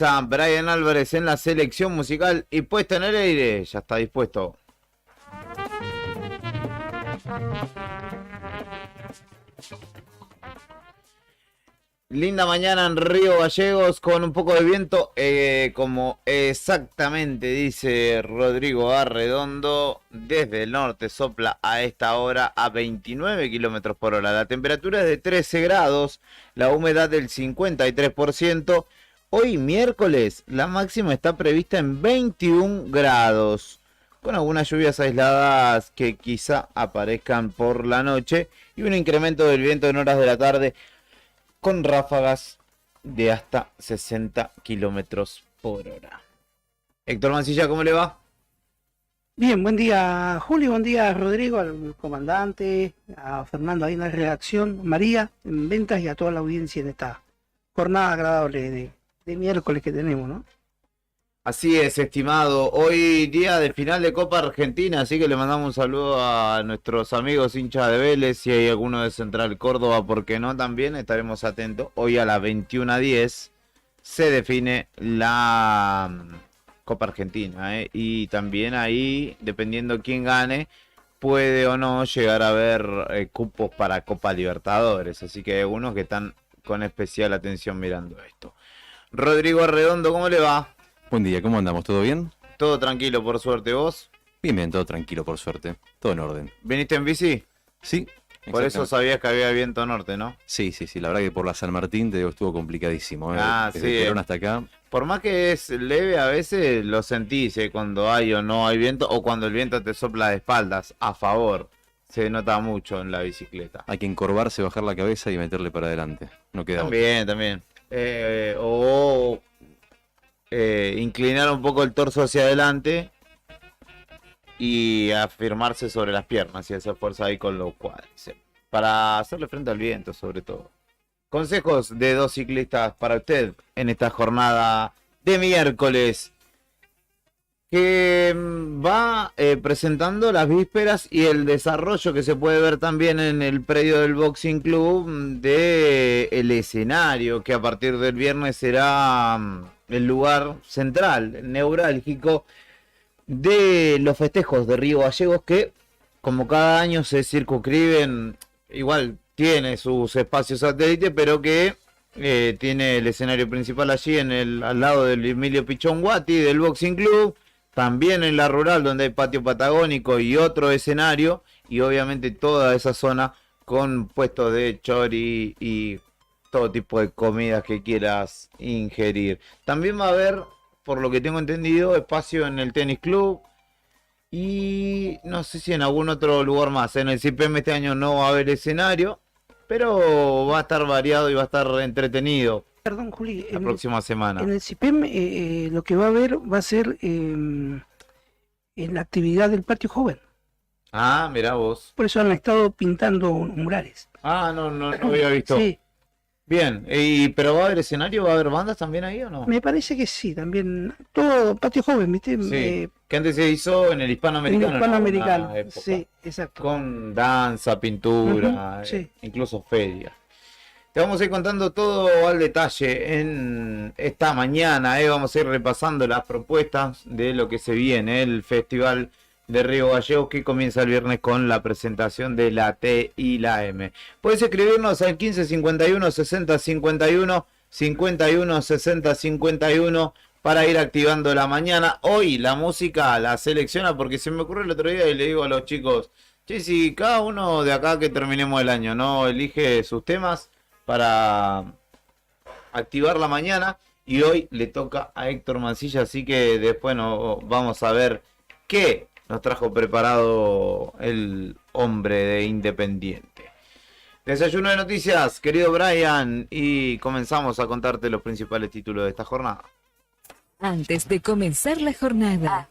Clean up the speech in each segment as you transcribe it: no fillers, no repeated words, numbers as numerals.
Está Brian Álvarez en la selección musical y puesta en el aire. Ya está dispuesto. Linda mañana en Río Gallegos con un poco de viento, como exactamente dice Rodrigo Arredondo, desde el norte sopla a esta hora a 29 kilómetros por hora. La temperatura es de 13 grados, la humedad del 53%. Hoy miércoles la máxima está prevista en 21 grados, con algunas lluvias aisladas que quizá aparezcan por la noche y un incremento del viento en horas de la tarde, con ráfagas de hasta 60 kilómetros por hora. Héctor Mancilla, ¿cómo le va? Bien, buen día Julio, buen día Rodrigo, al comandante, a Fernando ahí en la redacción, María en ventas y a toda la audiencia en esta jornada agradable de miércoles que tenemos, ¿no? Así es, estimado. Hoy día de final de Copa Argentina, así que le mandamos un saludo a nuestros amigos hinchas de Vélez. Si hay alguno de Central Córdoba, ¿por qué no? También estaremos atentos. Hoy a las 21:10 se define la Copa Argentina, y también ahí, dependiendo quién gane, puede o no llegar a haber cupos para Copa Libertadores. Así que hay algunos que están con especial atención mirando esto. Rodrigo Arredondo, ¿cómo le va? Buen día, ¿cómo andamos? ¿Todo bien? Todo tranquilo, por suerte. ¿Vos? Bien, todo tranquilo, por suerte. Todo en orden. ¿Viniste en bici? Sí. Por eso sabías que había viento norte, ¿no? Sí. La verdad que por la San Martín te digo, estuvo complicadísimo. Desde Perón hasta acá. Por más que es leve, a veces lo sentís cuando hay o no hay viento, o cuando el viento te sopla de espaldas, a favor. Se nota mucho en la bicicleta. Hay que encorvarse, bajar la cabeza y meterle para adelante. No queda También. Inclinar un poco el torso hacia adelante y afirmarse sobre las piernas y hacer fuerza ahí con los cuádriceps para hacerle frente al viento, sobre todo. Consejos de dos ciclistas para usted en esta jornada de miércoles, que va presentando las vísperas y el desarrollo que se puede ver también en el predio del Boxing Club de el escenario, que a partir del viernes será el lugar central, neurálgico de los festejos de Río Gallegos, que como cada año se circunscriben, igual tiene sus espacios satélites, pero que tiene el escenario principal allí al lado del Emilio Pichón Guati del Boxing Club, también en la rural donde hay patio patagónico y otro escenario, y obviamente toda esa zona con puestos de chori y todo tipo de comidas que quieras ingerir. También va a haber, por lo que tengo entendido, espacio en el tenis club y no sé si en algún otro lugar más. En el CIPEM este año no va a haber escenario, pero va a estar variado y va a estar entretenido. Perdón, Juli, la próxima semana. En el CIPEM lo que va a haber va a ser en la actividad del patio joven. Ah, mirá vos. Por eso han estado pintando murales. Ah, no había visto. Sí. Bien, ¿pero va a haber escenario? ¿Va a haber bandas también ahí o no? Me parece que sí, también. Todo patio joven, ¿viste? Sí, que antes se hizo en el hispanoamericano. En el hispanoamericano, sí, exacto. Con danza, pintura, sí. Incluso feria. Te vamos a ir contando todo al detalle en esta mañana. Vamos a ir repasando las propuestas de lo que se viene, el Festival de Río Gallegos, que comienza el viernes con la presentación de la T y la M. Puedes escribirnos al 15 51 60 51 51 60 51 para ir activando la mañana. Hoy la música la selecciona porque se me ocurrió el otro día y le digo a los chicos, che, si cada uno de acá que terminemos el año no elige sus temas para activar la mañana, y hoy le toca a Héctor Mancilla, así que después vamos a ver qué nos trajo preparado el hombre de Independiente. Desayuno de noticias, querido Brian, y comenzamos a contarte los principales títulos de esta jornada. Antes de comenzar la jornada.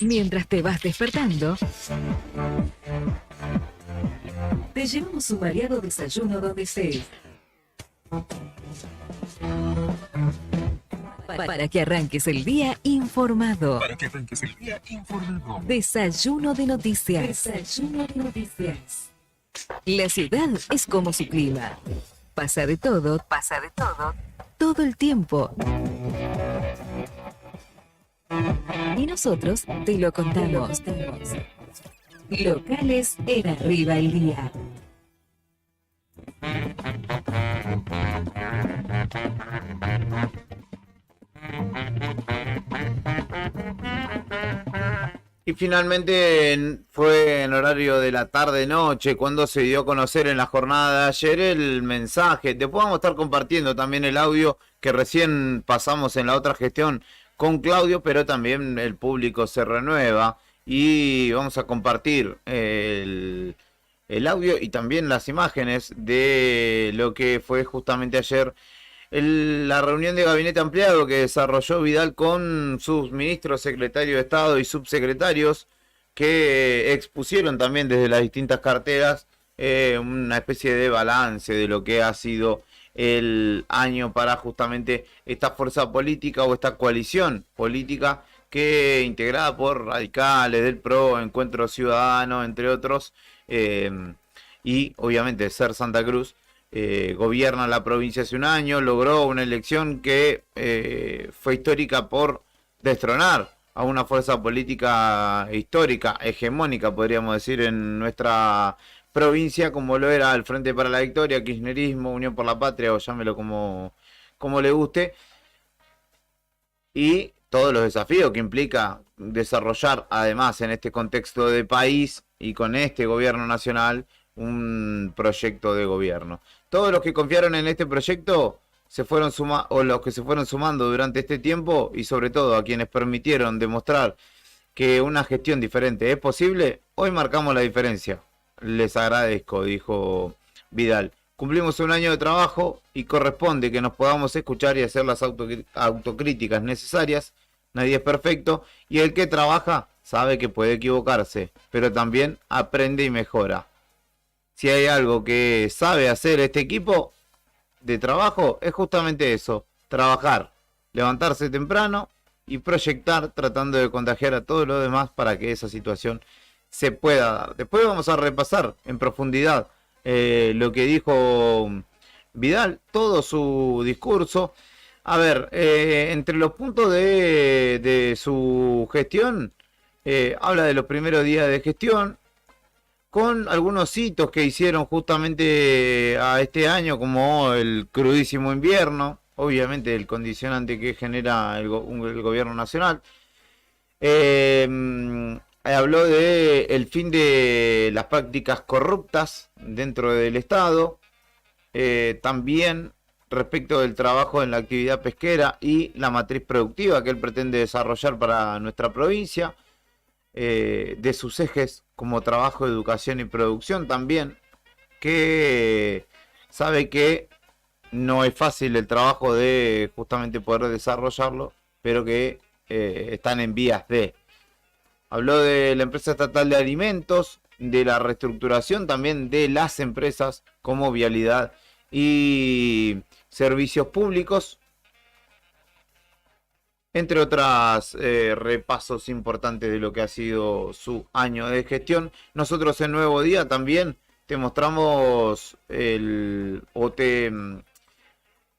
Mientras te vas despertando, te llevamos un variado desayuno donde estés. Para que arranques el día informado. Desayuno de noticias. La ciudad es como su clima. Pasa de todo todo el tiempo. Y nosotros te lo contamos. Locales en Arriba el Día. Y finalmente fue en horario de la tarde-noche cuando se dio a conocer en la jornada de ayer el mensaje. Después vamos a estar compartiendo también el audio que recién pasamos en la otra gestión con Claudio, pero también el público se renueva y vamos a compartir el audio y también las imágenes de lo que fue justamente ayer la reunión de gabinete ampliado que desarrolló Vidal con sus ministros, secretarios de Estado y subsecretarios, que expusieron también desde las distintas carteras una especie de balance de lo que ha sido el año para justamente esta fuerza política o esta coalición política que integrada por radicales del PRO, Encuentro Ciudadano, entre otros, y obviamente Ser Santa Cruz. Gobierna la provincia hace un año, logró una elección que fue histórica por destronar a una fuerza política histórica, hegemónica, podríamos decir, en nuestra provincia, como lo era el Frente para la Victoria, Kirchnerismo, Unión por la Patria, o llámelo como le guste, y todos los desafíos que implica desarrollar, además, en este contexto de país y con este gobierno nacional, un proyecto de gobierno. Todos los que confiaron en este proyecto se fueron los que se fueron sumando durante este tiempo, y sobre todo a quienes permitieron demostrar que una gestión diferente es posible, hoy marcamos la diferencia. Les agradezco, dijo Vidal. Cumplimos un año de trabajo y corresponde que nos podamos escuchar y hacer las autocríticas necesarias. Nadie es perfecto y el que trabaja sabe que puede equivocarse, pero también aprende y mejora. Si hay algo que sabe hacer este equipo de trabajo, es justamente eso: trabajar, levantarse temprano y proyectar, tratando de contagiar a todos los demás para que esa situación se pueda dar. Después vamos a repasar en profundidad lo que dijo Vidal, todo su discurso. A ver, entre los puntos de su gestión, habla de los primeros días de gestión, con algunos hitos que hicieron justamente a este año, como el crudísimo invierno, obviamente el condicionante que genera el gobierno nacional. Habló de el fin de las prácticas corruptas dentro del Estado, también respecto del trabajo en la actividad pesquera y la matriz productiva que él pretende desarrollar para nuestra provincia, de sus ejes como trabajo, educación y producción también, que sabe que no es fácil el trabajo de justamente poder desarrollarlo, pero que están en vías de. Habló de la empresa estatal de alimentos, de la reestructuración también de las empresas como vialidad y servicios públicos, entre otras repasos importantes de lo que ha sido su año de gestión. Nosotros en Nuevo Día también te mostramos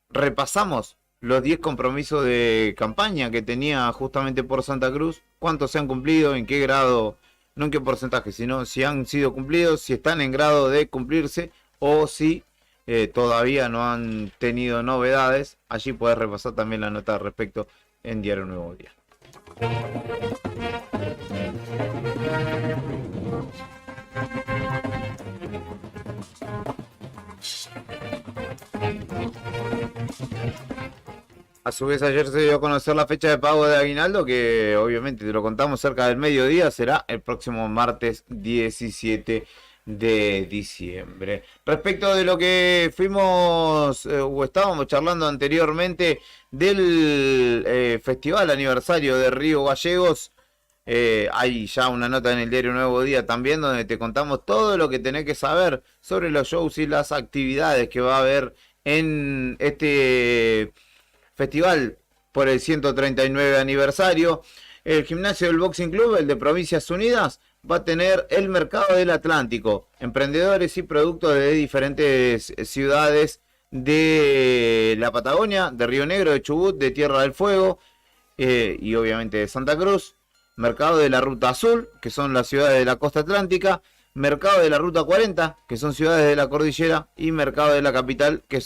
repasamos los 10 compromisos de campaña que tenía justamente por Santa Cruz, cuántos se han cumplido, en qué grado, no en qué porcentaje, sino si han sido cumplidos, si están en grado de cumplirse o si todavía no han tenido novedades. Allí puedes repasar también la nota al respecto en Diario Nuevo Día. A su vez, ayer se dio a conocer la fecha de pago de aguinaldo, que obviamente te lo contamos cerca del mediodía, será el próximo martes 17 de diciembre. Respecto de lo que fuimos o estábamos charlando anteriormente del festival aniversario de Río Gallegos, hay ya una nota en el Diario Nuevo Día también donde te contamos todo lo que tenés que saber sobre los shows y las actividades que va a haber en este festival por el 139 aniversario. El gimnasio del Boxing Club, el de Provincias Unidas, va a tener el Mercado del Atlántico, emprendedores y productos de diferentes ciudades de la Patagonia, de Río Negro, de Chubut, de Tierra del Fuego y obviamente de Santa Cruz. Mercado de la Ruta Azul, que son las ciudades de la costa atlántica. Mercado de la Ruta 40, que son ciudades de la cordillera. Y Mercado de la Capital, que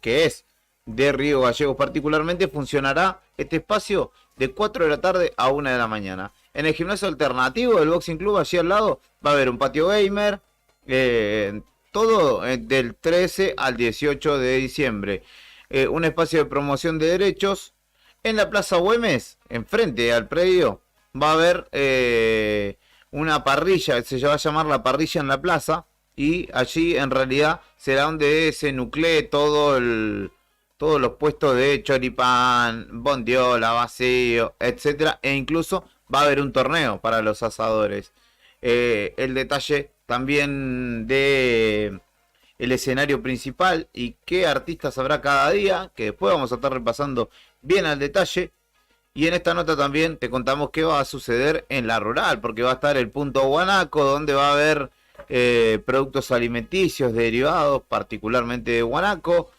es de Río Gallegos particularmente. Funcionará este espacio de 4 de la tarde a 1 de la mañana. En el gimnasio alternativo del Boxing Club, allí al lado, va a haber un patio gamer. Todo del 13 al 18 de diciembre. Un espacio de promoción de derechos. En la Plaza Güemes, enfrente al predio, va a haber una parrilla, se va a llamar la parrilla en la plaza. Y allí en realidad será donde se nuclee todos los puestos de choripán, bondiola, vacío, etcétera. E incluso va a haber un torneo para los asadores. El detalle también de el escenario principal y qué artistas habrá cada día, que después vamos a estar repasando bien al detalle. Y en esta nota también te contamos qué va a suceder en la rural, porque va a estar el punto guanaco, donde va a haber productos alimenticios derivados, particularmente de guanaco.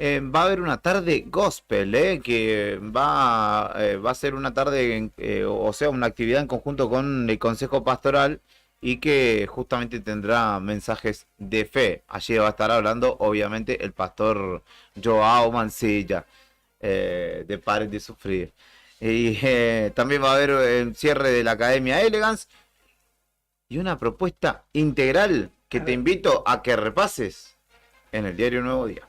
Va a haber una tarde gospel, que va a ser una tarde, o sea, una actividad en conjunto con el Consejo Pastoral y que justamente tendrá mensajes de fe. Allí va a estar hablando, obviamente, el pastor Joao Mancilla, de Paren de Sufrir. Y también va a haber el cierre de la Academia Elegance y una propuesta integral que te invito a que repases en el diario Nuevo Día.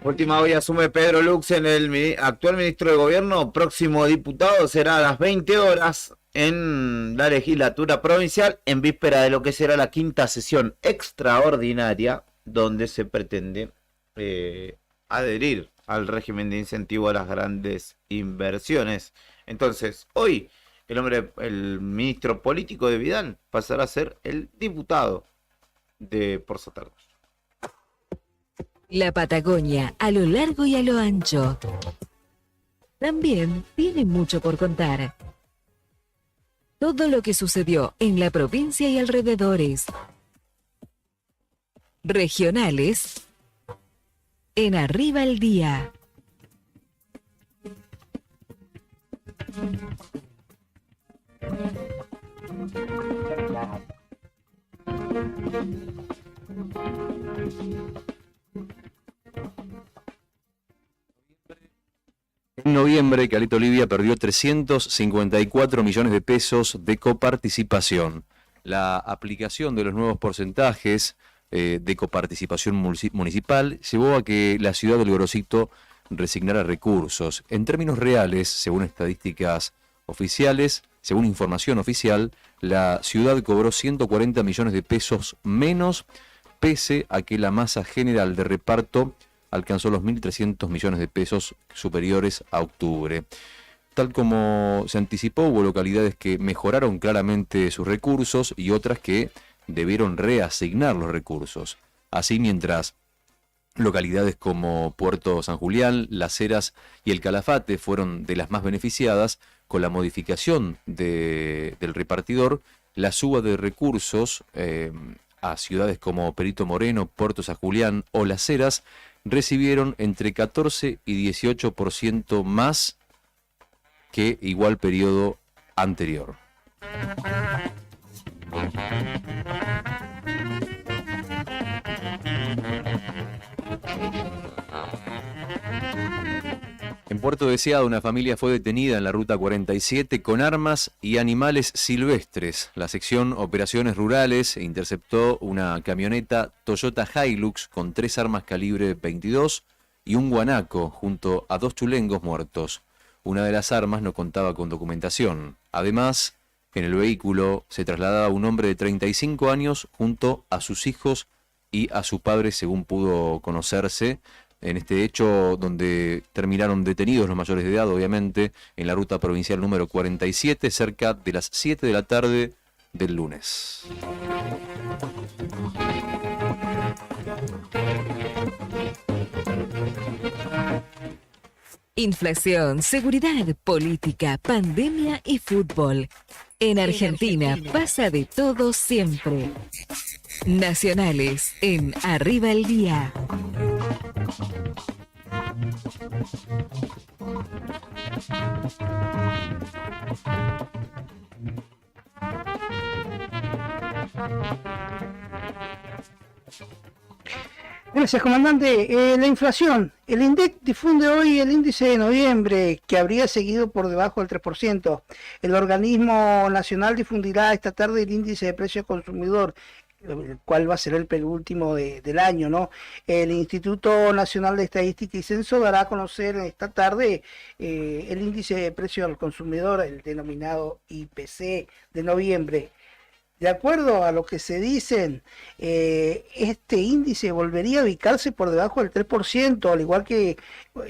Última hoy asume Pedro Lux en el actual ministro de Gobierno. Próximo diputado será a las 20 horas en la legislatura provincial, en víspera de lo que será la quinta sesión extraordinaria, donde se pretende adherir al régimen de incentivo a las grandes inversiones. Entonces, hoy el ministro político de Vidal pasará a ser el diputado de Porzotardos. La Patagonia, a lo largo y a lo ancho, también tiene mucho por contar. Todo lo que sucedió en la provincia y alrededores. Regionales en Arriba el Día. En noviembre, Caleta Olivia perdió 354 millones de pesos de coparticipación. La aplicación de los nuevos porcentajes de coparticipación municipal llevó a que la ciudad del Gorosito resignara recursos. En términos reales, según estadísticas oficiales, según información oficial, la ciudad cobró 140 millones de pesos menos, pese a que la masa general de reparto alcanzó los 1.300 millones de pesos, superiores a octubre. Tal como se anticipó, hubo localidades que mejoraron claramente sus recursos y otras que debieron reasignar los recursos. Así, mientras localidades como Puerto San Julián, Las Heras y El Calafate fueron de las más beneficiadas, con la modificación del repartidor, la suba de recursos a ciudades como Perito Moreno, Puerto San Julián o Las Heras recibieron entre 14 y 18% más que igual periodo anterior. En Puerto Deseado, una familia fue detenida en la Ruta 47 con armas y animales silvestres. La sección Operaciones Rurales interceptó una camioneta Toyota Hilux con 3 armas calibre 22 y un guanaco junto a 2 chulengos muertos. Una de las armas no contaba con documentación. Además, en el vehículo se trasladaba un hombre de 35 años junto a sus hijos y a su padre, según pudo conocerse, en este hecho donde terminaron detenidos los mayores de edad, obviamente, en la ruta provincial número 47, cerca de las 7 de la tarde del lunes. Inflación, seguridad, política, pandemia y fútbol. En Argentina pasa de todo siempre. Nacionales en Arriba el Día. Gracias, comandante. La inflación. El INDEC difunde hoy el índice de noviembre, que habría seguido por debajo del 3%. El organismo nacional difundirá esta tarde el índice de precio al consumidor, el cual va a ser el penúltimo del año, ¿no? El Instituto Nacional de Estadística y Censo dará a conocer esta tarde el índice de precio al consumidor, el denominado IPC de noviembre. De acuerdo a lo que se dicen, este índice volvería a ubicarse por debajo del 3%, al igual que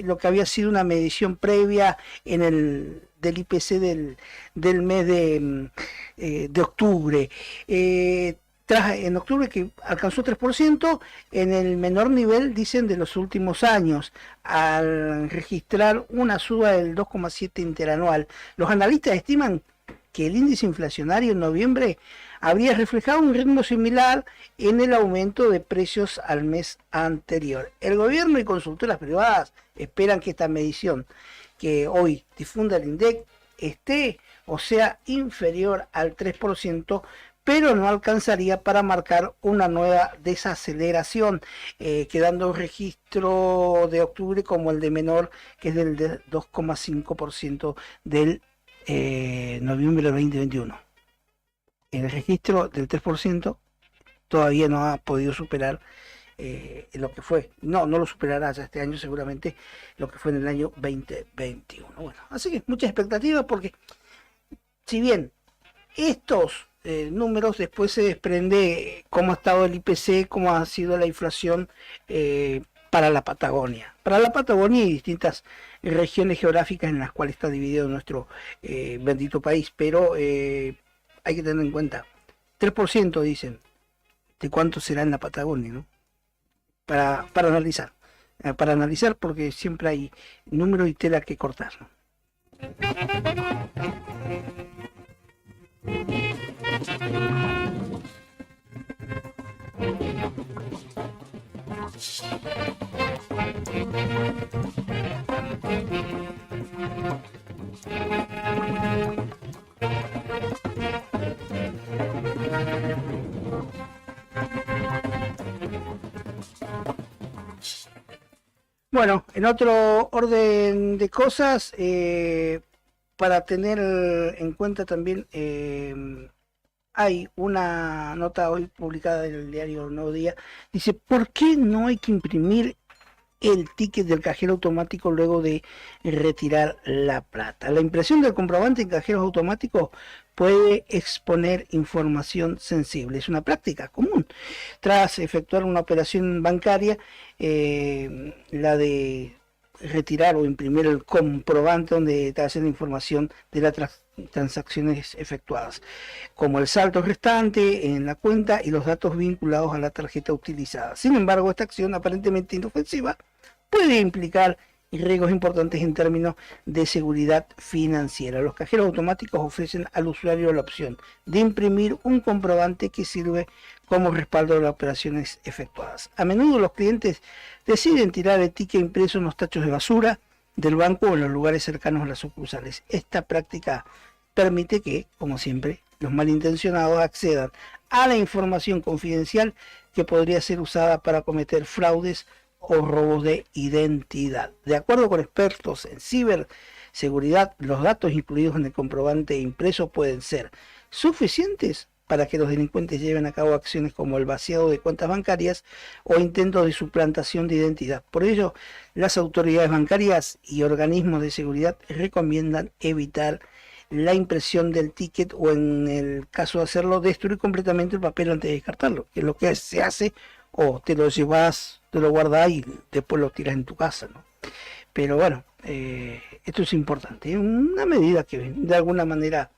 lo que había sido una medición previa del IPC del mes de octubre. En octubre, que alcanzó 3%, en el menor nivel, dicen, de los últimos años, al registrar una suba del 2,7 interanual. Los analistas estiman que el índice inflacionario en noviembre habría reflejado un ritmo similar en el aumento de precios al mes anterior. El gobierno y consultoras privadas esperan que esta medición que hoy difunda el INDEC esté o sea inferior al 3%, pero no alcanzaría para marcar una nueva desaceleración, quedando el registro de octubre como el de menor, que es del 2,5% del noviembre del 2021. El registro del 3% todavía no ha podido superar lo que fue, no lo superará ya este año seguramente, lo que fue en el año 2021. Bueno, así que muchas expectativas, porque si bien estos números, después se desprende cómo ha estado el IPC, cómo ha sido la inflación para la Patagonia. Para la Patagonia y distintas regiones geográficas en las cuales está dividido nuestro bendito país, pero hay que tener en cuenta, 3% dicen, de cuánto será en la Patagonia, ¿no? Para analizar, porque siempre hay número y tela que cortar, ¿no? Bueno, en otro orden de cosas, para tener en cuenta también, hay una nota hoy publicada en el diario Nuevo Día, dice: ¿por qué no hay que imprimir el ticket del cajero automático luego de retirar la plata? La impresión del comprobante en cajeros automáticos puede exponer información sensible. Es una práctica común. Tras efectuar una operación bancaria, la de retirar o imprimir el comprobante donde te hacen información de las transacciones efectuadas, como el saldo restante en la cuenta y los datos vinculados a la tarjeta utilizada. Sin embargo, esta acción aparentemente inofensiva puede implicar riesgos importantes en términos de seguridad financiera. Los cajeros automáticos ofrecen al usuario la opción de imprimir un comprobante que sirve como respaldo de las operaciones efectuadas. A menudo los clientes deciden tirar el ticket impreso en los tachos de basura del banco o en los lugares cercanos a las sucursales. Esta práctica permite que, como siempre, los malintencionados accedan a la información confidencial que podría ser usada para cometer fraudes o robos de identidad. De acuerdo con expertos en ciberseguridad, los datos incluidos en el comprobante impreso pueden ser suficientes para que los delincuentes lleven a cabo acciones como el vaciado de cuentas bancarias o intentos de suplantación de identidad. Por ello, las autoridades bancarias y organismos de seguridad recomiendan evitar la impresión del ticket, o en el caso de hacerlo, destruir completamente el papel antes de descartarlo, que es lo que se hace, o te lo llevas, te lo guardas y después lo tiras en tu casa, ¿no? Pero bueno, esto es importante, es una medida que de alguna manera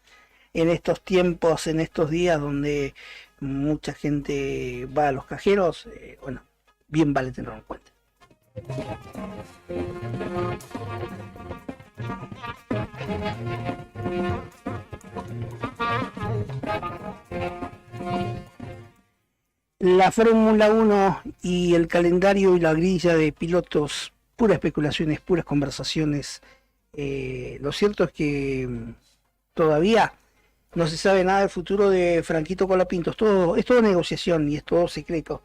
en estos tiempos, en estos días donde mucha gente va a los cajeros, bueno, bien vale tenerlo en cuenta. La Fórmula 1 y el calendario y la grilla de pilotos, puras especulaciones, puras conversaciones. Lo cierto es que todavía no se sabe nada del futuro de Franquito Colapinto. Es todo negociación y es todo secreto.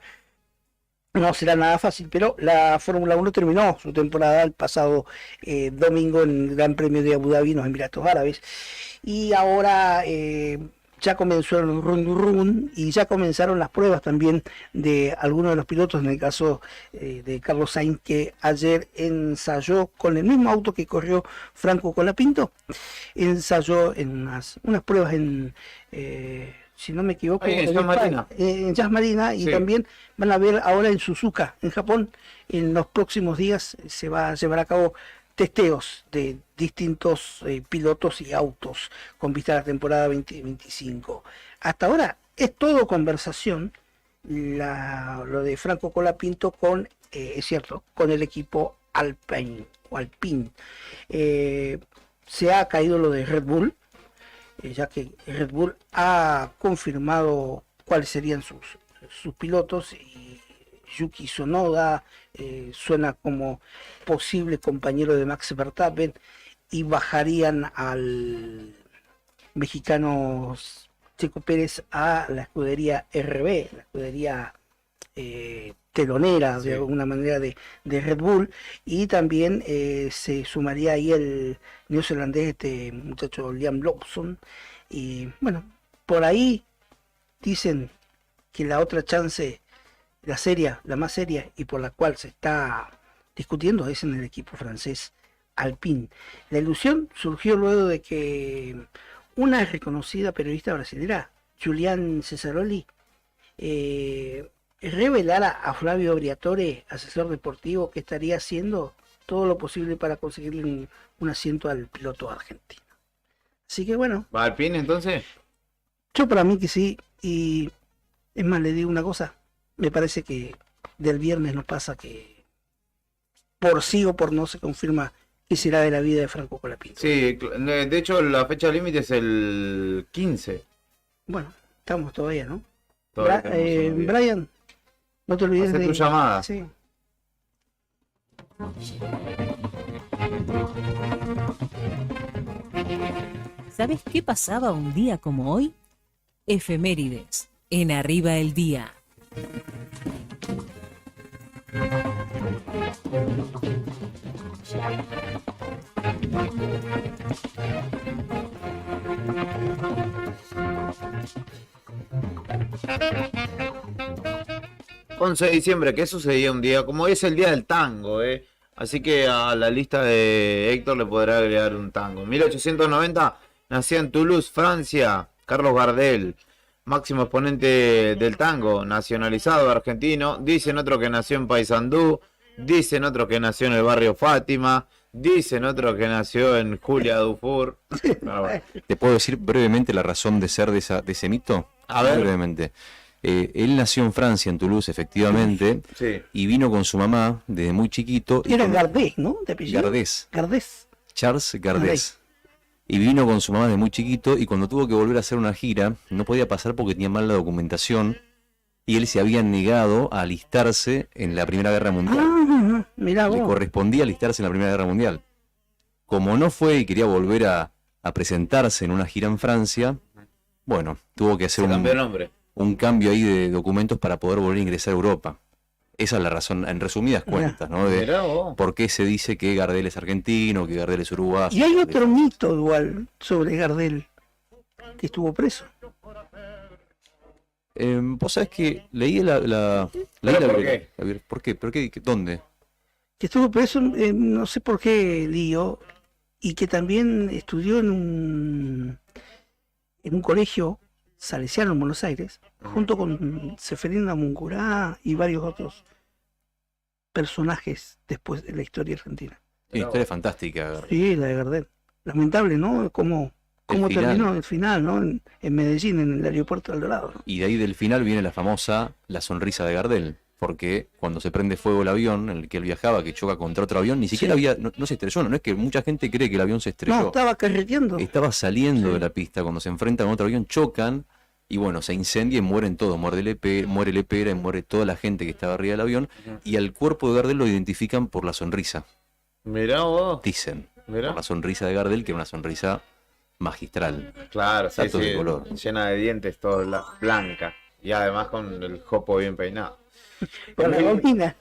No será nada fácil, pero la Fórmula 1 terminó su temporada el pasado domingo en el Gran Premio de Abu Dhabi en los Emiratos Árabes. Y ahora ya comenzó el run y ya comenzaron las pruebas también de algunos de los pilotos, en el caso de Carlos Sainz, que ayer ensayó con el mismo auto que corrió Franco Colapinto, ensayó en unas pruebas en, si no me equivoco, en Jazz Marina, y sí, también van a ver ahora en Suzuka, en Japón. En los próximos días se va a llevar a cabo testeos de distintos pilotos y autos con vista a la temporada 2025. Hasta ahora es todo conversación lo de Franco Colapinto con, es cierto, con el equipo Alpine. Se ha caído lo de Red Bull, ya que Red Bull ha confirmado cuáles serían sus pilotos, y Yuki Tsunoda suena como posible compañero de Max Verstappen, y bajarían al mexicano Checo Pérez a la escudería RB, la escudería telonera, sí, de alguna manera de Red Bull, y también se sumaría ahí el neozelandés, este muchacho Liam Lawson. Y bueno, por ahí dicen que la otra chance, la más seria y por la cual se está discutiendo, es en el equipo francés Alpine. La ilusión surgió luego de que una reconocida periodista brasileña, Julián Cesaroli, revelara a Flavio Briatore, asesor deportivo, que estaría haciendo todo lo posible para conseguirle un asiento al piloto argentino. Así que bueno. ¿Va Alpine entonces? Yo para mí que sí, y es más, le digo una cosa, me parece que del viernes no pasa que por sí o por no se confirma qué será de la vida de Franco Colapinto. Sí, de hecho la fecha límite es el 15. Bueno, estamos todavía, ¿no? Brian, no te olvides de tu llamada. Sí. ¿Sabes qué pasaba un día como hoy? Efemérides, en Arriba el Día. ...11 de diciembre, ¿qué sucedía un día? Como hoy es el día del tango, así que a la lista de Héctor le podrá agregar un tango. 1890 nacía en Toulouse, Francia, Carlos Gardel, máximo exponente del tango, nacionalizado argentino. Dicen otro que nació en Paysandú, dicen otro que nació en el barrio Fátima, dicen otro que nació en Julia Dufour. Bueno. ¿Te puedo decir brevemente la razón de ser de ese mito? A ver. Brevemente. Él nació en Francia, en Toulouse, efectivamente, sí, y vino con su mamá desde muy chiquito. Era Gardés, ¿no? ¿De apellido? Gardés. Charles Gardés. Y vino con su mamá desde muy chiquito, y cuando tuvo que volver a hacer una gira, no podía pasar porque tenía mal la documentación, y él se había negado a alistarse en la Primera Guerra Mundial. Mirá vos. Le correspondía alistarse en la Primera Guerra Mundial. Como no fue y quería volver a presentarse en una gira en Francia, bueno, tuvo que hacer un cambio ahí de documentos para poder volver a ingresar a Europa. Esa es la razón, en resumidas cuentas, ¿no? De por qué se dice que Gardel es argentino, que Gardel es uruguayo. Y hay otro mito igual sobre Gardel, que estuvo preso. Vos sabés que leí ¿Por qué? A ver, ¿por qué? ¿Por qué? ¿Dónde? Que estuvo preso, no sé por qué lío, y que también estudió en un colegio salesiano en Buenos Aires, junto con Seferino Mungurá y varios otros personajes después de la historia argentina. Una historia fantástica. Sí, la de Gardel. Lamentable, ¿no? Cómo terminó el final, ¿no? En Medellín, en el aeropuerto del Dorado, ¿no? Y de ahí del final viene la famosa La sonrisa de Gardel. porque cuando se prende fuego el avión en el que él viajaba, que choca contra otro avión, ni siquiera Sí. no se estrelló, no es que mucha gente cree que el avión se estrelló. No, estaba carreteando. Estaba saliendo Sí. de la pista, cuando se enfrentan con otro avión, chocan y bueno, se incendia y mueren todos. Muere Lepera y muere toda la gente que estaba arriba del avión. Y al cuerpo de Gardel lo identifican por la sonrisa, Mirá vos. dicen. Mirá. Por la sonrisa de Gardel, que era una sonrisa magistral. Claro, sí, Datos de sí, color. llena de dientes, todo blanca. Y además con el jopo bien peinado. Con la gomina.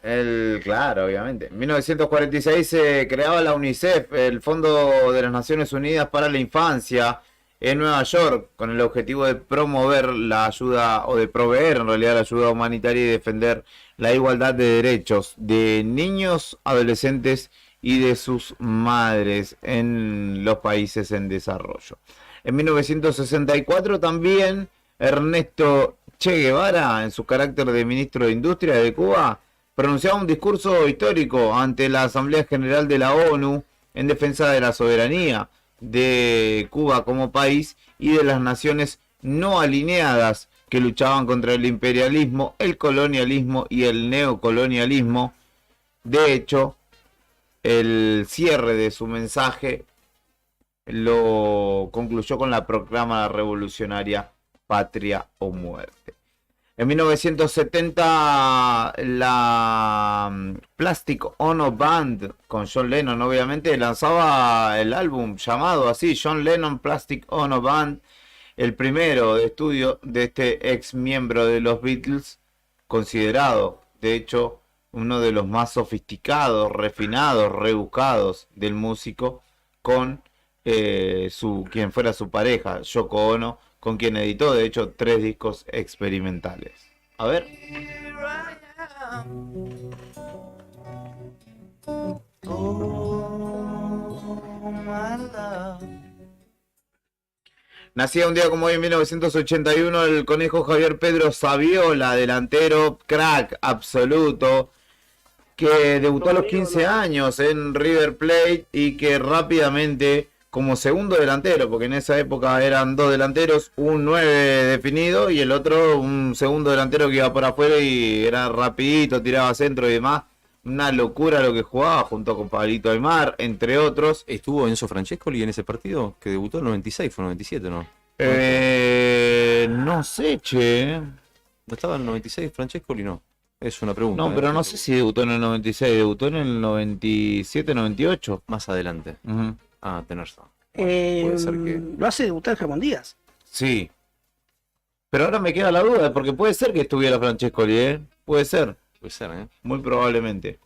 Claro, obviamente. En 1946 se creaba la UNICEF, el Fondo de las Naciones Unidas para la Infancia, en Nueva York, con el objetivo de promover la ayuda, o de proveer en realidad la ayuda humanitaria y defender la igualdad de derechos de niños, adolescentes y de sus madres en los países en desarrollo. En 1964 también Ernesto Che Guevara, en su carácter de ministro de Industria de Cuba, pronunciaba un discurso histórico ante la Asamblea General de la ONU en defensa de la soberanía de Cuba como país y de las naciones no alineadas que luchaban contra el imperialismo, el colonialismo y el neocolonialismo. De hecho, el cierre de su mensaje lo concluyó con la proclama revolucionaria Patria o Muerte. En 1970 la Plastic Ono Band con John Lennon obviamente lanzaba el álbum llamado así, John Lennon Plastic Ono Band, el primero de estudio de este ex miembro de los Beatles, considerado de hecho uno de los más sofisticados, refinados, rebuscados del músico, con quien fuera su pareja, Yoko Ono, con quien editó de hecho 3 discos experimentales. A ver. Nacía un día como hoy en 1981 el conejo Javier Pedro Saviola, delantero, crack absoluto, que debutó a los 15 años en River Plate y que rápidamente, como segundo delantero, porque en esa época eran 2 delanteros, un 9 definido y el otro un segundo delantero que iba por afuera y era rapidito, tiraba centro y demás. Una locura lo que jugaba junto con Pablito Aimar, entre otros. ¿Estuvo Enzo Francescoli en ese partido? Que debutó en 96, fue en 97, ¿no? No sé, che. ¿No estaba en el 96 Francescoli? No. Es una pregunta. No, pero no sé si debutó en el 96, debutó en el 97, 98. Más adelante. Ujú. Ah, tenés razón. Puede ser que... Lo hace debutar Ramón Díaz. Sí. Pero ahora me queda la duda, porque puede ser que estuviera Francescoli, ¿eh? Puede ser, Puede ser, ¿eh? muy probablemente.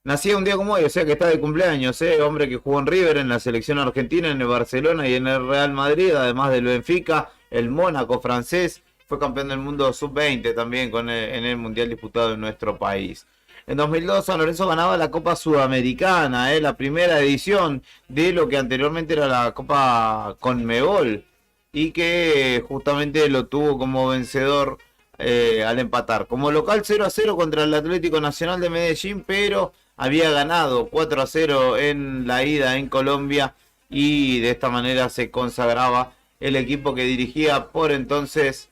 Nacía un día como hoy, o sea que está de cumpleaños, ¿eh? Hombre que jugó en River, en la selección argentina, en el Barcelona y en el Real Madrid, además del Benfica, el Mónaco francés. Fue campeón del mundo sub-20 también en el mundial disputado en nuestro país. En 2002 San Lorenzo ganaba la Copa Sudamericana, la primera edición de lo que anteriormente era la Copa Conmebol y que justamente lo tuvo como vencedor al empatar. Como local 0-0 contra el Atlético Nacional de Medellín, pero había ganado 4-0 en la ida en Colombia y de esta manera se consagraba el equipo que dirigía por entonces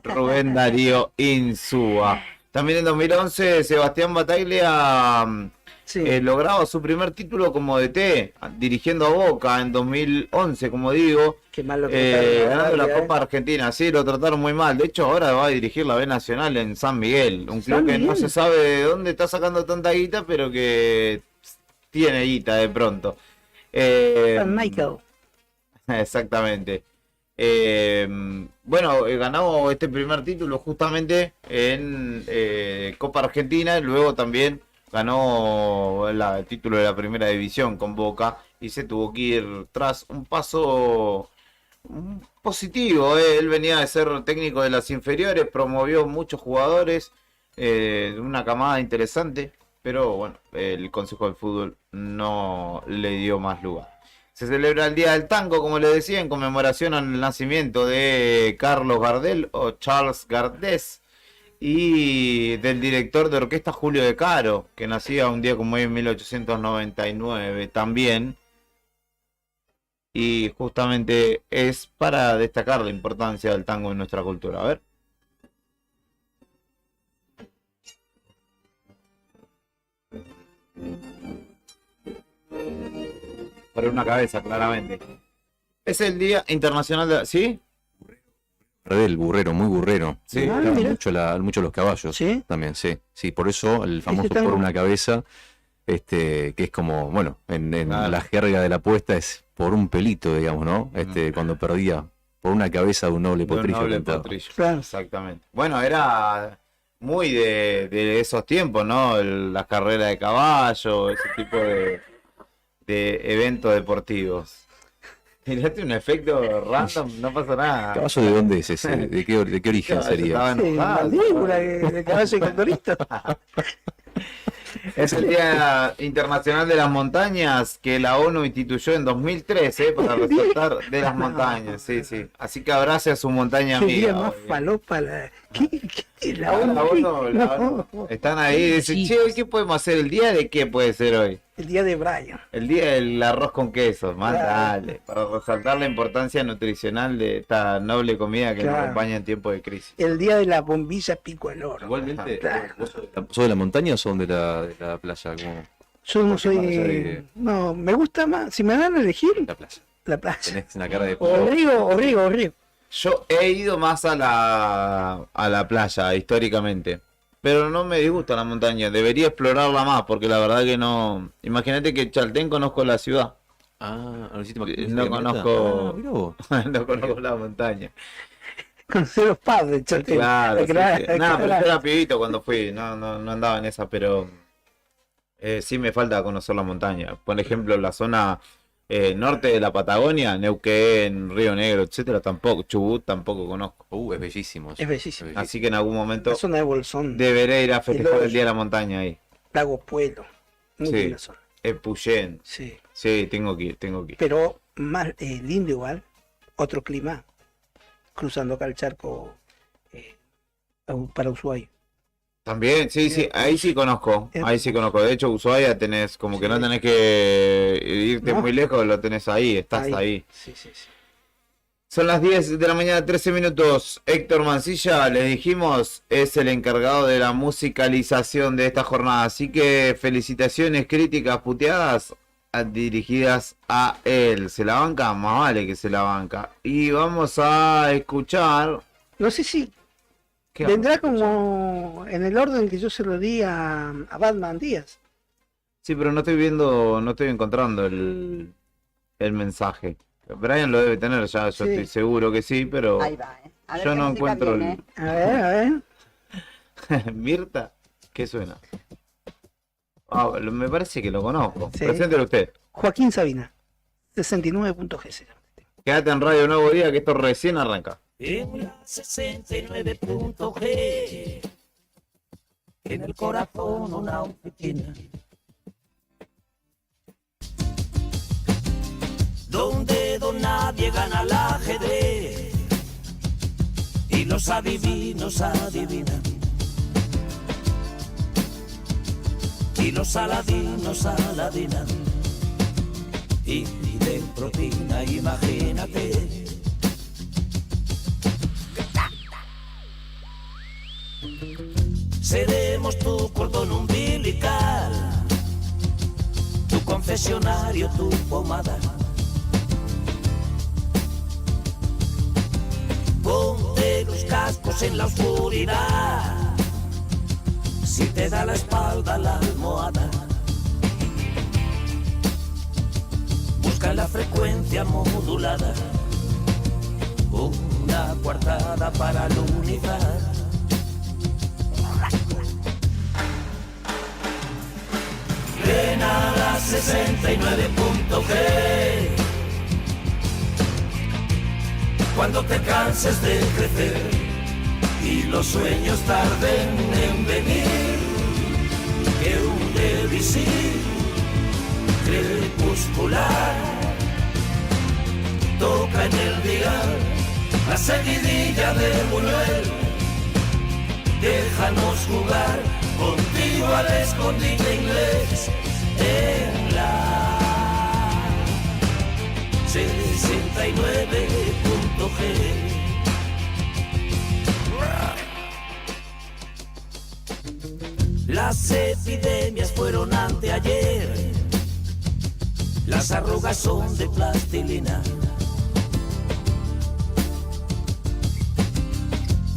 Rubén Darío Insúa. También en 2011 Sebastián Bataglia Sí. lograba su primer título como DT, dirigiendo a Boca en 2011, como digo, Qué mal lo trataron, ganando la Bataglia, Copa Argentina. Sí, lo trataron muy mal. De hecho, ahora va a dirigir la B Nacional en San Miguel, un club San que no Miguel. se sabe de dónde está sacando tanta guita, pero que tiene guita de pronto. San Michael. Exactamente. Bueno, ganó este primer título justamente en Copa Argentina y luego también ganó el título de la primera división con Boca y se tuvo que ir tras un paso positivo. Él venía de ser técnico de las inferiores, promovió muchos jugadores, una camada interesante, pero bueno, el Consejo del Fútbol no le dio más lugar. Se celebra el Día del Tango, como les decía, en conmemoración al nacimiento de Carlos Gardel o Charles Gardés y del director de orquesta Julio De Caro, que nacía un día como hoy en 1899 también. Y justamente es para destacar la importancia del tango en nuestra cultura. A ver. Por una cabeza, claramente. Es el Día Internacional de... ¿Sí? Del burrero, muy burrero. Sí. Le Ah, gustan mira. mucho los caballos. ¿Sí? También, sí. Sí, por eso el famoso tengo- por una cabeza, que es como, bueno, en Claro. la jerga de la apuesta es por un pelito, digamos, ¿no? Cuando perdía por una cabeza de un noble De un potrillo. noble cantaba. potrillo. Claro. Exactamente. Bueno, era muy de esos tiempos, ¿no? Las carreras de caballo, ese tipo de eventos deportivos. Tiraste un efecto random, no pasa nada. ¿Caballo de dónde es ese? ¿De qué origen Caballo sería? estaba Sí, enojado. mandíbula de caballo y condorito. Es el Día Internacional de las Montañas que la ONU instituyó en 2013 para resaltar de las montañas. Sí, sí. Así que abrace a su montaña Qué día amiga. más hoy. falopa la... La La ONU? ONU, la ONU. Están ahí y dicen, che, ¿hoy qué podemos hacer? ¿El día de qué puede ser hoy? El día de Brian. El día del arroz con queso, más Claro. dale, para resaltar la importancia nutricional de esta noble comida que nos Claro. acompaña en tiempos de crisis. El día de la bombilla pico al oro. Igualmente, Claro. ¿vos sos de la montaña o son de la playa? ¿Cómo? Yo no Más allá soy... de- No, me gusta más... Si me dan a elegir, La playa. la playa. Tenés una cara de... O Río. Yo he ido más a la playa históricamente, pero no me disgusta la montaña, debería explorarla más porque la verdad que no... Imagínate que Chaltén conozco la ciudad, Ah, ¿no hiciste No conozco- Ah, mirá vos. no conozco la montaña. Conocer los padres, Chaltén. Claro, sí, Claro, sí. No, claro. pero yo era pibito cuando fui, no andaba en esa, pero sí me falta conocer la montaña. Por ejemplo, la zona norte de la Patagonia, Neuquén, Río Negro, etcétera, tampoco, Chubut tampoco conozco. Es bellísimo. eso. Es bellísimo. Así que en algún momento La zona de Bolsón, deberé ir a festejar luego- el Día de la Montaña ahí. Lago Puelo. Muy Sí. linda zona. Puyén. Sí. Sí, tengo que ir. Pero más lindo igual, otro clima, cruzando acá el charco para Ushuaia. También, sí, ahí sí conozco. Ahí sí conozco. De hecho, Ushuaia tenés como que Sí. no tenés que irte No. muy lejos, lo tenés ahí, estás ahí. Sí, sí, sí. Son las 10 de la mañana, 13 minutos. Héctor Mancilla, les dijimos, es el encargado de la musicalización de esta jornada. Así que felicitaciones, críticas, puteadas dirigidas a él. ¿Se la banca? Más vale que se la banca. Y vamos a escuchar... No sé si ¿Qué vendrá vamos a escuchar? como en el orden que yo se lo di a Batman Díaz. Sí, pero no estoy encontrando el mensaje. Brian lo debe tener ya, yo Sí. estoy seguro que sí, pero Ahí va, ¿eh? A ver yo qué no música encuentro viene. A ver. Mirta, ¿qué suena? Me parece que lo conozco. Sí. Preséntelo usted. Joaquín Sabina, 69.g. Quédate en Radio Nuevo Día que esto recién arranca. En la 69.g, en el corazón una oficina, donde don nadie gana al ajedrez y los adivinos adivinan y los aladinos aladinan y piden propina, imagínate. Seremos tu cordón umbilical, tu confesionario, tu pomada. Ponte los cascos en la oscuridad, si te da la espalda la almohada. Busca la frecuencia modulada, una coartada para la unidad. Ven a la 69.g, cuando te canses de crecer y los sueños tarden en venir, que un devisir crepuscular toca en el dial la seguidilla de Buñuel. Déjanos jugar contigo al escondite inglés en la 69.g. La Las epidemias fueron anteayer, las arrugas son de plastilina.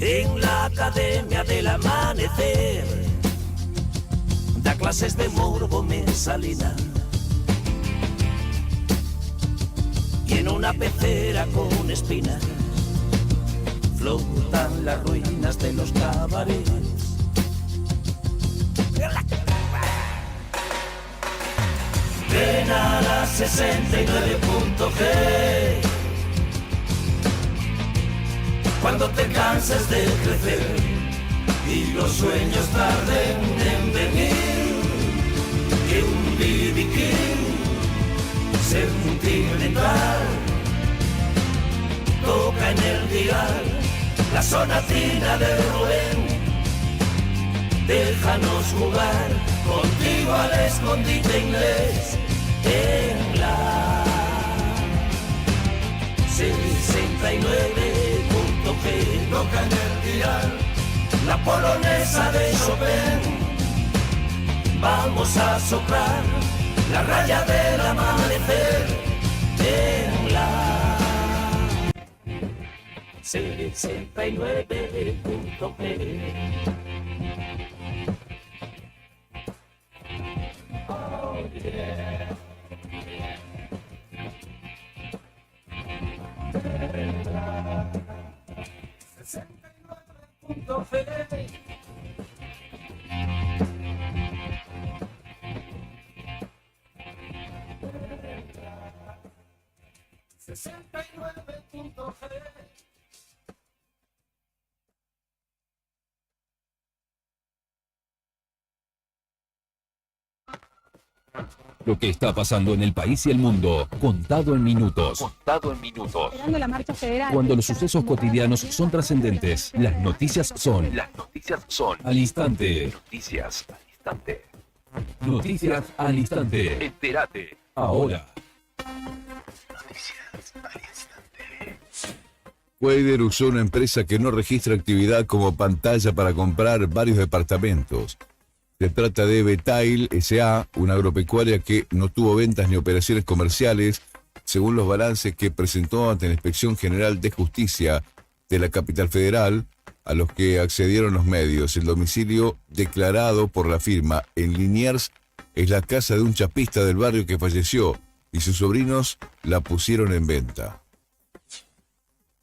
En la Academia del Amanecer da clases de morbo Mesalina. Y en una pecera con espinas flotan las ruinas de los cabarets. Ven a la 69.g cuando te canses de crecer y los sueños tarden en venir, que un BB King sentimental toca en el dial la sonatina de Rubén. Déjanos jugar contigo al escondite inglés en la 69.g. Toca en el dial la polonesa de Chopin. Vamos a soplar la raya del amanecer en la 69.g. Oh, yeah. Lo que está pasando en el país y el mundo, contado en minutos. Contado en minutos. Esperando la marcha federal. Cuando los sucesos cotidianos son trascendentes, las noticias son Las noticias son al instante. noticias al instante. Noticias al instante. Entérate. Ahora. Weider usó una empresa que no registra actividad como pantalla para comprar varios departamentos. Se trata de Betail S.A., una agropecuaria que no tuvo ventas ni operaciones comerciales, según los balances que presentó ante la Inspección General de Justicia de la capital federal, a los que accedieron los medios. El domicilio declarado por la firma en Liniers es la casa de un chapista del barrio que falleció y sus sobrinos la pusieron en venta.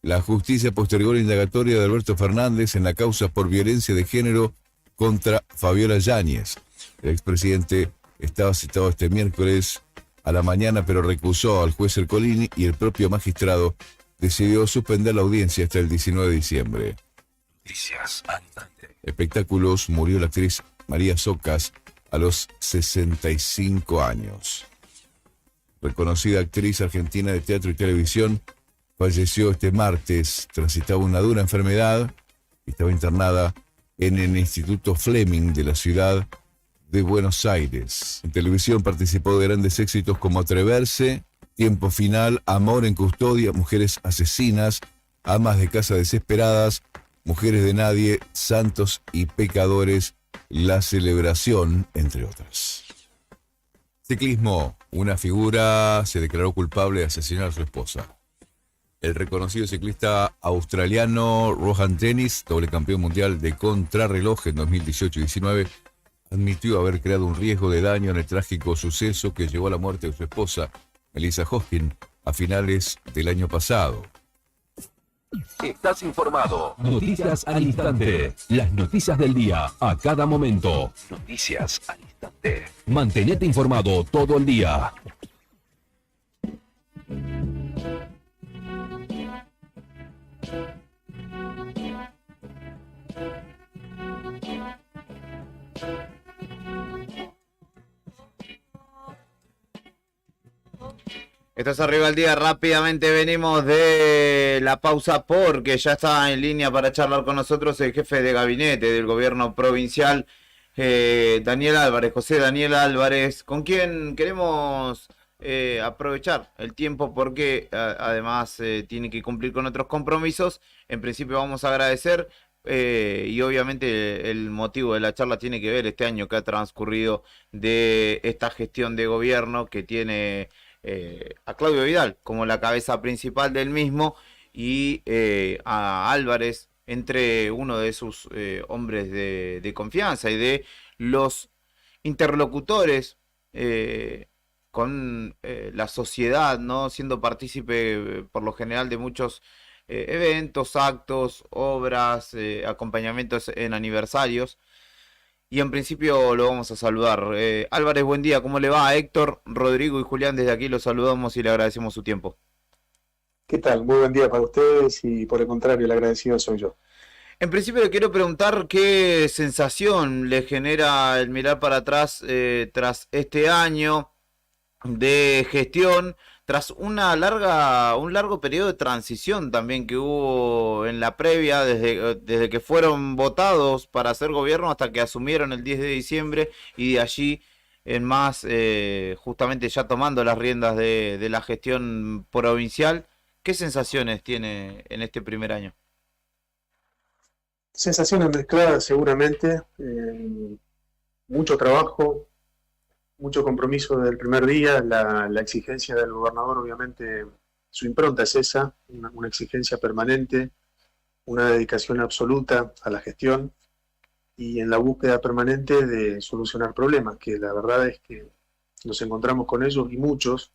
La justicia postergó la indagatoria de Alberto Fernández en la causa por violencia de género contra Fabiola Yáñez. El expresidente estaba citado este miércoles a la mañana, pero recusó al juez Ercolini y el propio magistrado decidió suspender la audiencia hasta el 19 de diciembre. Noticias al instante. Espectáculos: murió la actriz María Socas a los 65 años. Reconocida actriz argentina de teatro y televisión, falleció este martes. Transitaba una dura enfermedad y estaba internada en el Instituto Fleming de la ciudad de Buenos Aires. En televisión participó de grandes éxitos como Atreverse, Tiempo Final, Amor en Custodia, Mujeres Asesinas, Amas de Casa Desesperadas, Mujeres de Nadie, Santos y Pecadores, La Celebración, entre otras. Ciclismo: una figura se declaró culpable de asesinar a su esposa. El reconocido ciclista australiano Rohan Dennis, doble campeón mundial de contrarreloj en 2018 y 19, admitió haber creado un riesgo de daño en el trágico suceso que llevó a la muerte de su esposa, Melissa Hoskin, a finales del año pasado. Estás informado. Noticias al instante. Las noticias del día, a cada momento. Noticias al instante. Mantenete informado todo el día. Estás arriba al día, rápidamente venimos de la pausa porque ya está en línea para charlar con nosotros el jefe de gabinete del gobierno provincial, Daniel Álvarez, José Daniel Álvarez, con quien queremos aprovechar el tiempo porque además tiene que cumplir con otros compromisos. En principio vamos a agradecer y obviamente el motivo de la charla tiene que ver este año que ha transcurrido de esta gestión de gobierno que tiene a Claudio Vidal como la cabeza principal del mismo y a Álvarez entre uno de sus hombres de confianza y de los interlocutores con la sociedad, ¿no? Siendo partícipe por lo general de muchos eventos, actos, obras, acompañamientos en aniversarios. Y en principio lo vamos a saludar. Álvarez, buen día, ¿cómo le va? Héctor, Rodrigo y Julián, desde aquí los saludamos y le agradecemos su tiempo. ¿Qué tal? Muy buen día para ustedes y por el contrario, el agradecido soy yo. En principio le quiero preguntar qué sensación le genera el mirar para atrás tras este año de gestión, tras un largo periodo de transición también que hubo en la previa, desde que fueron votados para hacer gobierno hasta que asumieron el 10 de diciembre y de allí en más, justamente ya tomando las riendas de la gestión provincial. ¿Qué sensaciones tiene en este primer año? Sensaciones mezcladas seguramente, mucho trabajo, mucho compromiso desde el primer día, la exigencia del gobernador, obviamente su impronta es esa, una exigencia permanente, una dedicación absoluta a la gestión y en la búsqueda permanente de solucionar problemas, que la verdad es que nos encontramos con ellos y muchos,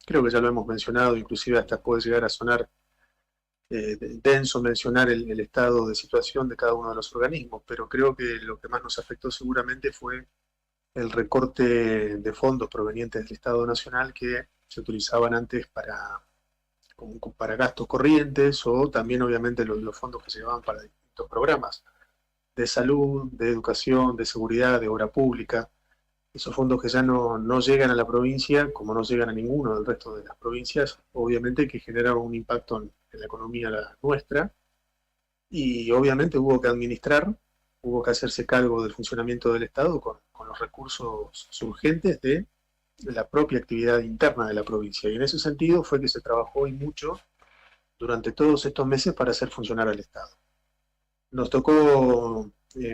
creo que ya lo hemos mencionado, inclusive hasta puede llegar a sonar denso mencionar el estado de situación de cada uno de los organismos, pero creo que lo que más nos afectó seguramente fue el recorte de fondos provenientes del Estado Nacional que se utilizaban antes para gastos corrientes o también obviamente los fondos que se llevaban para distintos programas de salud, de educación, de seguridad, de obra pública. Esos fondos que ya no llegan a la provincia, como no llegan a ninguno del resto de las provincias, obviamente que generaron un impacto en la economía nuestra, y obviamente hubo que administrar, hubo que hacerse cargo del funcionamiento del Estado con los recursos urgentes de la propia actividad interna de la provincia. Y en ese sentido fue que se trabajó y mucho durante todos estos meses para hacer funcionar al Estado. Nos tocó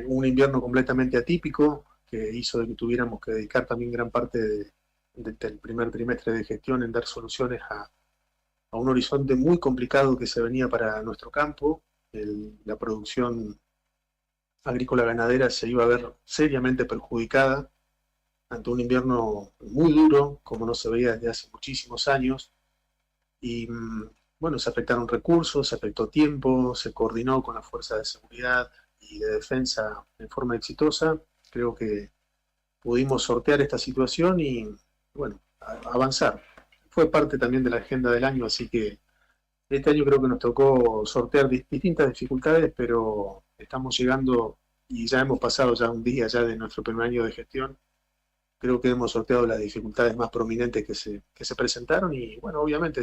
un invierno completamente atípico, que hizo de que tuviéramos que dedicar también gran parte del primer trimestre de gestión en dar soluciones a un horizonte muy complicado que se venía para nuestro campo. La producción agrícola ganadera se iba a ver seriamente perjudicada ante un invierno muy duro, como no se veía desde hace muchísimos años. Y bueno, se afectaron recursos, se afectó tiempo, se coordinó con las fuerzas de seguridad y de defensa en forma exitosa. Creo que pudimos sortear esta situación y, bueno, avanzar. Fue parte también de la agenda del año, así que este año creo que nos tocó sortear distintas dificultades, pero estamos llegando y ya hemos pasado ya un día ya de nuestro primer año de gestión. Creo que hemos sorteado las dificultades más prominentes que se presentaron y, bueno, obviamente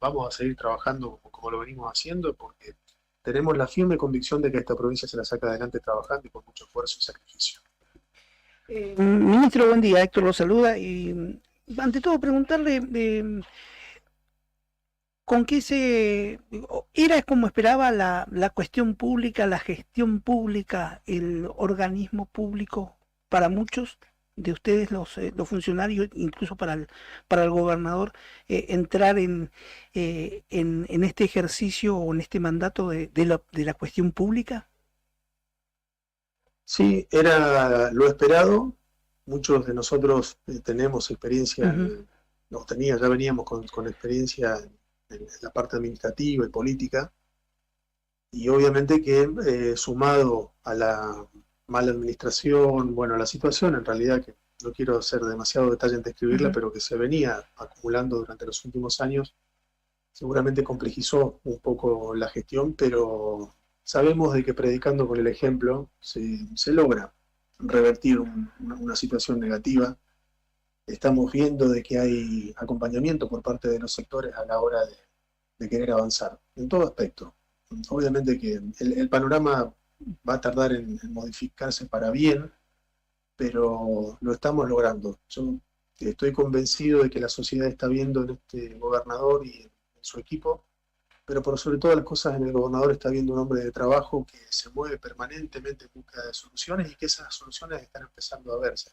vamos a seguir trabajando como lo venimos haciendo porque tenemos la firme convicción de que esta provincia se la saca adelante trabajando y con mucho esfuerzo y sacrificio. Ministro, buen día. Héctor lo saluda y ante todo preguntarle con qué era como esperaba la cuestión pública, la gestión pública, el organismo público para muchos de ustedes los funcionarios, incluso para el gobernador, entrar en este ejercicio o en este mandato de la cuestión pública. Sí, era lo esperado. Muchos de nosotros tenemos experiencia, ya veníamos con experiencia en la parte administrativa y política, y obviamente que sumado a la mala administración, bueno, a la situación en realidad, que no quiero hacer demasiado detalle en describirla, pero que se venía acumulando durante los últimos años, seguramente complejizó un poco la gestión, pero sabemos de que predicando con el ejemplo se logra revertir una situación negativa. Estamos viendo de que hay acompañamiento por parte de los sectores a la hora de querer avanzar, en todo aspecto. Obviamente que el panorama va a tardar en modificarse para bien, pero lo estamos logrando. Yo estoy convencido de que la sociedad está viendo en este gobernador y en su equipo pero por sobre todas las cosas en el gobernador está viendo un hombre de trabajo que se mueve permanentemente en busca de soluciones y que esas soluciones están empezando a verse,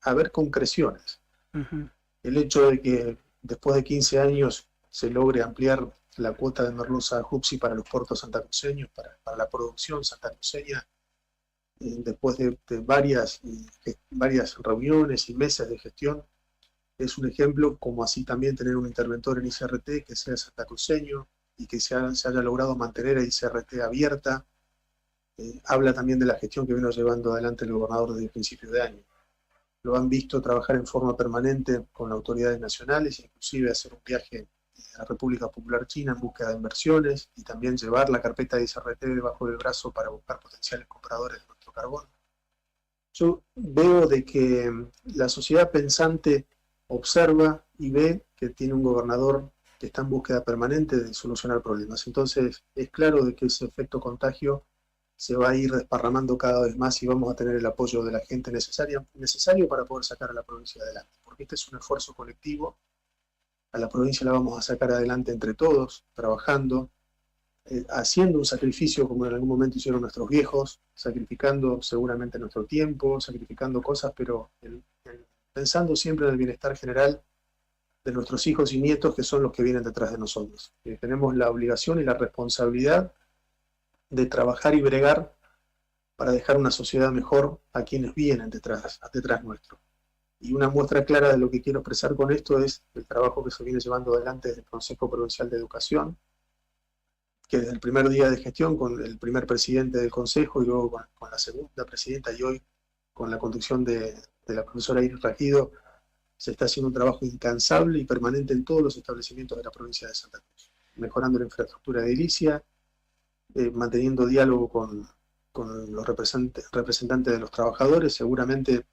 a ver concreciones. Ujú. El hecho de que después de 15 años se logre ampliar la cuota de merluza Jupsi para los puertos santacruceños, para la producción santacruceña, después de varias reuniones y meses de gestión, es un ejemplo, como así también tener un interventor en ICRT que sea santacruceño y que se haya logrado mantener a ICRT abierta. Habla también de la gestión que vino llevando adelante el gobernador desde el principio de año. Lo han visto trabajar en forma permanente con autoridades nacionales, inclusive hacer un viaje a la República Popular China en búsqueda de inversiones y también llevar la carpeta de ICRT debajo del brazo para buscar potenciales compradores de nuestro carbón. Yo veo de que la sociedad pensante observa y ve que tiene un gobernador que está en búsqueda permanente de solucionar problemas. Entonces es claro de que ese efecto contagio se va a ir desparramando cada vez más y vamos a tener el apoyo de la gente necesario para poder sacar a la provincia adelante, porque este es un esfuerzo colectivo. A la provincia la vamos a sacar adelante entre todos, trabajando, haciendo un sacrificio como en algún momento hicieron nuestros viejos, sacrificando seguramente nuestro tiempo, sacrificando cosas, pero pensando siempre en el bienestar general de nuestros hijos y nietos, que son los que vienen detrás de nosotros. Tenemos la obligación y la responsabilidad de trabajar y bregar para dejar una sociedad mejor a quienes vienen detrás nuestro. Y una muestra clara de lo que quiero expresar con esto es el trabajo que se viene llevando adelante desde el Consejo Provincial de Educación, que desde el primer día de gestión, con el primer presidente del Consejo y luego con la segunda presidenta y hoy con la conducción de la profesora Iris Rajido, se está haciendo un trabajo incansable y permanente en todos los establecimientos de la provincia de Santa Cruz, mejorando la infraestructura edilicia, manteniendo diálogo con los representantes de los trabajadores. Seguramente en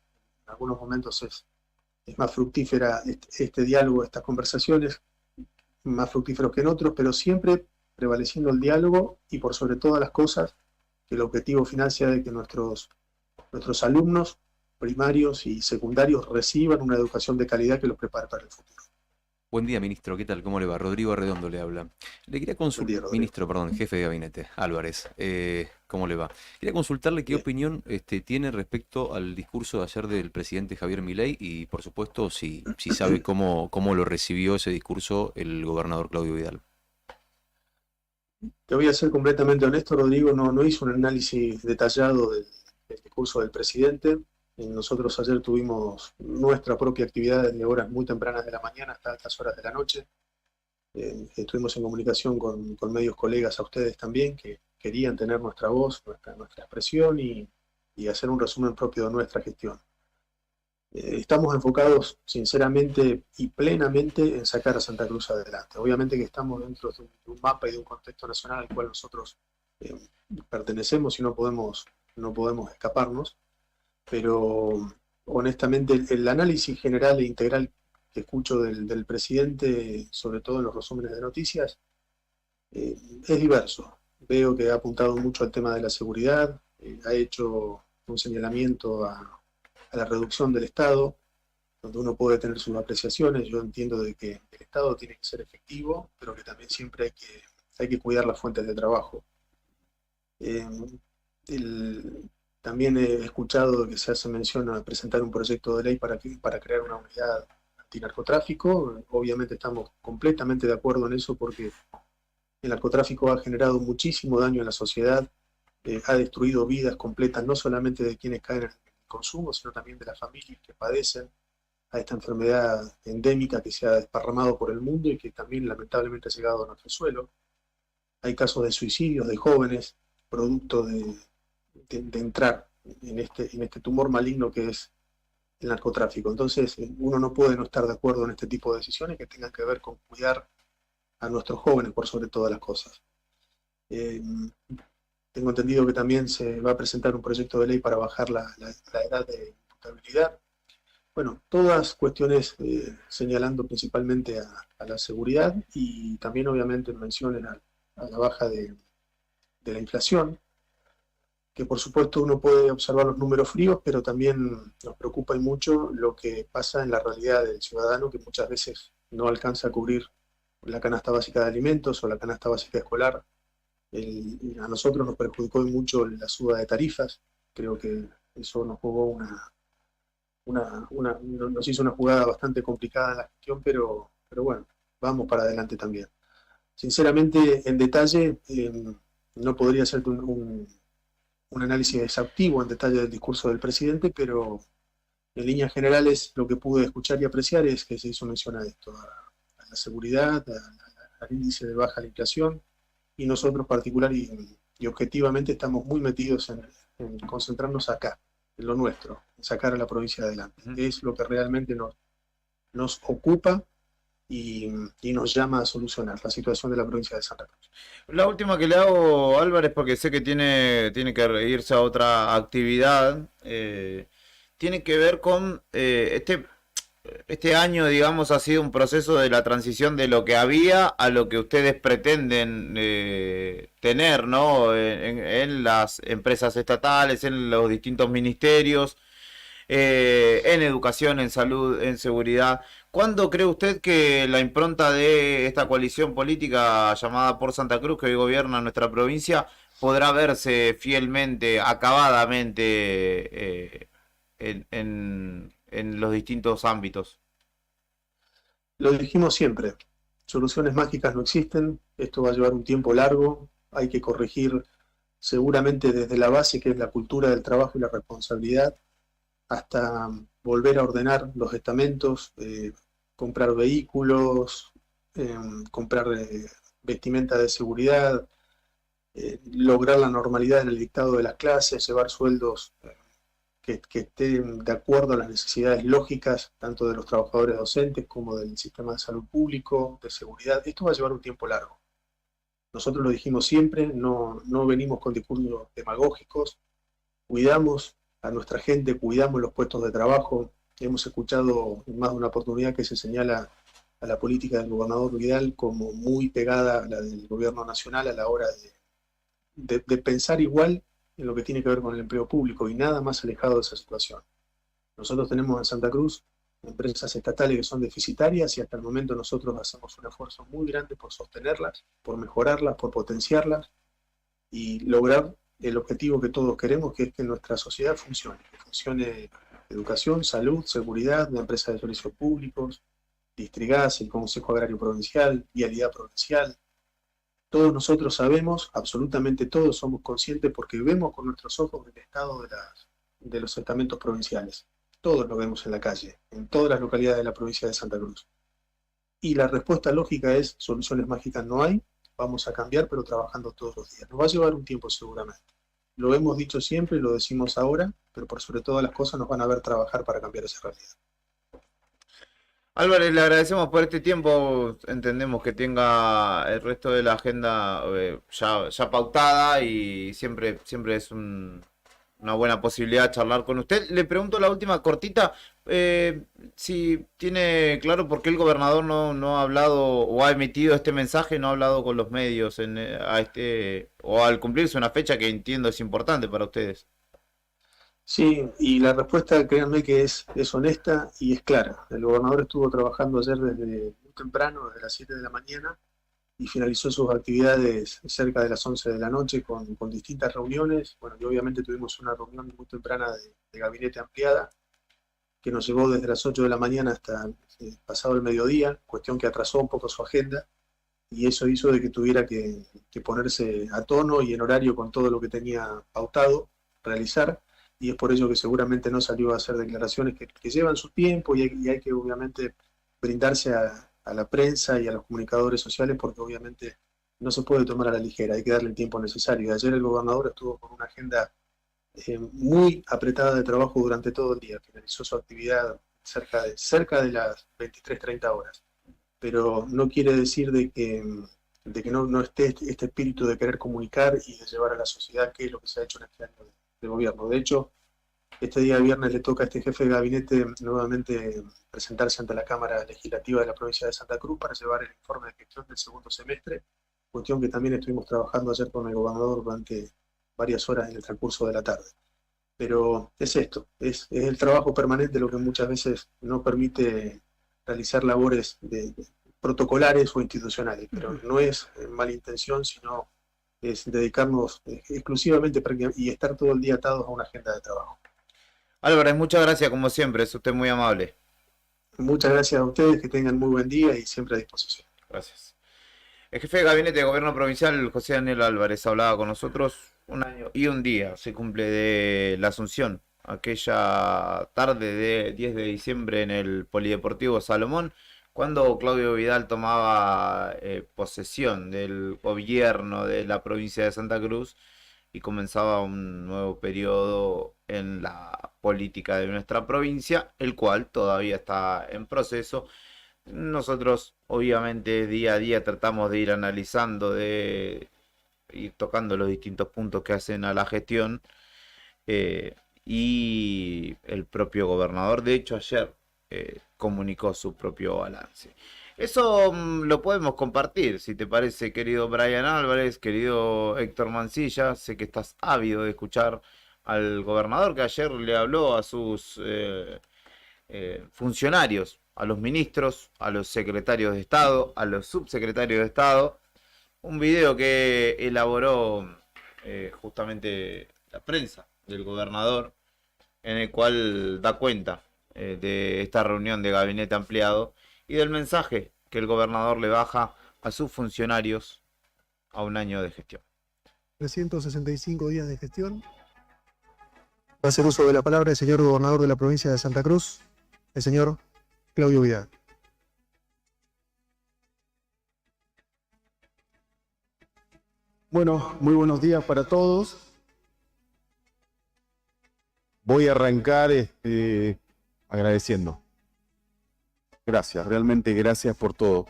algunos momentos es más fructífera este diálogo, estas conversaciones, más fructíferos que en otros, pero siempre prevaleciendo el diálogo y por sobre todas las cosas, que el objetivo final sea de que nuestros alumnos primarios y secundarios reciban una educación de calidad que los prepare para el futuro. Buen día, ministro. ¿Qué tal? ¿Cómo le va? Rodrigo Arredondo le habla. Le quería consultar, ministro, perdón, jefe de gabinete, Álvarez. ¿Cómo le va? Quería consultarle qué opinión tiene respecto al discurso de ayer del presidente Javier Milei y, por supuesto, si sabe cómo lo recibió ese discurso el gobernador Claudio Vidal. Te voy a ser completamente honesto, Rodrigo, no hizo un análisis detallado del discurso del presidente. Nosotros ayer tuvimos nuestra propia actividad desde horas muy tempranas de la mañana hasta altas horas de la noche. Estuvimos en comunicación con medios colegas a ustedes también, que querían tener nuestra voz, nuestra expresión y hacer un resumen propio de nuestra gestión. Estamos enfocados sinceramente y plenamente en sacar a Santa Cruz adelante. Obviamente que estamos dentro de un mapa y de un contexto nacional al cual nosotros pertenecemos y no podemos escaparnos. Pero honestamente el análisis general e integral que escucho del presidente, sobre todo en los resúmenes de noticias, es diverso. Veo que ha apuntado mucho al tema de la seguridad, ha hecho un señalamiento a la reducción del Estado, donde uno puede tener sus apreciaciones. Yo entiendo de que el Estado tiene que ser efectivo, pero que también siempre hay que cuidar las fuentes de trabajo. También he escuchado que se hace mención a presentar un proyecto de ley para crear una unidad antinarcotráfico. Obviamente estamos completamente de acuerdo en eso porque el narcotráfico ha generado muchísimo daño en la sociedad, ha destruido vidas completas, no solamente de quienes caen en el consumo, sino también de las familias que padecen a esta enfermedad endémica que se ha desparramado por el mundo y que también lamentablemente ha llegado a nuestro suelo. Hay casos de suicidios de jóvenes, producto de entrar en este tumor maligno que es el narcotráfico. Entonces uno no puede no estar de acuerdo en este tipo de decisiones que tengan que ver con cuidar a nuestros jóvenes por sobre todas las cosas. Tengo entendido que también se va a presentar un proyecto de ley para bajar la edad de imputabilidad. Bueno, todas cuestiones señalando principalmente a la seguridad y también obviamente menciones a la baja de la inflación, que por supuesto uno puede observar los números fríos, pero también nos preocupa y mucho lo que pasa en la realidad del ciudadano, que muchas veces no alcanza a cubrir la canasta básica de alimentos o la canasta básica escolar. A nosotros nos perjudicó mucho la suba de tarifas. Creo que eso nos jugó nos hizo una jugada bastante complicada en la gestión, pero bueno, vamos para adelante también. Sinceramente, en detalle, no podría hacerte un análisis exhaustivo en detalle del discurso del presidente, pero en líneas generales lo que pude escuchar y apreciar es que se hizo mención a esto, a la seguridad, al índice de baja la inflación, y nosotros particular y objetivamente estamos muy metidos en concentrarnos acá, en lo nuestro, en sacar a la provincia adelante. Es lo que realmente nos ocupa y nos llama a solucionar la situación de la provincia de Santa Cruz. La última que le hago, Álvarez, porque sé que tiene que irse a otra actividad, tiene que ver con este año, digamos, ha sido un proceso de la transición de lo que había a lo que ustedes pretenden tener, ¿no? En las empresas estatales, en los distintos ministerios, en educación, en salud, en seguridad. ¿Cuándo cree usted que la impronta de esta coalición política llamada Por Santa Cruz, que hoy gobierna nuestra provincia, podrá verse fielmente, acabadamente en los distintos ámbitos? Lo dijimos siempre, soluciones mágicas no existen, esto va a llevar un tiempo largo, hay que corregir seguramente desde la base, que es la cultura del trabajo y la responsabilidad, hasta volver a ordenar los estamentos, comprar vehículos, comprar vestimenta de seguridad, lograr la normalidad en el dictado de las clases, llevar sueldos que estén de acuerdo a las necesidades lógicas, tanto de los trabajadores docentes como del sistema de salud público, de seguridad. Esto va a llevar un tiempo largo. Nosotros lo dijimos siempre, no venimos con discursos demagógicos, cuidamos a nuestra gente, cuidamos los puestos de trabajo. Hemos escuchado en más de una oportunidad que se señala a la política del gobernador Vidal como muy pegada a la del gobierno nacional a la hora de pensar igual en lo que tiene que ver con el empleo público y nada más alejado de esa situación. Nosotros tenemos en Santa Cruz empresas estatales que son deficitarias y hasta el momento nosotros hacemos un esfuerzo muy grande por sostenerlas, por mejorarlas, por potenciarlas y lograr el objetivo que todos queremos, que es que nuestra sociedad funcione, que funcione educación, salud, seguridad, la empresa de servicios públicos, Distrigas, el Consejo Agrario Provincial, Vialidad Provincial. Todos nosotros sabemos, absolutamente todos somos conscientes porque vemos con nuestros ojos el estado de los estamentos provinciales. Todos lo vemos en la calle, en todas las localidades de la provincia de Santa Cruz. Y la respuesta lógica es, soluciones mágicas no hay, vamos a cambiar, pero trabajando todos los días. Nos va a llevar un tiempo seguramente. Lo hemos dicho siempre y lo decimos ahora, pero por sobre todas las cosas nos van a ver trabajar para cambiar esa realidad. Álvarez, le agradecemos por este tiempo, entendemos que tenga el resto de la agenda ya pautada y siempre es una buena posibilidad charlar con usted. Le pregunto la última cortita, si tiene claro por qué el gobernador no ha hablado o ha emitido este mensaje, no ha hablado con los medios o al cumplirse una fecha que entiendo es importante para ustedes. Sí, y la respuesta, créanme que es honesta y es clara. El gobernador estuvo trabajando ayer desde muy temprano, desde las 7 de la mañana, y finalizó sus actividades cerca de las 11 de la noche con distintas reuniones. Bueno, y obviamente tuvimos una reunión muy temprana de gabinete ampliada, que nos llevó desde las 8 de la mañana hasta pasado el mediodía, cuestión que atrasó un poco su agenda, y eso hizo de que tuviera que ponerse a tono y en horario con todo lo que tenía pautado realizar. Y es por ello que seguramente no salió a hacer declaraciones que llevan su tiempo y hay que obviamente brindarse a la prensa y a los comunicadores sociales porque obviamente no se puede tomar a la ligera, hay que darle el tiempo necesario. Ayer el gobernador estuvo con una agenda muy apretada de trabajo durante todo el día, finalizó su actividad cerca de las 23:30 horas, pero no quiere decir de que no esté este espíritu de querer comunicar y de llevar a la sociedad qué es lo que se ha hecho en este año de gobierno. De hecho, este día viernes le toca a este jefe de gabinete nuevamente presentarse ante la Cámara Legislativa de la provincia de Santa Cruz para llevar el informe de gestión del segundo semestre, cuestión que también estuvimos trabajando ayer con el gobernador durante varias horas en el transcurso de la tarde. Pero es esto, es el trabajo permanente lo que muchas veces no permite realizar labores protocolares o institucionales, pero no es mala intención, sino es dedicarnos exclusivamente y estar todo el día atados a una agenda de trabajo. Álvarez, muchas gracias como siempre, es usted muy amable. Muchas gracias a ustedes, que tengan muy buen día y siempre a disposición. Gracias. El jefe de gabinete de gobierno provincial, José Daniel Álvarez, hablaba con nosotros. Un año y un día se cumple de la Asunción, aquella tarde de 10 de diciembre en el Polideportivo Salomón, cuando Claudio Vidal tomaba posesión del gobierno de la provincia de Santa Cruz y comenzaba un nuevo periodo en la política de nuestra provincia, el cual todavía está en proceso. Nosotros, obviamente, día a día tratamos de ir analizando, de ir tocando los distintos puntos que hacen a la gestión, y el propio gobernador, de hecho, ayer comunicó su propio balance. Eso lo podemos compartir, si te parece, querido Brian Álvarez, querido Héctor Mancilla. Sé que estás ávido de escuchar al gobernador, que ayer le habló a sus funcionarios, a los ministros, a los secretarios de Estado, a los subsecretarios de Estado. Un video que elaboró justamente la prensa del gobernador, en el cual da cuenta de esta reunión de gabinete ampliado y del mensaje que el gobernador le baja a sus funcionarios a un año de gestión. 365 días de gestión. Va a hacer uso de la palabra el señor gobernador de la provincia de Santa Cruz, el señor Claudio Vidal. Bueno, muy buenos días para todos. Voy a arrancar agradeciendo. Gracias, realmente gracias por todo.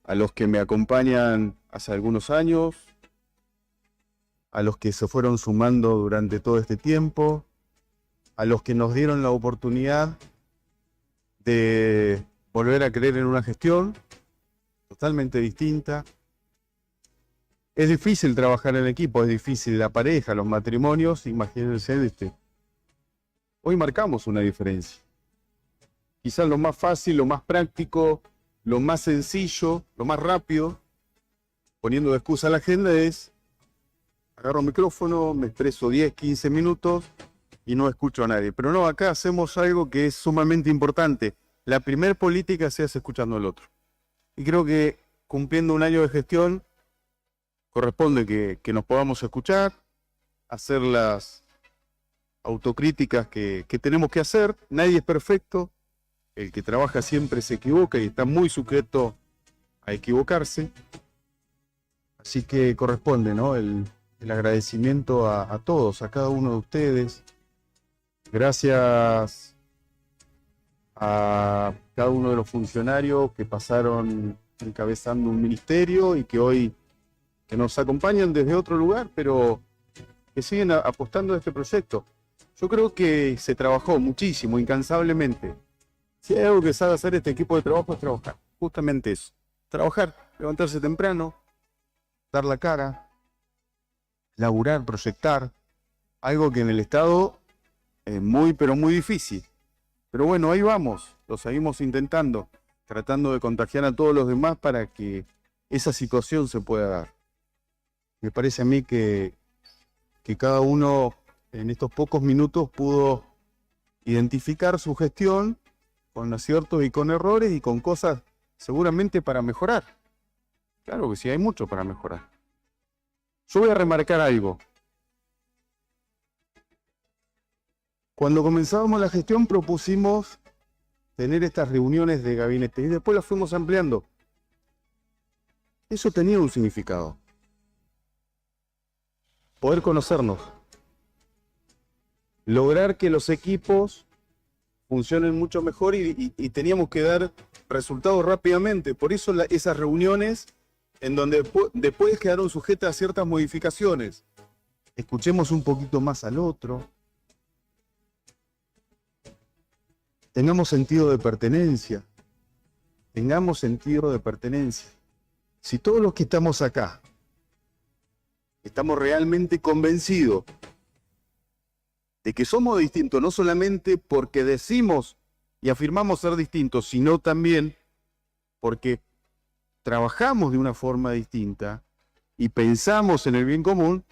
A los que me acompañan hace algunos años, a los que se fueron sumando durante todo este tiempo, a los que nos dieron la oportunidad de volver a creer en una gestión totalmente distinta. Es difícil trabajar en equipo, es difícil la pareja, los matrimonios, imagínense Hoy marcamos una diferencia. Quizás lo más fácil, lo más práctico, lo más sencillo, lo más rápido, poniendo de excusa la agenda, es agarro el micrófono, me expreso 10, 15 minutos y no escucho a nadie. Pero no, acá hacemos algo que es sumamente importante. La primer política se hace escuchando al otro. Y creo que cumpliendo un año de gestión, corresponde que nos podamos escuchar, hacer las autocríticas que tenemos que hacer. Nadie es perfecto. El que trabaja siempre se equivoca y está muy sujeto a equivocarse. Así que corresponde, ¿no?, el agradecimiento a todos, a cada uno de ustedes. Gracias a cada uno de los funcionarios que pasaron encabezando un ministerio y que hoy que nos acompañan desde otro lugar, pero que siguen apostando a este proyecto. Yo creo que se trabajó muchísimo, incansablemente. Si hay algo que sabe hacer este equipo de trabajo es trabajar, justamente eso. Trabajar, levantarse temprano, dar la cara, laburar, proyectar, algo que en el Estado es muy, pero muy difícil. Pero bueno, ahí vamos, lo seguimos intentando, tratando de contagiar a todos los demás para que esa situación se pueda dar. Me parece a mí que cada uno en estos pocos minutos pudo identificar su gestión con aciertos y con errores y con cosas seguramente para mejorar. Claro que sí, hay mucho para mejorar. Yo voy a remarcar algo. Cuando comenzábamos la gestión propusimos tener estas reuniones de gabinete y después las fuimos ampliando. Eso tenía un significado. Poder conocernos. Lograr que los equipos funcionen mucho mejor y teníamos que dar resultados rápidamente. Por eso esas reuniones en donde después quedaron sujetas a ciertas modificaciones. Escuchemos un poquito más al otro. Tengamos sentido de pertenencia. Tengamos sentido de pertenencia. Si todos los que estamos acá estamos realmente convencidos de que somos distintos, no solamente porque decimos y afirmamos ser distintos, sino también porque trabajamos de una forma distinta y pensamos en el bien común,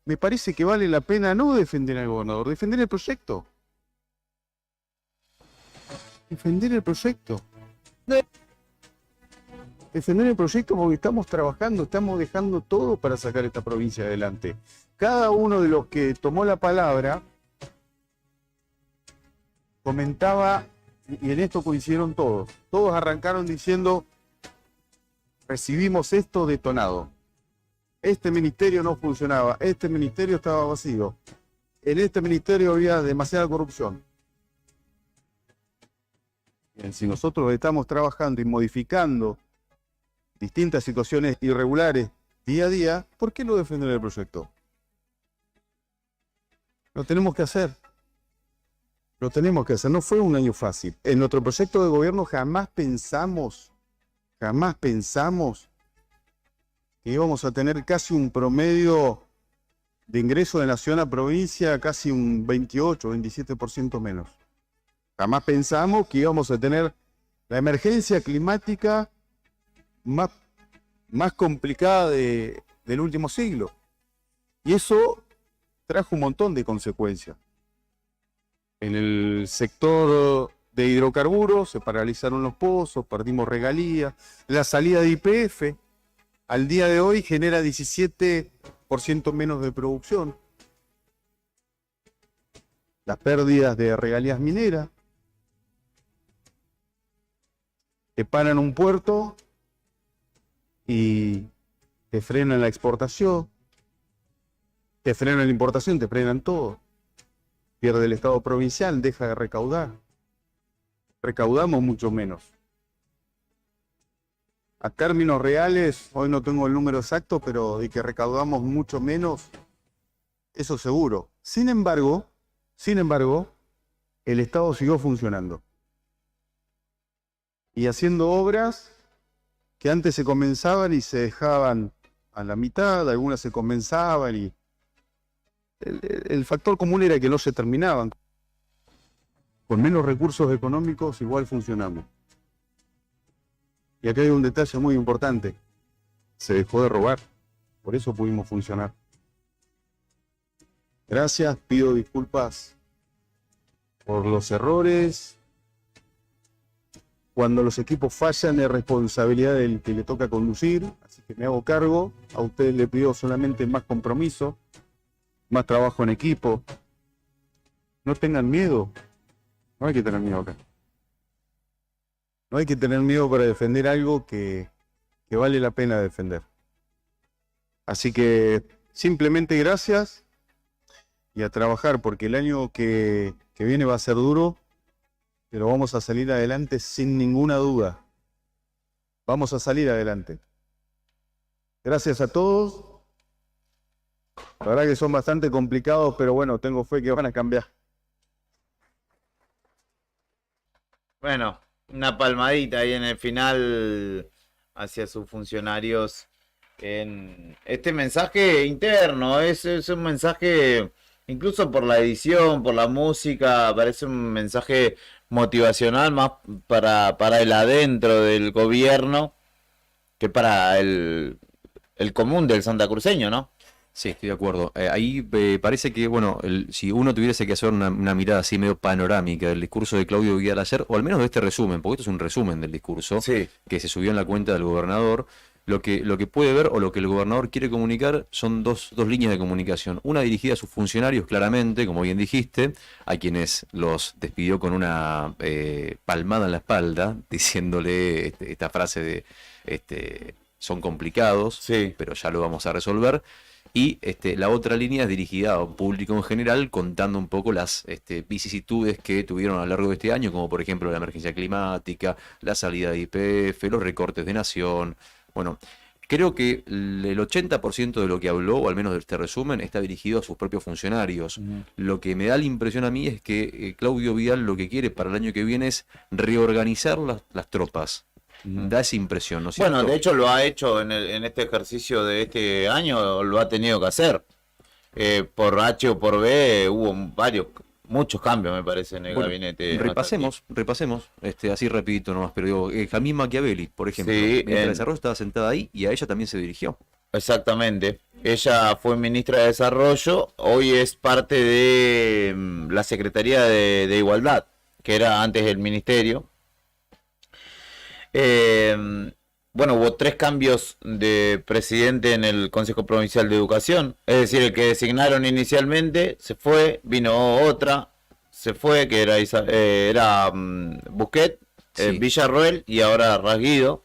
me parece que vale la pena no defender al gobernador, defender el proyecto. Defender el proyecto. Defender el proyecto porque estamos trabajando, estamos dejando todo para sacar esta provincia adelante. Cada uno de los que tomó la palabra comentaba, y en esto coincidieron todos. Todos arrancaron diciendo, recibimos esto detonado. Este ministerio no funcionaba, este ministerio estaba vacío. En este ministerio había demasiada corrupción. Bien, si nosotros estamos trabajando y modificando distintas situaciones irregulares día a día, ¿por qué no defender el proyecto? Lo tenemos que hacer. Lo tenemos que hacer. No fue un año fácil. En nuestro proyecto de gobierno jamás pensamos que íbamos a tener casi un promedio de ingreso de nación a provincia, casi un 28, 27% menos. Jamás pensamos que íbamos a tener la emergencia climática más complicada del último siglo. Y eso trajo un montón de consecuencias. En el sector de hidrocarburos se paralizaron los pozos, perdimos regalías. La salida de YPF al día de hoy genera 17% menos de producción. Las pérdidas de regalías mineras. Te paran un puerto y te frenan la exportación, te frenan la importación, te frenan todo. Pierde el Estado provincial, deja de recaudar. Recaudamos mucho menos. A términos reales, hoy no tengo el número exacto, pero de que recaudamos mucho menos, eso seguro. Sin embargo, el Estado siguió funcionando. Y haciendo obras que antes se comenzaban y se dejaban a la mitad, algunas se comenzaban y el factor común era que no se terminaban. Con menos recursos económicos igual funcionamos. Y acá hay un detalle muy importante. Se dejó de robar. Por eso pudimos funcionar. Gracias, pido disculpas por los errores. Cuando los equipos fallan es responsabilidad del que le toca conducir, así que me hago cargo. A ustedes les pido solamente más compromiso, más trabajo en equipo. No tengan miedo. No hay que tener miedo acá. No hay que tener miedo para defender algo que vale la pena defender. Así que simplemente gracias y a trabajar, porque el año que viene va a ser duro, pero vamos a salir adelante sin ninguna duda. Vamos a salir adelante. Gracias a todos. La verdad que son bastante complicados, pero bueno, tengo fe que van a cambiar. Bueno, una palmadita ahí en el final hacia sus funcionarios en este mensaje interno. Es un mensaje, incluso por la edición, por la música, parece un mensaje motivacional más para el adentro del gobierno que para el común del santacruceño, ¿no? Sí, estoy de acuerdo. Ahí parece que, bueno, si uno tuviese que hacer una mirada así medio panorámica del discurso de Claudio Vidal ayer, o al menos de este resumen, porque esto es un resumen del discurso, sí, que se subió en la cuenta del gobernador, lo que puede ver o lo que el gobernador quiere comunicar son dos líneas de comunicación. Una dirigida a sus funcionarios, claramente, como bien dijiste, a quienes los despidió con una palmada en la espalda, diciéndole esta frase de son complicados, sí, pero ya lo vamos a resolver. Y la otra línea es dirigida a un público en general, contando un poco las vicisitudes que tuvieron a lo largo de este año, como por ejemplo la emergencia climática, la salida de YPF, los recortes de Nación. Bueno, creo que el 80% de lo que habló, o al menos de este resumen, está dirigido a sus propios funcionarios. Lo que me da la impresión a mí es que Claudio Vidal lo que quiere para el año que viene es reorganizar las tropas. Da esa impresión, ¿no es cierto? Bueno, de hecho lo ha hecho en este ejercicio de este año, lo ha tenido que hacer. Por H o por B hubo muchos cambios, me parece, en el Bueno, gabinete. repasemos, así rapidito nomás, pero digo, Jamil Machiavelli, por ejemplo, Sí, ministra de Desarrollo estaba sentada ahí y a ella también se dirigió. Exactamente. Ella fue ministra de Desarrollo, hoy es parte de la Secretaría de Igualdad, que era antes el ministerio. Bueno, hubo 3 cambios de presidente en el Consejo Provincial de Educación, es decir, el que designaron inicialmente se fue, vino otra, se fue, que era Busquet, Sí. Villarroel y ahora Rasguido,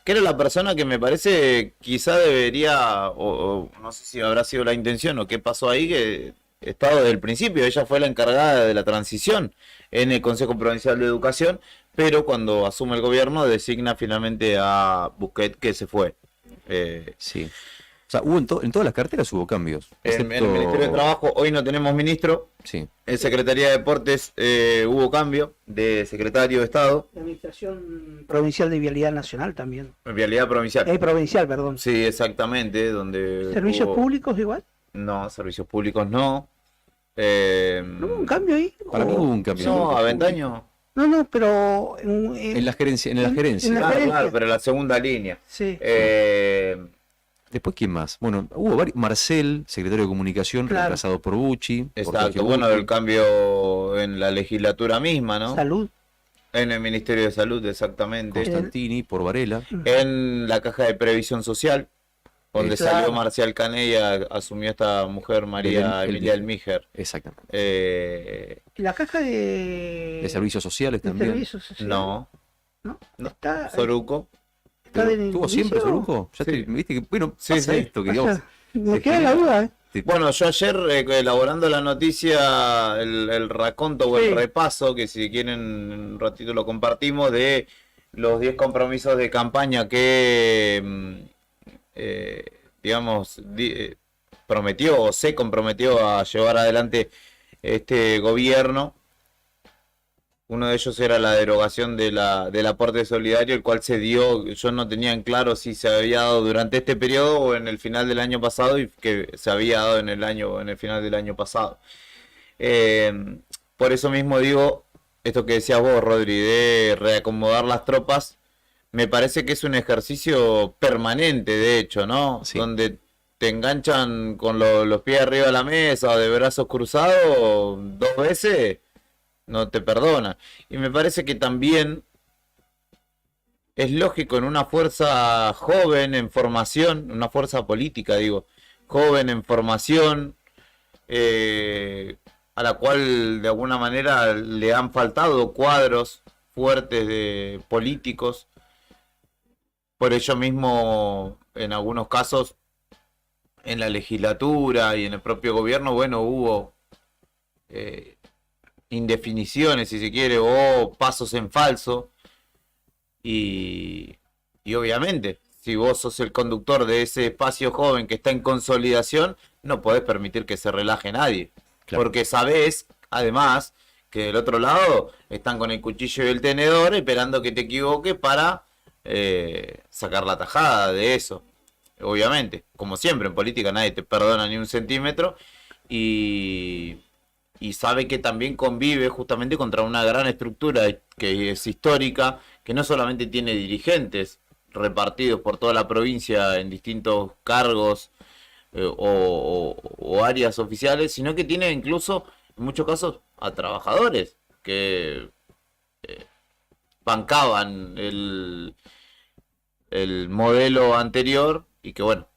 que era la persona que me parece quizá debería, o no sé si habrá sido la intención o qué pasó ahí, que estaba desde el principio, ella fue la encargada de la transición en el Consejo Provincial de Educación, pero cuando asume el gobierno designa finalmente a Busquet, que se fue. Sí. O sea, en todas las carteras hubo cambios. En el Ministerio de Trabajo hoy no tenemos ministro. Sí. En Secretaría de Deportes hubo cambio de secretario de Estado. La Administración Provincial de Vialidad Nacional también. Vialidad provincial. Provincial, perdón. Sí, exactamente. Donde ¿Servicios hubo- públicos igual? No, servicios públicos no. ¿No hubo un cambio ahí? Para mí hubo un cambio. No, Aventaño. No, pero... En la gerencia. en la Claro, gerencia. claro, pero la segunda línea. Sí. Después, ¿quién más? Bueno, hubo varios. Marcel, secretario de Comunicación, Claro. reemplazado por Bucci. por Exacto, Sergio bueno, Bucci. del cambio en la legislatura misma, ¿no? Salud. En el Ministerio de Salud, exactamente. Constantini, por Varela. En la Caja de Previsión Social, donde Claro. salió Marcial Canella, asumió esta mujer, María Emilia Elmíger. Exactamente. La caja de... De servicios sociales de también. servicios sociales. No. ¿No? No. Está... Soruco. ¿Está del ¿Tuvo siempre inicio? Soruco? Ya Sí. viste que, bueno, Sí, pasa sí. esto, que O digamos, sea, me queda la duda, Bueno, yo ayer elaborando la noticia, el raconto o el Sí. repaso, que si quieren un ratito lo compartimos, de los 10 compromisos de campaña que, digamos, prometió o se comprometió a llevar adelante este gobierno. Uno de ellos era la derogación del aporte solidario, el cual se dio, yo no tenía en claro si se había dado durante este periodo o en el final del año pasado, y que se había dado en el final del año pasado. Por eso mismo digo, esto que decías vos, Rodri, de reacomodar las tropas, me parece que es un ejercicio permanente, de hecho, ¿no? Sí. Donde te enganchan con los pies arriba de la mesa o de brazos cruzados 2 veces, no te perdona. Y me parece que también es lógico en una fuerza joven en formación, una fuerza política, digo, joven en formación, a la cual de alguna manera le han faltado cuadros fuertes de políticos. Por ello mismo, en algunos casos, en la legislatura y en el propio gobierno, bueno, hubo indefiniciones, si se quiere, o pasos en falso. Y obviamente, si vos sos el conductor de ese espacio joven que está en consolidación, no podés permitir que se relaje nadie. Claro. Porque sabés, además, que del otro lado están con el cuchillo y el tenedor esperando que te equivoques para sacar la tajada de eso. Obviamente, como siempre en política nadie te perdona ni un centímetro, y sabe que también convive justamente contra una gran estructura que es histórica, que no solamente tiene dirigentes repartidos por toda la provincia en distintos cargos o áreas oficiales, sino que tiene incluso en muchos casos a trabajadores que bancaban el modelo anterior y que bueno,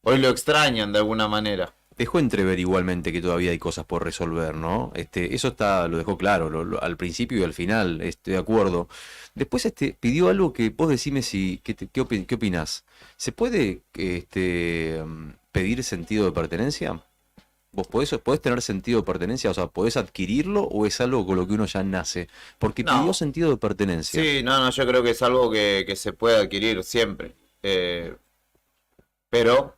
hoy lo extrañan de alguna manera. dejó entrever igualmente que todavía hay cosas por resolver, ¿no? Eso lo dejó claro al principio y al final, estoy de acuerdo. Después pidió algo que vos decime qué opinás. ¿Se puede pedir sentido de pertenencia? ¿Vos podés tener sentido de pertenencia? O sea, ¿podés adquirirlo o es algo con lo que uno ya nace? Porque No. pidió sentido de pertenencia. Sí, no, yo creo que es algo que se puede adquirir siempre. Pero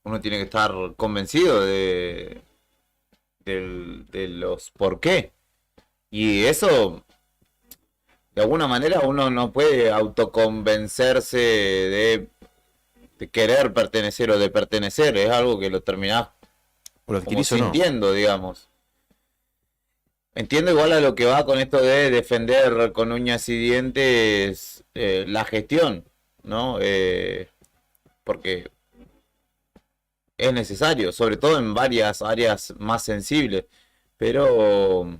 uno tiene que estar convencido de los por qué. Y eso, de alguna manera, uno no puede autoconvencerse de querer pertenecer o de pertenecer. Es algo que lo terminás O lo como adquirís o no. sintiendo, digamos. Entiendo igual a lo que va con esto de defender con uñas y dientes la gestión, ¿no? Porque es necesario, sobre todo en varias áreas más sensibles, pero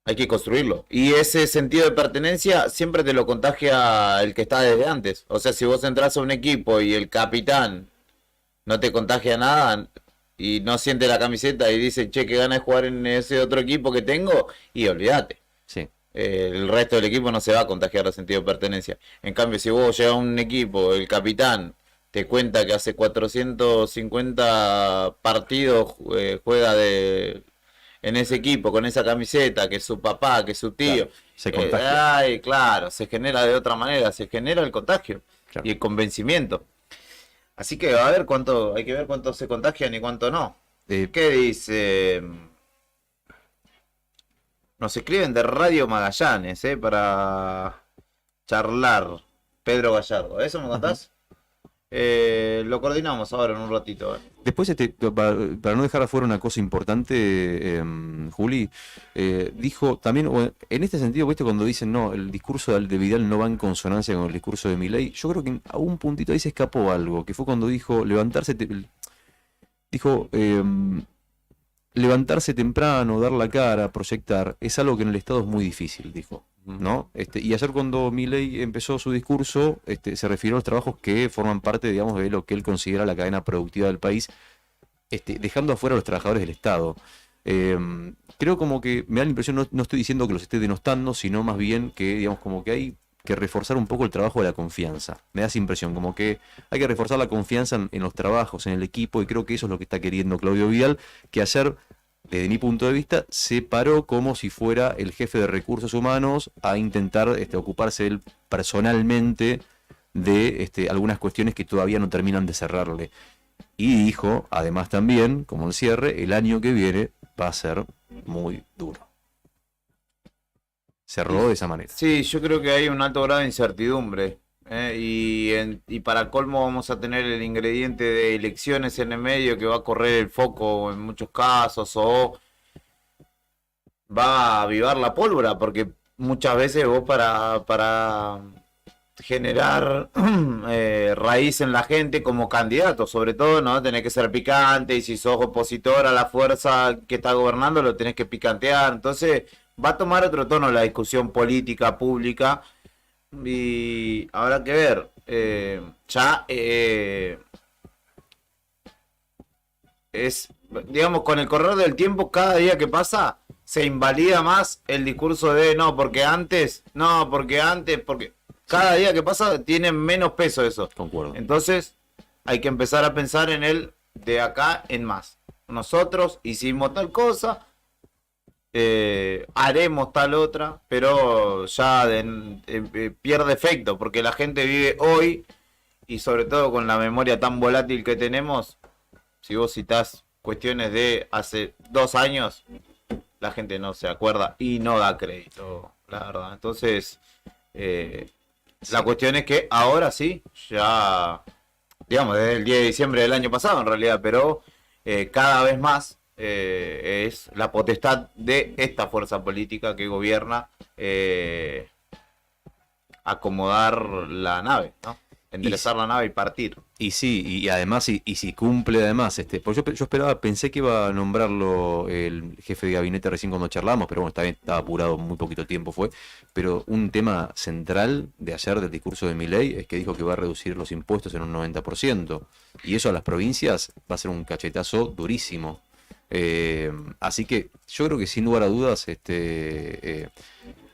hay que construirlo. Y ese sentido de pertenencia siempre te lo contagia el que está desde antes. O sea, si vos entras a un equipo y el capitán no te contagia nada y no siente la camiseta y dice, che, qué ganas de jugar en ese otro equipo que tengo, y olvídate. Sí. El resto del equipo no se va a contagiar el sentido de pertenencia. En cambio, si vos llegas a un equipo, el capitán te cuenta que hace 450 partidos juega en ese equipo, con esa camiseta, que es su papá, que es su tío. Claro, se contagia. Ay, claro, se genera de otra manera, se genera el contagio Claro. y el convencimiento. Así que a ver cuánto, hay que ver cuánto se contagian y cuánto no. ¿Qué dice? Nos escriben de Radio Magallanes, para charlar. Pedro Gallardo, ¿eso me contás? Lo coordinamos ahora en un ratito. Después, para no dejar afuera una cosa importante, Juli, dijo también, en este sentido, ¿viste? Cuando dicen, no, el discurso de Vidal no va en consonancia con el discurso de Milei, yo creo que a un puntito ahí se escapó algo, que fue cuando dijo, levantarse temprano, dar la cara, proyectar, es algo que en el Estado es muy difícil, dijo. ¿No? Y ayer cuando Milei empezó su discurso, se refirió a los trabajos que forman parte, digamos, de lo que él considera la cadena productiva del país, dejando afuera a los trabajadores del Estado. Creo como que me da la impresión, no estoy diciendo que los esté denostando, sino más bien que, digamos, como que hay que reforzar un poco el trabajo de la confianza. Me da esa impresión, como que hay que reforzar la confianza en los trabajos, en el equipo, y creo que eso es lo que está queriendo Claudio Vidal, que ayer, desde mi punto de vista, se paró como si fuera el jefe de recursos humanos a intentar ocuparse él personalmente de algunas cuestiones que todavía no terminan de cerrarle. Y dijo, además también, como el cierre, el año que viene va a ser muy duro. Cerró de esa manera. Sí, yo creo que hay un alto grado de incertidumbre. Y para colmo vamos a tener el ingrediente de elecciones en el medio que va a correr el foco en muchos casos o va a avivar la pólvora, porque muchas veces vos para generar raíz en la gente como candidato, sobre todo, ¿no? Tenés que ser picante, y si sos opositor a la fuerza que está gobernando lo tenés que picantear. Entonces va a tomar otro tono la discusión política pública. Y habrá que ver, es, digamos, con el correr del tiempo, cada día que pasa, se invalida más el discurso de porque cada día que pasa tiene menos peso eso. Concuerdo. Entonces, hay que empezar a pensar en el de acá en más. Nosotros hicimos tal cosa, haremos tal otra, pero ya pierde efecto, porque la gente vive hoy, y sobre todo con la memoria tan volátil que tenemos. Si vos citás cuestiones de hace 2 años, la gente no se acuerda y no da crédito, la verdad. Entonces, la cuestión es que ahora sí, ya, digamos, desde el 10 de diciembre del año pasado en realidad, pero cada vez más es la potestad de esta fuerza política que gobierna acomodar la nave, ¿no? Enderezar la nave y partir. Y sí, y además, y si cumple además, pues yo pensé que iba a nombrarlo el jefe de gabinete recién cuando charlamos, pero bueno, está bien, estaba apurado, muy poquito tiempo fue, pero un tema central de ayer del discurso de Milei es que dijo que va a reducir los impuestos en un 90%, y eso a las provincias va a ser un cachetazo durísimo. Así que yo creo que sin lugar a dudas,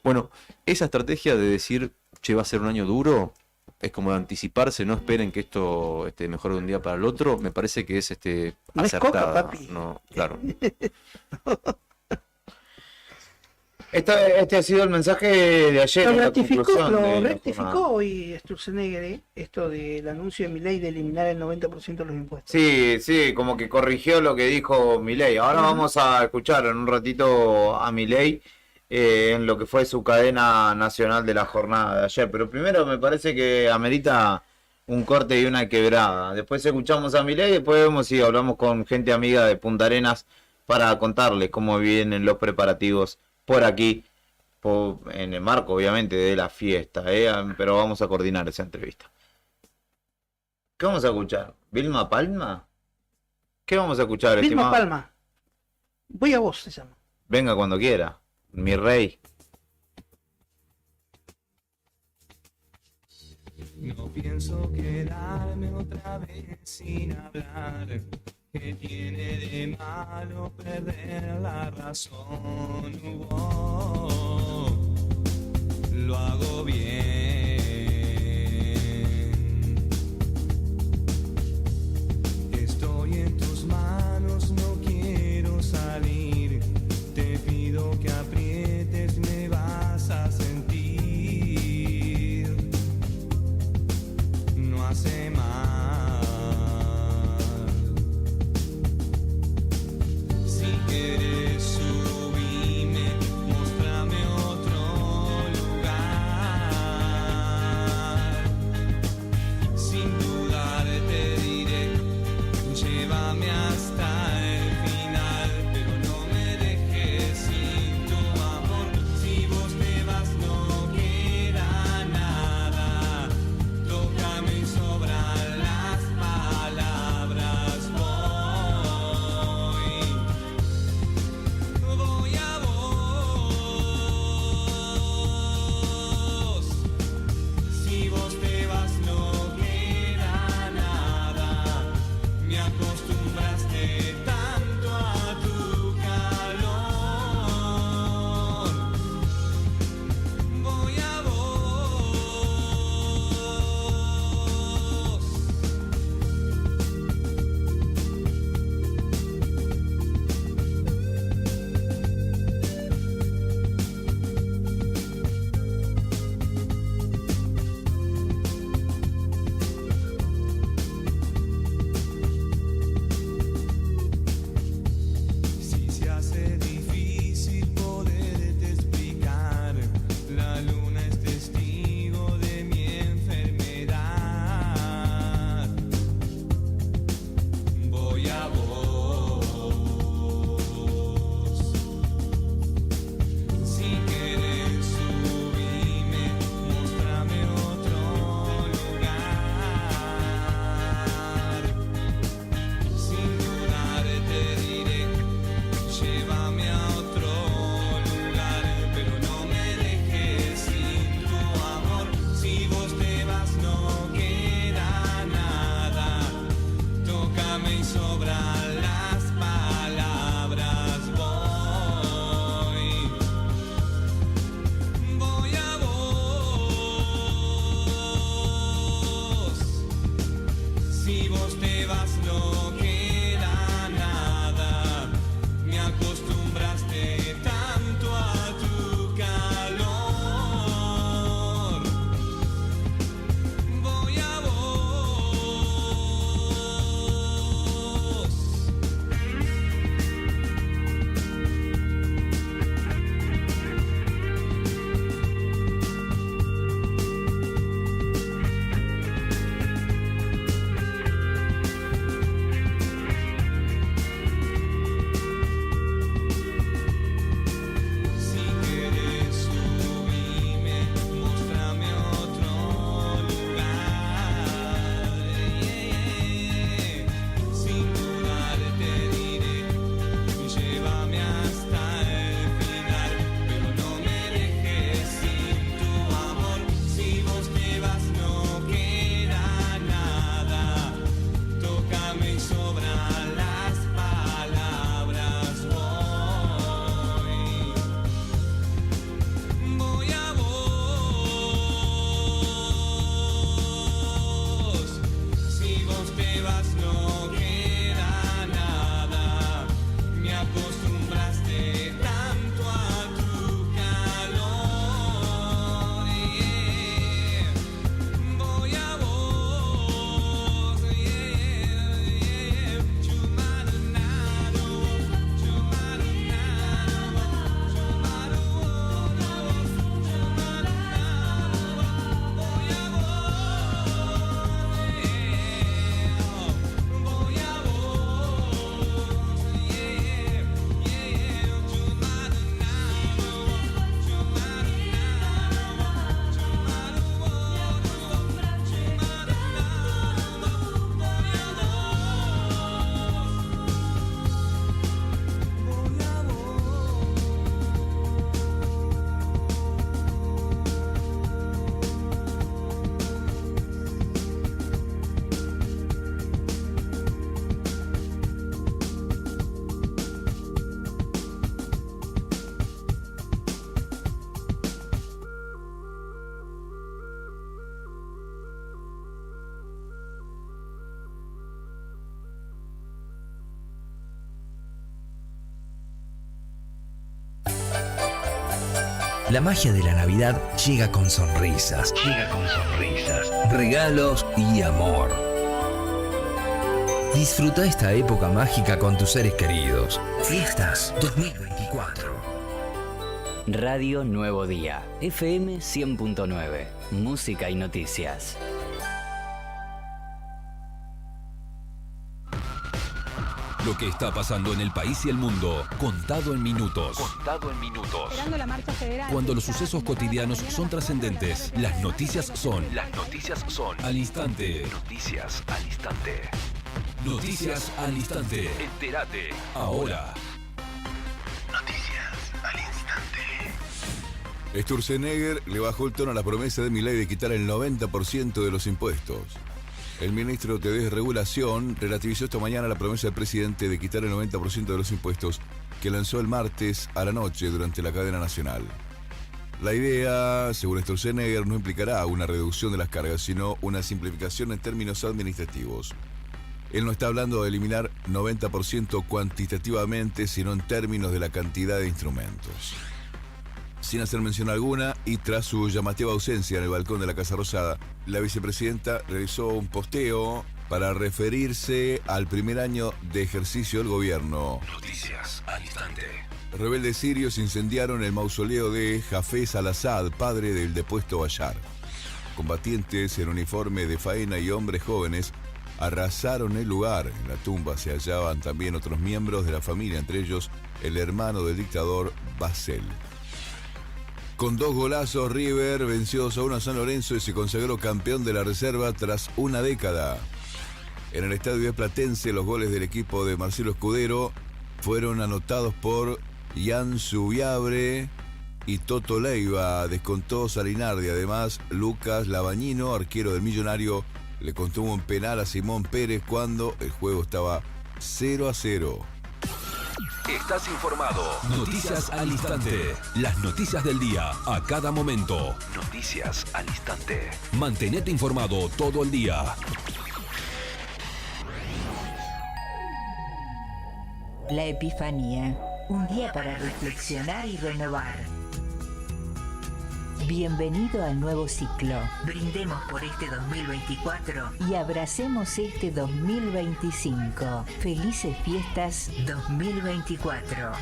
bueno, esa estrategia de decir, che, va a ser un año duro, es como de anticiparse, no esperen que esto mejore de un día para el otro, me parece que es No es acertada. coca, papi. No, claro. Este ha sido el mensaje de ayer. Lo la rectificó, conclusión de la rectificó jornada. hoy Sturzenegger, esto del anuncio de Milei de eliminar el 90% de los impuestos. Sí, sí, como que corrigió lo que dijo Milei. Ahora vamos a escuchar en un ratito a Milei en lo que fue su cadena nacional de la jornada de ayer. Pero primero me parece que amerita un corte y una quebrada. Después escuchamos a Milei y después vemos si hablamos con gente amiga de Punta Arenas para contarles cómo vienen los preparativos por aquí, en el marco obviamente de la fiesta, pero vamos a coordinar esa entrevista. ¿Qué vamos a escuchar? ¿Vilma Palma? ¿Qué vamos a escuchar, Vilma estimado? Palma. Voy a vos, se llama. Venga cuando quiera, mi rey. No pienso quedarme otra vez sin hablar. ¿Qué tiene de malo perder la razón? Lo hago bien. Estoy en tus manos, no quiero salir. Te pido que aprietes, me vas a sentir. No hace mal. Si quieres subirme, mostrame otro lugar. La magia de la Navidad llega con sonrisas. Regalos y amor. Disfruta esta época mágica con tus seres queridos. Fiestas 2024. Radio Nuevo Día, FM 100.9, música y noticias. Lo que está pasando en el país y el mundo, contado en minutos. Esperando la marcha federal. Cuando los sucesos cotidianos son trascendentes, las noticias son al instante. Noticias al instante. Entérate ahora. Sturzenegger le bajó el tono a la promesa de Milei de quitar el 90% de los impuestos. El ministro de Desregulación relativizó esta mañana la promesa del presidente de quitar el 90% de los impuestos que lanzó el martes a la noche durante la cadena nacional. La idea, según Sturzenegger, no implicará una reducción de las cargas, sino una simplificación en términos administrativos. Él no está hablando de eliminar 90% cuantitativamente, sino en términos de la cantidad de instrumentos. Sin hacer mención alguna, y tras su llamativa ausencia en el balcón de la Casa Rosada, la vicepresidenta realizó un posteo para referirse al primer año de ejercicio del gobierno. Noticias al instante. Rebeldes sirios incendiaron el mausoleo de Hafez al-Assad, padre del depuesto Bayar. Combatientes en uniforme de faena y hombres jóvenes arrasaron el lugar. En la tumba se hallaban también otros miembros de la familia, entre ellos el hermano del dictador Basel. Con 2 golazos, River venció 2-1 a San Lorenzo y se consagró campeón de la reserva tras una década. En el estadio Platense, los goles del equipo de Marcelo Escudero fueron anotados por Ian Subiabre y Toto Leiva. Descontó Salinardi. Además, Lucas Labañino, arquero del Millonario, le contuvo un penal a Simón Pérez cuando el juego estaba 0-0. Estás informado. Noticias al instante. Las noticias del día a cada momento. Noticias al instante. Mantenete informado todo el día. La Epifanía, un día para reflexionar y renovar. Bienvenido al nuevo ciclo. Brindemos por este 2024 y abracemos este 2025. Felices fiestas 2024.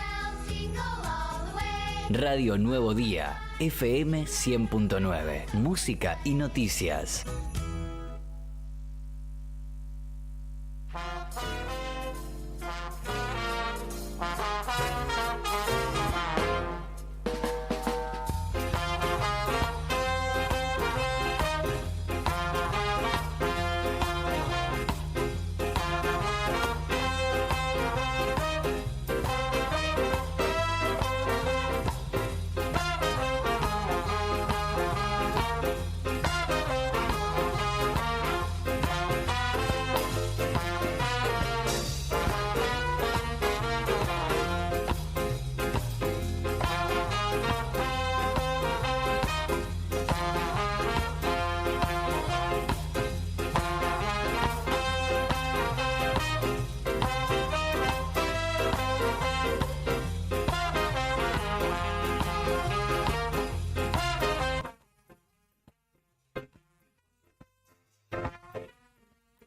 Radio Nuevo Día, FM 100.9, música y noticias.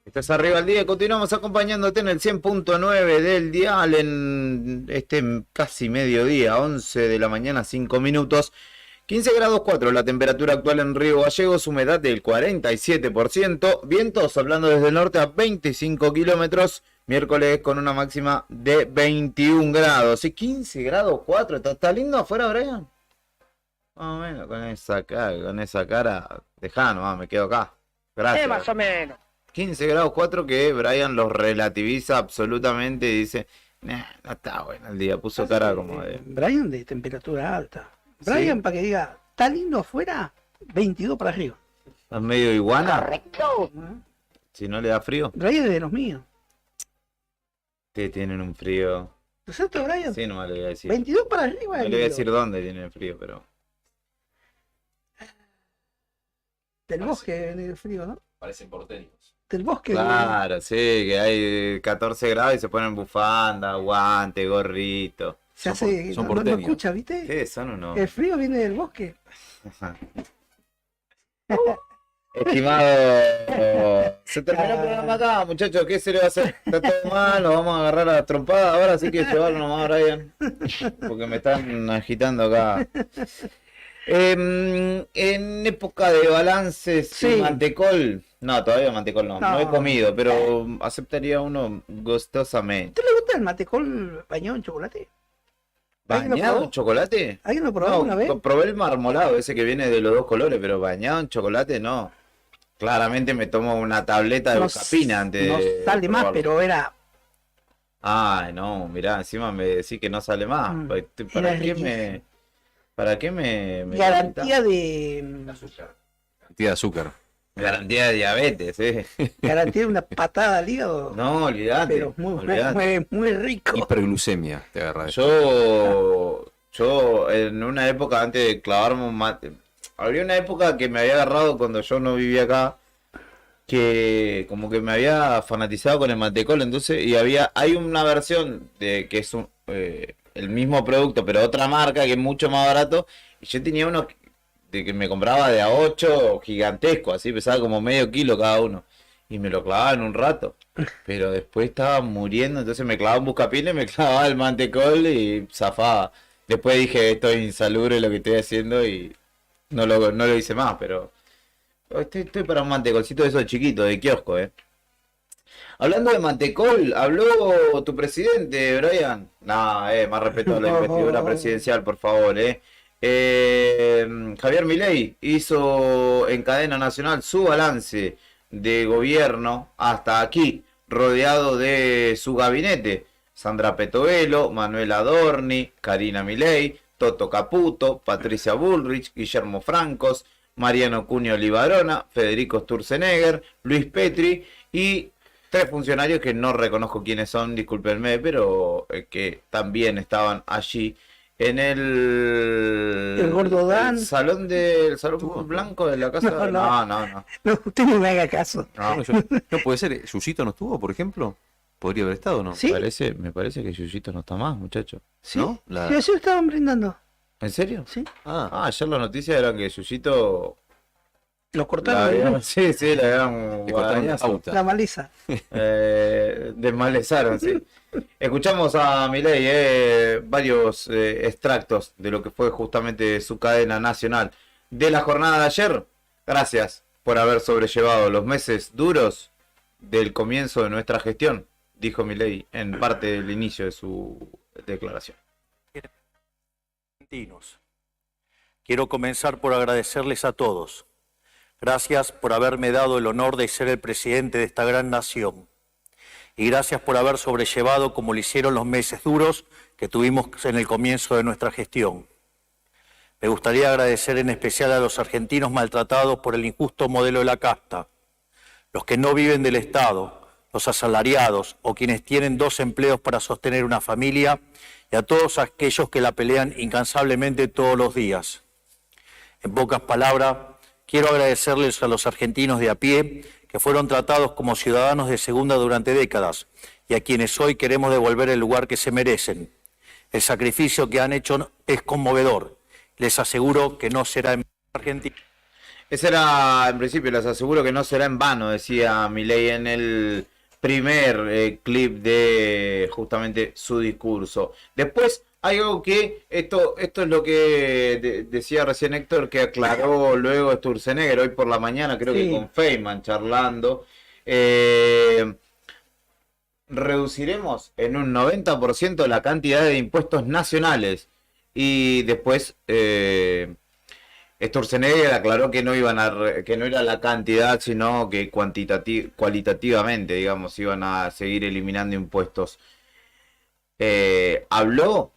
Estás arriba al día, continuamos acompañándote en el 100.9 del dial en este casi mediodía, 11 de la mañana, 5 minutos, 15 grados 4 la temperatura actual en Río Gallegos, humedad del 47%, vientos hablando desde el norte a 25 kilómetros, miércoles con una máxima de 21 grados, y 15 grados 4, ¿está lindo afuera, Brian? Más o menos, con esa cara, dejano, me quedo acá, gracias. Más o menos. 15 grados 4 que Brian los relativiza absolutamente y dice, nah, no está bueno el día, puso cara como de... Brian de temperatura alta. Brian, ¿Sí? para que diga, ¿está lindo afuera? 22 para arriba. ¿Estás medio iguana? Correcto. Si no le da frío. Brian es de los míos. Ustedes tienen un frío... ¿No es cierto, Brian? Sí, no le voy a decir. 22 para arriba. No le voy a decir dónde tienen frío, pero... Del bosque viene el frío, ¿no? Parecen porteños. Del bosque. Claro, sí, que hay 14 grados y se ponen bufanda, guante, gorrito. Se hace, son no porteños. escucha, ¿viste? ¿Qué son o no? El frío viene del bosque. Estimado, se terminó el programa acá, muchachos. ¿Qué se le va a hacer? Está todo mal, nos vamos a agarrar a la trompada ahora, así que llevarlo nomás, Brian. Porque me están agitando acá. En época de balances, Sí. mantecol. No, todavía mantecol no. No. No he comido, pero aceptaría uno gustosamente. ¿Te le gusta el matecol bañado en chocolate? ¿Alguien lo ¿Bañado probó? en chocolate? ¿Alguien lo probó No, alguna vez? probé el marmolado, ese que viene de los dos colores, pero bañado en chocolate no. Claramente me tomo una tableta de No Buscapina antes No de sale más, probarlo. pero era. Ay, no, mirá, encima me decís que no sale más. Mm, ¿Para era qué riquísimo. ¿Para qué me Garantía de. Cantidad de azúcar. Garantía de diabetes, Garantía de una patada al hígado. No, olvidate. Pero olvidate. muy rico. Hiperglucemia te agarra eso. Yo en una época antes de clavarme un mate, había una época que me había agarrado cuando yo no vivía acá, que como que me había fanatizado con el mantecol, entonces, y hay una versión de que es el mismo producto, pero otra marca que es mucho más barato, y yo tenía uno de que me compraba de a 8 gigantesco, así pesaba como medio kilo cada uno. Y me lo clavaba en un rato. Pero después estaba muriendo, entonces me clavaba un buscapina y me clavaba el mantecol y zafaba. Después dije, esto es insalubre lo que estoy haciendo y no lo hice más, pero estoy para un mantecolcito de esos chiquitos, de kiosco, Hablando de mantecol, habló tu presidente, Brian. Nah, más respeto a la investidura presidencial, por favor, Javier Milei hizo en cadena nacional su balance de gobierno hasta aquí, rodeado de su gabinete. Sandra Petovelo, Manuel Adorni, Karina Milei, Toto Caputo, Patricia Bullrich, Guillermo Francos, Mariano Cunio Libarona, Federico Sturzenegger, Luis Petri y 3 funcionarios que no reconozco quiénes son, discúlpenme, pero que también estaban allí en el Gordo Dan. el salón blanco de la casa. No. No, usted no me haga caso. No, no puede ser. ¿Yuyito no estuvo, por ejemplo? ¿Podría haber estado o no? ¿Sí? Me parece que Yuyito no está más, muchacho. ¿Sí? ¿No? Sí, ayer estaban brindando. ¿En serio? Sí. Ayer las noticias eran que Yuyito Los cortaron. la sí, le habían Le cortaron la guadañazo. pauta. La maliza. Desmalezaron, sí. Escuchamos a Milei varios extractos de lo que fue justamente su cadena nacional de la jornada de ayer. Gracias por haber sobrellevado los meses duros del comienzo de nuestra gestión, dijo Milei en parte del inicio de su declaración. Argentinos, quiero comenzar por agradecerles a todos. Gracias por haberme dado el honor de ser el presidente de esta gran nación. Y gracias por haber sobrellevado como lo hicieron los meses duros que tuvimos en el comienzo de nuestra gestión. Me gustaría agradecer en especial a los argentinos maltratados por el injusto modelo de la casta, los que no viven del Estado, los asalariados o quienes tienen 2 empleos para sostener una familia, y a todos aquellos que la pelean incansablemente todos los días. En pocas palabras, quiero agradecerles a los argentinos de a pie que fueron tratados como ciudadanos de segunda durante décadas y a quienes hoy queremos devolver el lugar que se merecen. El sacrificio que han hecho es conmovedor. Les aseguro que no será en Argentina. Ese era, en principio, les aseguro que no será en vano, decía Milei en el primer clip de justamente su discurso. Después hay algo que, esto es lo que decía recién Héctor, que aclaró luego Sturzenegger hoy por la mañana, creo que con Feynman charlando. Reduciremos en un 90% la cantidad de impuestos nacionales. Y después Sturzenegger aclaró que no que no era la cantidad, sino que cualitativamente, digamos, iban a seguir eliminando impuestos. Habló,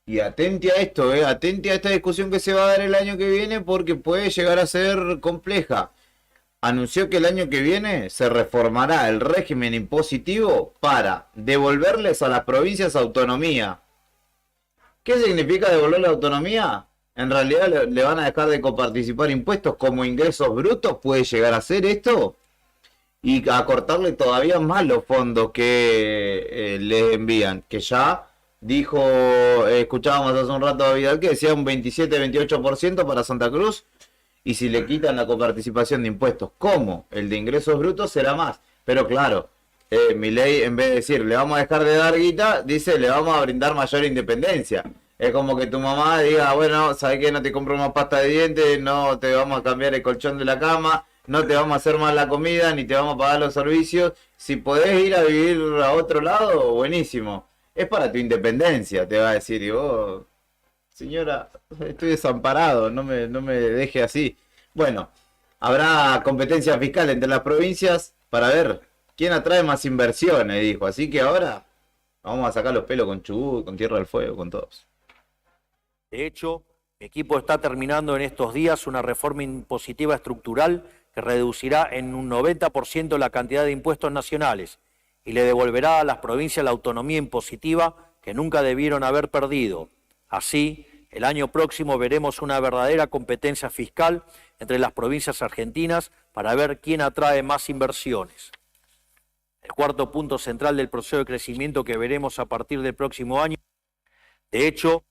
y atente a esto, atente a esta discusión que se va a dar el año que viene, porque puede llegar a ser compleja. Anunció que el año que viene se reformará el régimen impositivo para devolverles a las provincias autonomía. ¿Qué significa devolver la autonomía? En realidad le van a dejar de coparticipar impuestos como ingresos brutos, puede llegar a ser esto, y a cortarle todavía más los fondos que les envían, que ya dijo, escuchábamos hace un rato a Vidal que decía un 27-28% para Santa Cruz, y si le quitan la coparticipación de impuestos como el de ingresos brutos será más. Pero claro, Milei, en vez de decir le vamos a dejar de dar guita, dice le vamos a brindar mayor independencia. Es como que tu mamá diga, bueno, ¿sabes qué? No te compro más pasta de dientes, no te vamos a cambiar el colchón de la cama, no te vamos a hacer más la comida, ni te vamos a pagar los servicios. Si podés ir a vivir a otro lado, buenísimo. Es para tu independencia, te va a decir. Y vos, señora, estoy desamparado, no me deje así. Bueno, habrá competencia fiscal entre las provincias para ver quién atrae más inversiones, dijo. Así que ahora vamos a sacar los pelos con Chubut, con Tierra del Fuego, con todos. De hecho, mi equipo está terminando en estos días una reforma impositiva estructural que reducirá en un 90% la cantidad de impuestos nacionales y le devolverá a las provincias la autonomía impositiva que nunca debieron haber perdido. Así, el año próximo veremos una verdadera competencia fiscal entre las provincias argentinas para ver quién atrae más inversiones. El cuarto punto central del proceso de crecimiento que veremos a partir del próximo año. De hecho...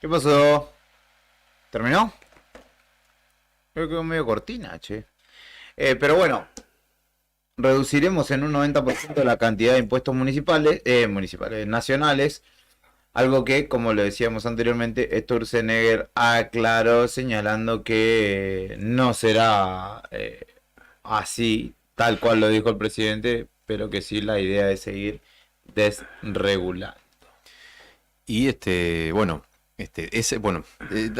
¿Qué pasó? ¿Terminó? Creo que quedó medio cortina, che. Pero bueno, reduciremos en un 90% la cantidad de impuestos municipales, nacionales, algo que, como lo decíamos anteriormente, Sturzenegger aclaró señalando que no será así, tal cual lo dijo el presidente, pero que sí la idea es seguir desregulando. Y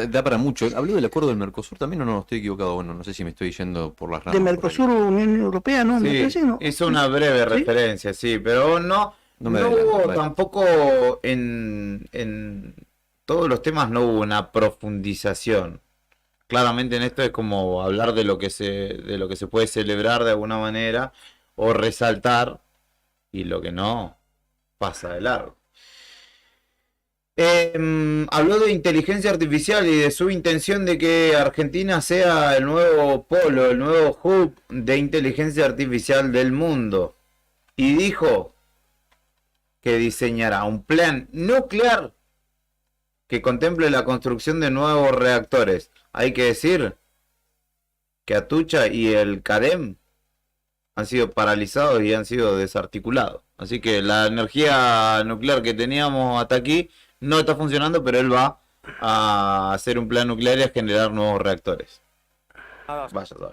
da para mucho. ¿Habló del acuerdo del Mercosur también o no? Estoy equivocado. Bueno, no sé si me estoy yendo por las ramas. De Mercosur, Unión Europea, ¿no? Sí, ¿no? hizo una breve referencia, sí, pero no hubo tampoco en todos los temas, no hubo una profundización. Claramente en esto es como hablar de lo que se puede celebrar de alguna manera o resaltar, y lo que no pasa de largo. Habló de inteligencia artificial y de su intención de que Argentina sea el nuevo polo, el nuevo hub de inteligencia artificial del mundo. Y dijo que diseñará un plan nuclear que contemple la construcción de nuevos reactores. Hay que decir que Atucha y el CADEM han sido paralizados y han sido desarticulados. Así que la energía nuclear que teníamos hasta aquí no está funcionando, pero él va a hacer un plan nuclear y a generar nuevos reactores.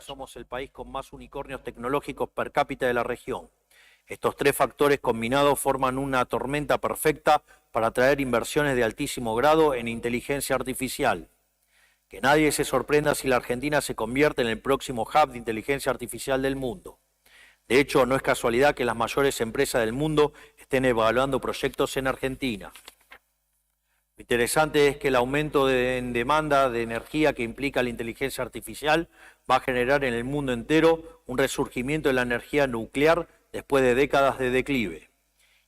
Somos el país con más unicornios tecnológicos per cápita de la región. Estos tres factores combinados forman una tormenta perfecta para atraer inversiones de altísimo grado en inteligencia artificial. Que nadie se sorprenda si la Argentina se convierte en el próximo hub de inteligencia artificial del mundo. De hecho, no es casualidad que las mayores empresas del mundo estén evaluando proyectos en Argentina. Lo interesante es que el aumento en demanda de energía que implica la inteligencia artificial va a generar en el mundo entero un resurgimiento de la energía nuclear después de décadas de declive.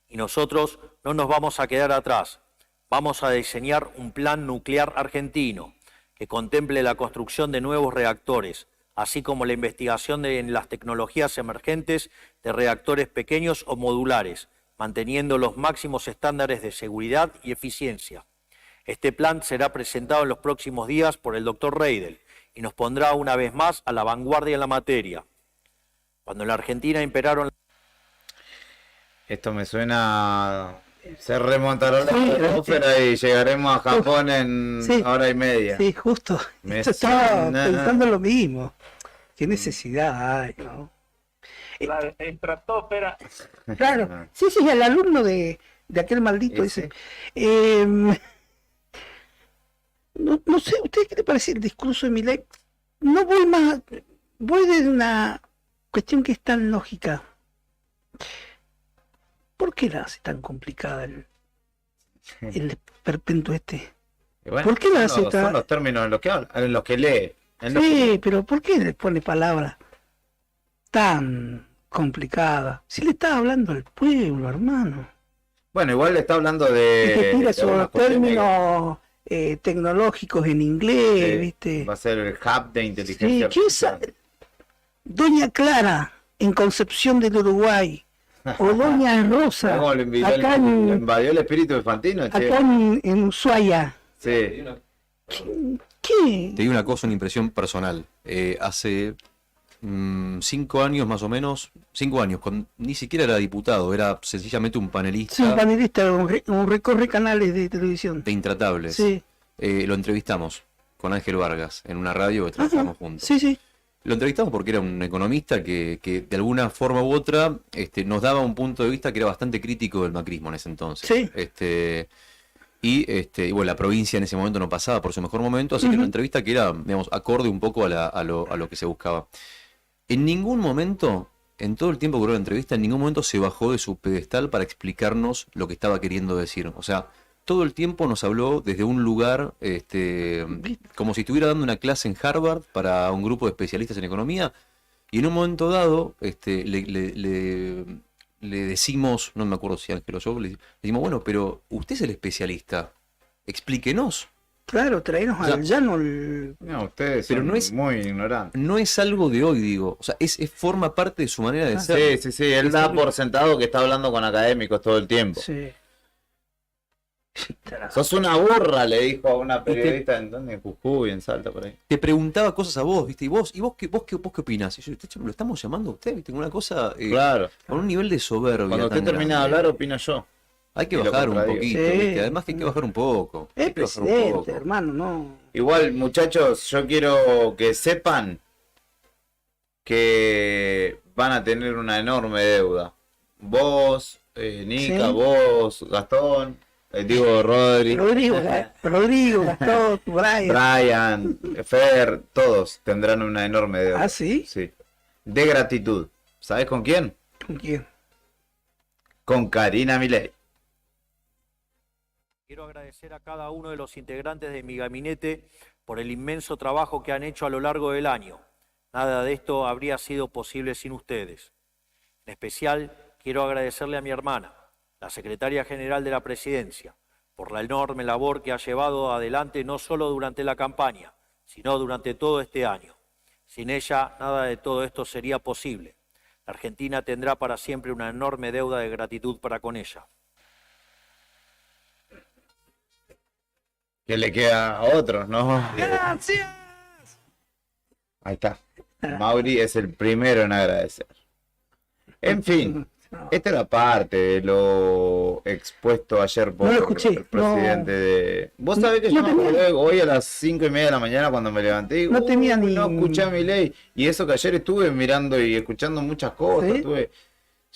Y nosotros no nos vamos a quedar atrás. Vamos a diseñar un plan nuclear argentino que contemple la construcción de nuevos reactores, así como la investigación en las tecnologías emergentes de reactores pequeños o modulares, manteniendo los máximos estándares de seguridad y eficiencia. Este plan será presentado en los próximos días por el Dr. Reidel y nos pondrá una vez más a la vanguardia en la materia. Cuando en la Argentina imperaron... Esto me suena... Se remontará la ópera y llegaremos a Japón en hora y media. Sí, justo. Estaba pensando lo mismo. ¿Qué necesidad hay, no? La estratosfera. Claro. Sí, el alumno de aquel maldito ese. No sé, ¿usted qué le parece el discurso de Milei? No voy más, voy de una cuestión que es tan lógica. ¿Por qué la hace tan complicada el esperpento este? Bueno, ¿Por qué la hace son los términos en los que habla, en los que lee. Pero ¿por qué le pone palabras tan complicadas? Si le está hablando al pueblo, hermano. Bueno, igual le está hablando de... Y que tira esos términos tecnológicos en inglés, ¿viste? Va a ser el hub de inteligencia artificial. Doña Clara, en Concepción del Uruguay, o Doña Rosa, ¿Cómo le invadió, acá le en, invadió el espíritu de Fantino, che? acá en Ushuaia. Sí. ¿Qué? Te digo una cosa, una impresión personal. Hace 5 años más o menos, 5 años, ni siquiera era diputado, era sencillamente un panelista. Sí, un panelista, un recorre canales de televisión. De Intratables. Sí. Lo entrevistamos con Ángel Vargas en una radio que trabajamos juntos. Sí, sí. Lo entrevistamos porque era un economista que de alguna forma u otra nos daba un punto de vista que era bastante crítico del macrismo en ese entonces. Sí. Y bueno, la provincia en ese momento no pasaba por su mejor momento, así que era una entrevista que era, digamos, acorde un poco a lo que se buscaba. En ningún momento, en todo el tiempo que duró la entrevista, en ningún momento se bajó de su pedestal para explicarnos lo que estaba queriendo decir. O sea, todo el tiempo nos habló desde un lugar, como si estuviera dando una clase en Harvard para un grupo de especialistas en economía, y en un momento dado le decimos, no me acuerdo si Ángel o yo, le decimos, bueno, pero usted es el especialista, explíquenos. Claro, traernos al llano. No, ustedes pero son no es, muy ignorantes. No es algo de hoy, digo. O sea, forma parte de su manera de ser. Sí. Él da por sentado que está hablando con académicos todo el tiempo. Sí. Sos una burra, le dijo a una periodista en donde, en Jujuy, en Salta, por ahí. Te preguntaba cosas a vos, ¿viste? ¿Y vos qué opinás? Y yo, lo estamos llamando a usted, ¿viste? Una cosa claro. Con un nivel de soberbia. Cuando usted termina de hablar, opino yo. Hay que bajar un poquito, ¿viste? Además que hay que bajar un poco. Es presidente, hermano, no. Igual, muchachos, yo quiero que sepan que van a tener una enorme deuda. Vos, Nica, vos, Gastón, Rodrigo, Gastón, Brian, Fer, todos tendrán una enorme deuda. ¿Ah, sí? Sí. De gratitud. ¿Sabés con quién? ¿Con quién? Con Karina Milei. Quiero agradecer a cada uno de los integrantes de mi gabinete por el inmenso trabajo que han hecho a lo largo del año. Nada de esto habría sido posible sin ustedes. En especial, quiero agradecerle a mi hermana, la secretaria general de la Presidencia, por la enorme labor que ha llevado adelante no solo durante la campaña, sino durante todo este año. Sin ella, nada de todo esto sería posible. La Argentina tendrá para siempre una enorme deuda de gratitud para con ella. Que le queda a otros, ¿no? ¡Gracias! Ahí está. Mauri es el primero en agradecer. En fin, esta es la parte de lo expuesto ayer por el presidente de... Vos sabés que yo me acordé hoy a las 5:30 de la mañana cuando me levanté y no tenía ni... no escuché a Milei. Y eso que ayer estuve mirando y escuchando muchas cosas. ¿Sí?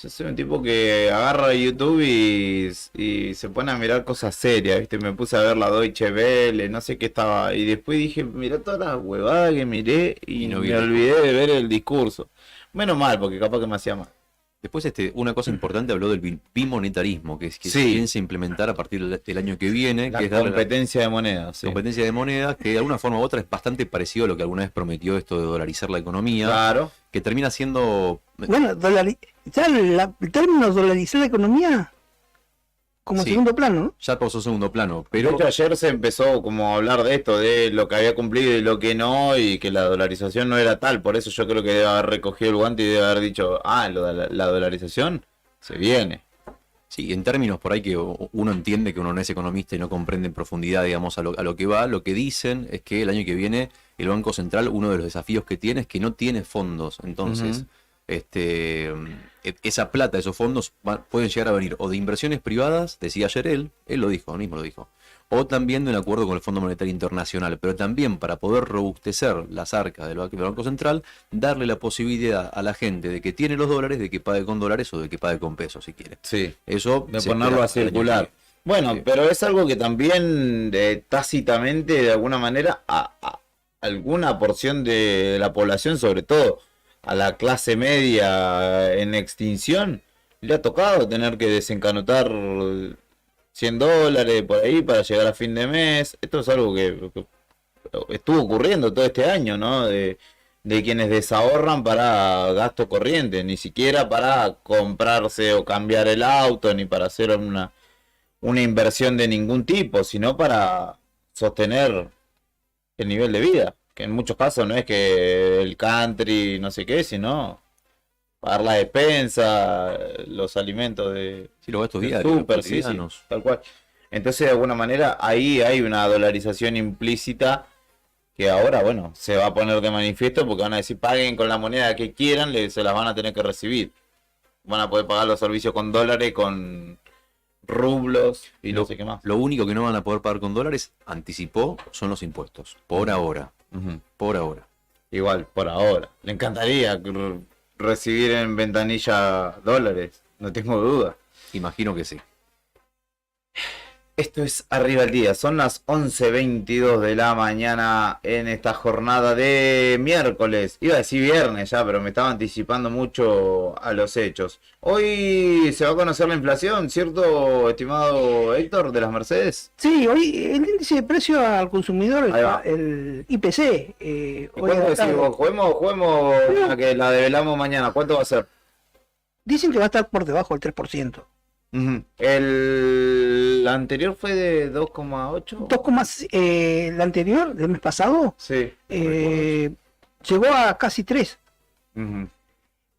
Yo soy un tipo que agarra YouTube y se pone a mirar cosas serias, ¿viste? Me puse a ver la Deutsche Welle, no sé qué estaba. Y después dije, mirá todas las huevadas que miré y me olvidé de ver el discurso. Menos mal, porque capaz que me hacía mal. Después, una cosa importante, habló del bimonetarismo, que se piensa implementar a partir del año que viene. La que es competencia de monedas. Sí. Competencia de monedas, que de alguna forma u otra es bastante parecido a lo que alguna vez prometió esto de dolarizar la economía. Claro. Que termina siendo... Bueno, ya el término dolarizar la economía como segundo plano, ¿no? Ya pasó segundo plano, pero... De hecho, ayer se empezó como a hablar de esto, de lo que había cumplido y lo que no, y que la dolarización no era tal. Por eso yo creo que debe haber recogido el guante y debe haber dicho, la dolarización se viene. Sí, en términos por ahí que uno entiende que uno no es economista y no comprende en profundidad, digamos, a lo que va. Lo que dicen es que el año que viene el Banco Central, uno de los desafíos que tiene es que no tiene fondos. Entonces, esa plata, esos fondos pueden llegar a venir o de inversiones privadas, decía ayer él lo dijo, mismo lo dijo, o también de un acuerdo con el Fondo Monetario Internacional, pero también para poder robustecer las arcas del Banco Central, darle la posibilidad a la gente de que tiene los dólares, de que pague con dólares o de que pague con pesos, si quiere. Sí, eso de ponerlo a circular. Bueno, pero es algo que también tácitamente, de alguna manera, a alguna porción de la población, sobre todo a la clase media en extinción, le ha tocado tener que desencanotar $100 por ahí para llegar a fin de mes. Esto es algo que estuvo ocurriendo todo este año, ¿no? De quienes desahorran para gasto corriente, ni siquiera para comprarse o cambiar el auto, ni para hacer una inversión de ningún tipo, sino para sostener el nivel de vida. Que en muchos casos no es que el country no sé qué, sino pagar la despensa, los alimentos de Sí, los gastos del diarios, súper, sí, cotidianos. tal cual. Entonces, de alguna manera, ahí hay una dolarización implícita que ahora, bueno, se va a poner de manifiesto porque van a decir paguen con la moneda que quieran, se las van a tener que recibir. Van a poder pagar los servicios con dólares, con rublos y no sé qué más. Lo único que no van a poder pagar con dólares, anticipó, son los impuestos. Por ahora. Por ahora. Igual, por ahora. Le encantaría recibir en ventanilla dólares, no tengo duda. Imagino que sí. Esto es Arriba el Día, son las 11:22 de la mañana en esta jornada de miércoles. Iba a decir viernes ya, pero me estaba anticipando mucho a los hechos. Hoy se va a conocer la inflación, ¿cierto, estimado Héctor, de las Mercedes? Sí, hoy el índice de precio al consumidor, Ahí va. el IPC. ¿Y Hoy cuánto a la decís tarde. vos? Juguemos a que la develamos mañana. ¿Cuánto va a ser? Dicen que va a estar por debajo del 3%. Ujú. El anterior fue de 2,8. 2, el anterior, del mes pasado, Sí. llegó a casi 3. Ujú.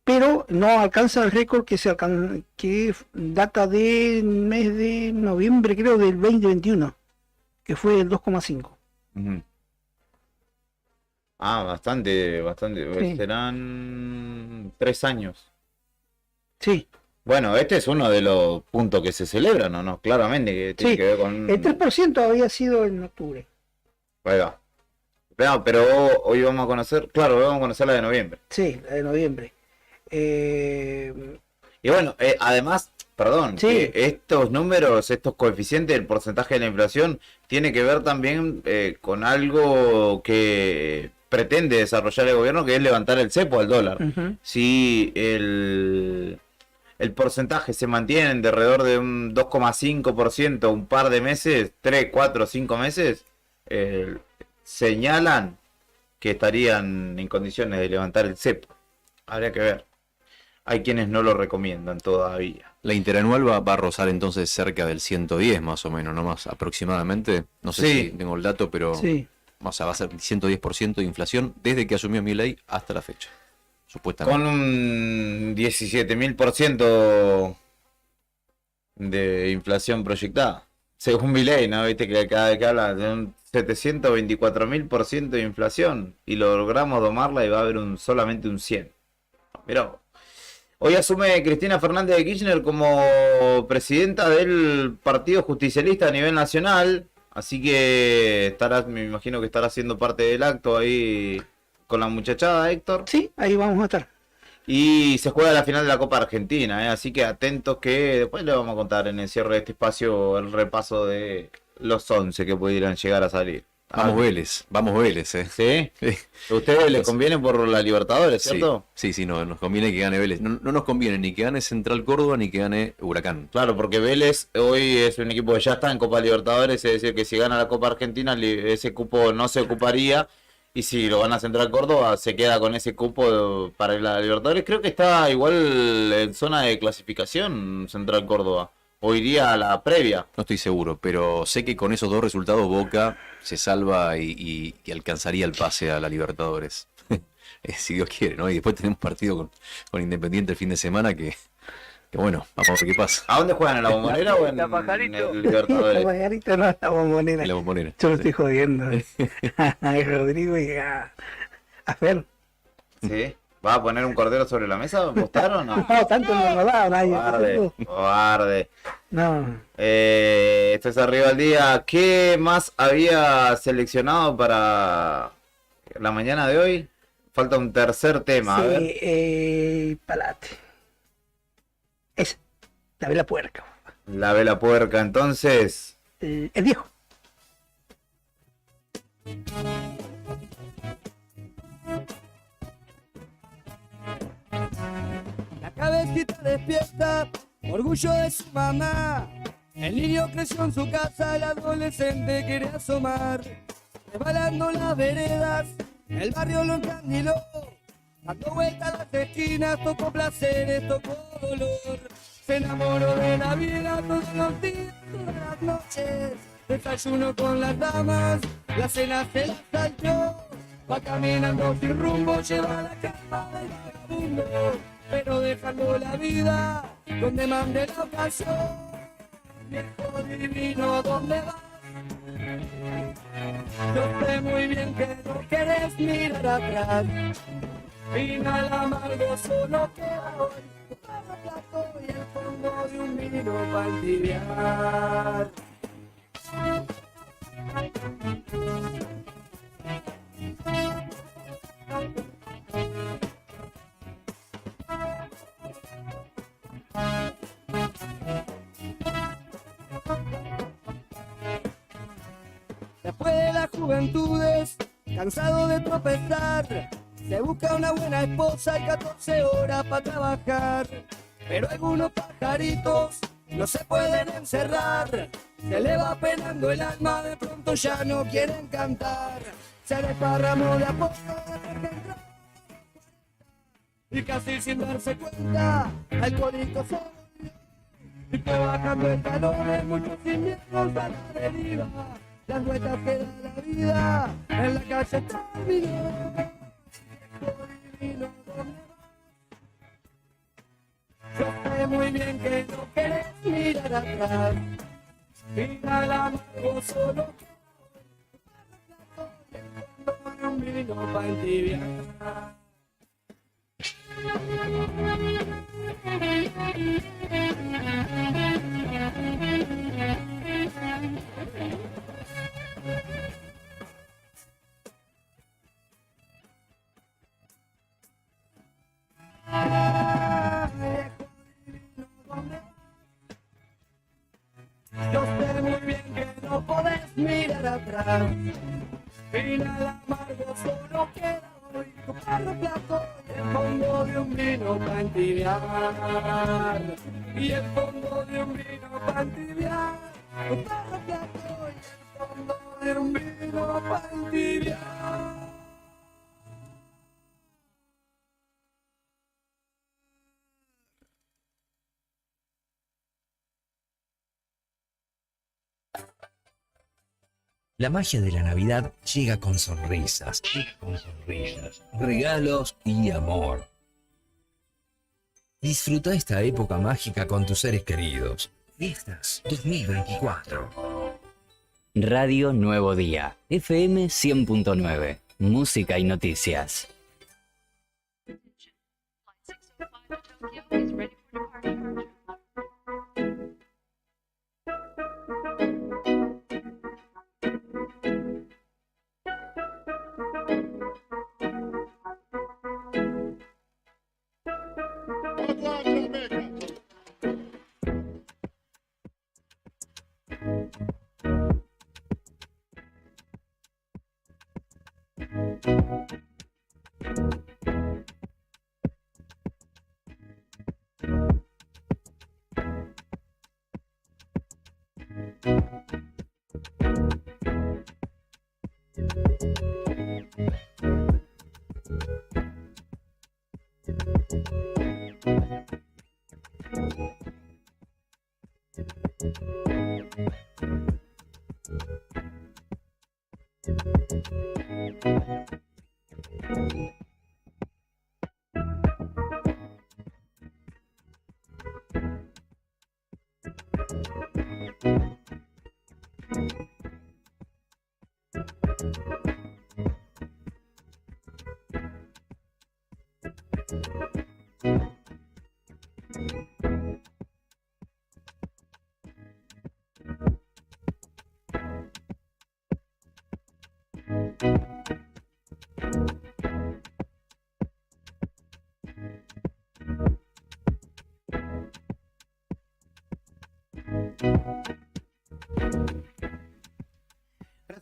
Pero no alcanza el récord que que data del mes de noviembre, creo, del 2021, que fue el 2,5. Ujú. Ah, bastante. Sí. Serán 3 años. Sí. Bueno, este es uno de los puntos que se celebran, ¿o no? Claramente que tiene Sí, que ver con... el 3% había sido en octubre. Ahí va. Pero hoy vamos a conocer, claro, hoy vamos a conocer la de noviembre. Sí, la de noviembre. Y bueno, además, perdón, Sí. que estos números, estos coeficientes del porcentaje de la inflación, tiene que ver también con algo que pretende desarrollar el gobierno, que es levantar el cepo al dólar. Ujú. Si el porcentaje se mantiene de alrededor de un 2,5% un par de meses, 3, 4, 5 meses, señalan que estarían en condiciones de levantar el cepo. Habría que ver. Hay quienes no lo recomiendan todavía. La interanual va a rozar entonces cerca del 110 más o menos, no más aproximadamente. No sé Sí. si tengo el dato, pero Sí. o sea, va a ser 110% de inflación desde que asumió Milei hasta la fecha, supuestamente. Con un 17.000% de inflación proyectada. Según Milei, ¿no? Viste que cada vez que habla de un 724.000% de inflación y logramos domarla y va a haber solamente un 100. Mirá. Hoy asume Cristina Fernández de Kirchner como presidenta del Partido Justicialista a nivel nacional. Así que me imagino que estará siendo parte del acto ahí con la muchachada, Héctor. Sí, ahí vamos a estar. Y se juega la final de la Copa Argentina, así que atentos que después le vamos a contar en el cierre de este espacio el repaso de los 11 que pudieran llegar a salir. Vamos Vélez, ¿Sí? ¿A ustedes les conviene por la Libertadores, cierto? Sí, no, nos conviene que gane Vélez. No nos conviene ni que gane Central Córdoba ni que gane Huracán. Claro, porque Vélez hoy es un equipo que ya está en Copa Libertadores, es decir, que si gana la Copa Argentina ese cupo no se ocuparía, y si lo van a Central Córdoba se queda con ese cupo para la Libertadores. Creo que está igual en zona de clasificación Central Córdoba, o iría a la previa. No estoy seguro, pero sé que con esos dos resultados Boca se salva y alcanzaría el pase a la Libertadores. Si Dios quiere, ¿no? Y después tenemos partido con Independiente el fin de semana que bueno, vamos a ver qué pasa. ¿A dónde juegan? ¿En la Bombonera o en el Libertadores? La Pajarito no es la Bombonera. En la Bombonera. Yo lo estoy jodiendo. A Rodrigo y a Fer. ¿Sí? ¿Va a poner un cordero sobre la mesa? ¿Apostaron o no? No, tanto no lo da nadie. Cobarde. No. Esto es Arriba el Día. ¿Qué más había seleccionado para la mañana de hoy? Falta un tercer tema. A ver. Sí, palate. Es la vela puerca. La vela puerca, entonces. El viejo. La cabecita despierta, orgullo de su mamá. El niño creció en su casa, el adolescente quiere asomar. Resbalando las veredas, el barrio lo encandiló. Dando vueltas a las esquinas, tocó placeres, tocó dolor. Se enamoró de la vida todos los días, todas las noches. Desayuno con las damas, la cena se la saltó. Va caminando sin rumbo, lleva la cama del vagabundo. pero dejando la vida donde mande la ocasión. Viejo divino, ¿dónde vas? Yo sé muy bien que no querés mirar atrás. Final amargo solo queda hoy, tu plato y el fondo de un vino para entibiar. Después de las juventudes, cansado de tropezar, se busca una buena esposa y 14 horas para trabajar. Pero algunos pajaritos no se pueden encerrar, se le va penando el alma, de pronto ya no quieren cantar. Se desparramó de a poco y casi sin darse cuenta, alcohólico se volvió. Y fue bajando el calor, muchos inviernos a la deriva. Las vueltas que da la vida, en la calle terminó. Yo sé muy bien que no querés mirar atrás. Final amargo solo queda un vino para entibiar. Yo sé muy bien que no podés mirar atrás. Final amargo solo queda hoy, tu perro plato y el fondo de un vino para entibiar. Y el fondo de un vino para entibiar. Tu perro plato y el fondo de un vino para entibiar. La magia de la Navidad llega con sonrisas, regalos y amor. Disfruta esta época mágica con tus seres queridos. Fiestas 2024. Radio Nuevo Día, FM 100.9, música y noticias.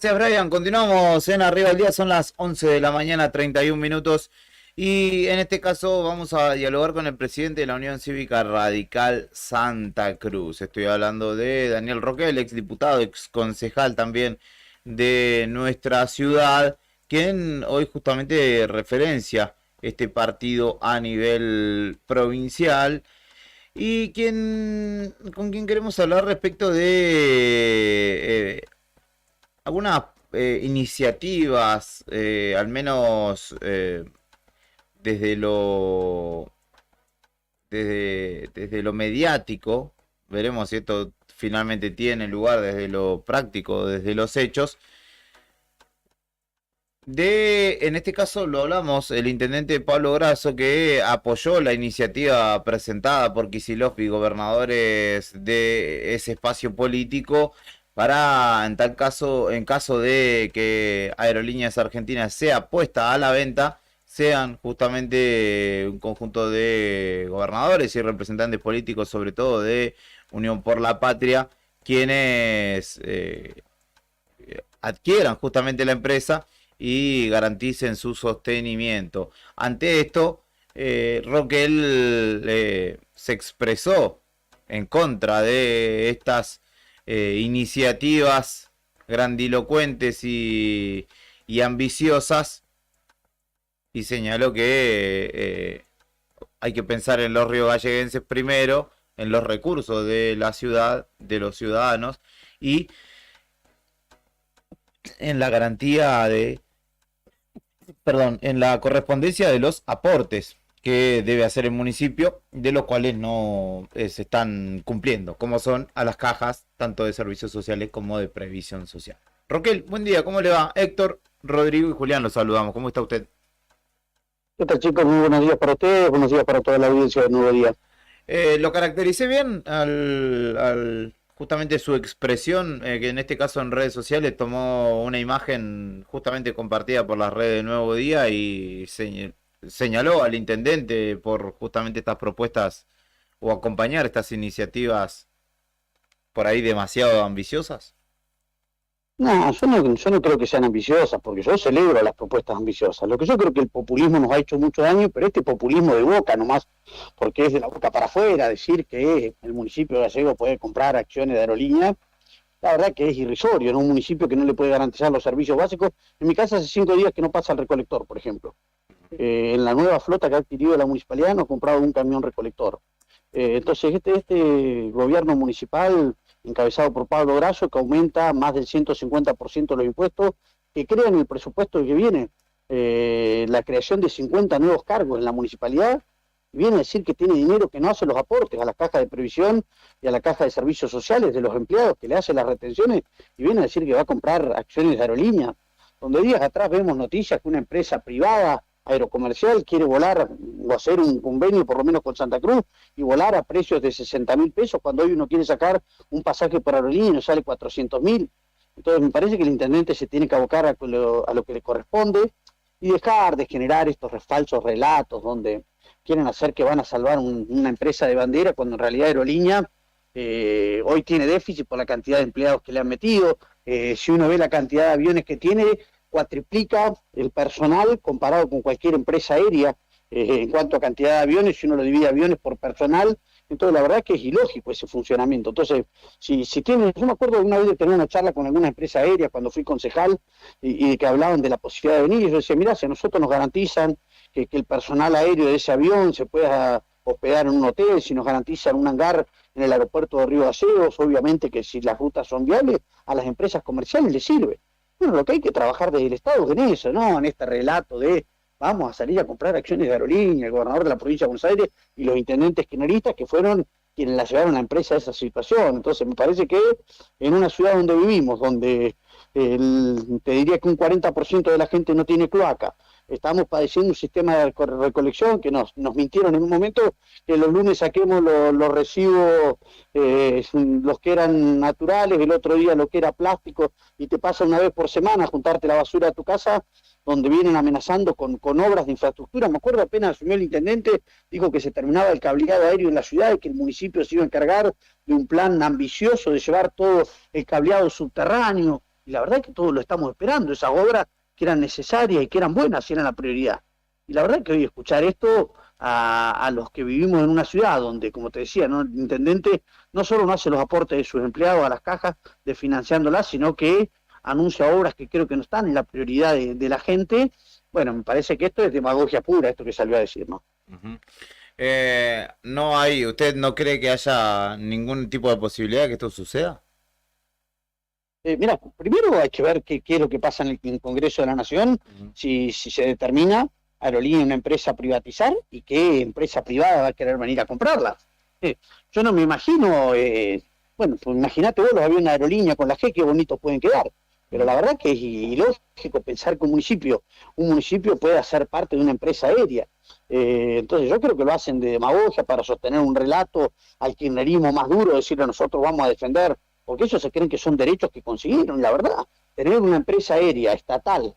Gracias, Brian. Continuamos en Arriba del Día. Son las 11 de la mañana, 31 minutos. Y en este caso vamos a dialogar con el presidente de la Unión Cívica Radical Santa Cruz. Estoy hablando de Daniel Roquel, exdiputado, exconcejal también de nuestra ciudad, quien hoy justamente referencia este partido a nivel provincial y con quien queremos hablar respecto de algunas iniciativas, al menos desde lo desde lo mediático, veremos si esto finalmente tiene lugar desde lo práctico, desde los hechos. En este caso lo hablamos, el intendente Pablo Grasso, que apoyó la iniciativa presentada por Kicillof y gobernadores de ese espacio político para, en caso de que Aerolíneas Argentinas sea puesta a la venta, sean justamente un conjunto de gobernadores y representantes políticos, sobre todo de Unión por la Patria, quienes adquieran justamente la empresa y garanticen su sostenimiento. Ante esto, Roquel se expresó en contra de estas iniciativas grandilocuentes y ambiciosas, y señaló que hay que pensar en los riogalleguenses primero, en los recursos de la ciudad, de los ciudadanos, y en la garantía en la correspondencia de los aportes que debe hacer el municipio, de los cuales no se están cumpliendo, como son a las cajas tanto de servicios sociales como de previsión social. Roquel, buen día, ¿cómo le va? Héctor, Rodrigo y Julián los saludamos, ¿cómo está usted? ¿Qué tal, chicos? Muy buenos días para ustedes, buenos días para toda la audiencia de Nuevo Día. Lo caractericé bien justamente su expresión, que en este caso en redes sociales tomó una imagen justamente compartida por las redes de Nuevo Día y señaló al intendente por justamente estas propuestas o acompañar estas iniciativas por ahí demasiado ambiciosas. No, yo no creo que sean ambiciosas, porque yo celebro las propuestas ambiciosas. Lo que yo creo que el populismo nos ha hecho mucho daño, pero este populismo de boca nomás, porque es de la boca para afuera, decir que el municipio gallego puede comprar acciones de aerolínea, la verdad que es irrisorio, ¿no? Un municipio que no le puede garantizar los servicios básicos. En mi casa hace 5 días que no pasa el recolector, por ejemplo. En la nueva flota que ha adquirido la municipalidad no ha comprado un camión recolector. Entonces este gobierno municipal, encabezado por Pablo Grasso, que aumenta más del 150% los impuestos, que crea en el presupuesto que viene la creación de 50 nuevos cargos en la municipalidad, viene a decir que tiene dinero que no hace los aportes a la caja de previsión y a la caja de servicios sociales de los empleados, que le hace las retenciones, y viene a decir que va a comprar acciones de aerolíneas, donde días atrás vemos noticias que una empresa privada aerocomercial quiere volar o hacer un convenio por lo menos con Santa Cruz y volar a precios de 60.000 pesos cuando hoy uno quiere sacar un pasaje por aerolínea y no sale 400.000. Entonces me parece que el intendente se tiene que abocar a lo que le corresponde y dejar de generar estos falsos relatos donde quieren hacer que van a salvar una empresa de bandera cuando en realidad Aerolínea hoy tiene déficit por la cantidad de empleados que le han metido. Si uno ve la cantidad de aviones que tiene, cuatriplica el personal comparado con cualquier empresa aérea en cuanto a cantidad de aviones. Si uno lo divide aviones por personal, entonces la verdad es que es ilógico ese funcionamiento. Entonces, si tienen, yo me acuerdo una vez de tener una charla con alguna empresa aérea cuando fui concejal y que hablaban de la posibilidad de venir, y yo decía, mira, si a nosotros nos garantizan que el personal aéreo de ese avión se pueda hospedar en un hotel, si nos garantizan un hangar en el aeropuerto de Río Gallegos, obviamente que si las rutas son viables, a las empresas comerciales les sirve. Bueno, lo que hay que trabajar desde el Estado es en eso, no en este relato de vamos a salir a comprar acciones de aerolínea, el gobernador de la provincia de Buenos Aires y los intendentes kirchneristas que fueron quienes la llevaron a la empresa a esa situación. Entonces me parece que en una ciudad donde vivimos, donde te diría que un 40% de la gente no tiene cloaca, estamos padeciendo un sistema de recolección que nos mintieron en un momento, que los lunes saquemos los residuos, los que eran naturales, el otro día lo que era plástico, y te pasa una vez por semana a juntarte la basura a tu casa, donde vienen amenazando con obras de infraestructura. Me acuerdo apenas asumió el intendente, dijo que se terminaba el cableado aéreo en la ciudad y que el municipio se iba a encargar de un plan ambicioso de llevar todo el cableado subterráneo, y la verdad es que todos lo estamos esperando, esas obras que eran necesarias y que eran buenas y eran la prioridad. Y la verdad que hoy escuchar esto a los que vivimos en una ciudad donde, como te decía, ¿no? El intendente no solo no hace los aportes de sus empleados a las cajas de financiándolas, sino que anuncia obras que creo que no están en la prioridad de la gente. Bueno, me parece que esto es demagogia pura, esto que salió a decir, ¿no? No hay, ¿usted no cree que haya ningún tipo de posibilidad de que esto suceda? Mira, primero hay que ver qué es lo que pasa en el Congreso de la Nación, si se determina aerolínea una empresa a privatizar y qué empresa privada va a querer venir a comprarla. Yo no me imagino, bueno, pues imagínate vos los aviones de aerolínea con la G, qué bonitos pueden quedar. Pero la verdad que es ilógico pensar que un municipio pueda ser parte de una empresa aérea. Entonces yo creo que lo hacen de demagogia para sostener un relato al kirchnerismo más duro, decirle nosotros vamos a defender, porque ellos se creen que son derechos que consiguieron. La verdad, tener una empresa aérea estatal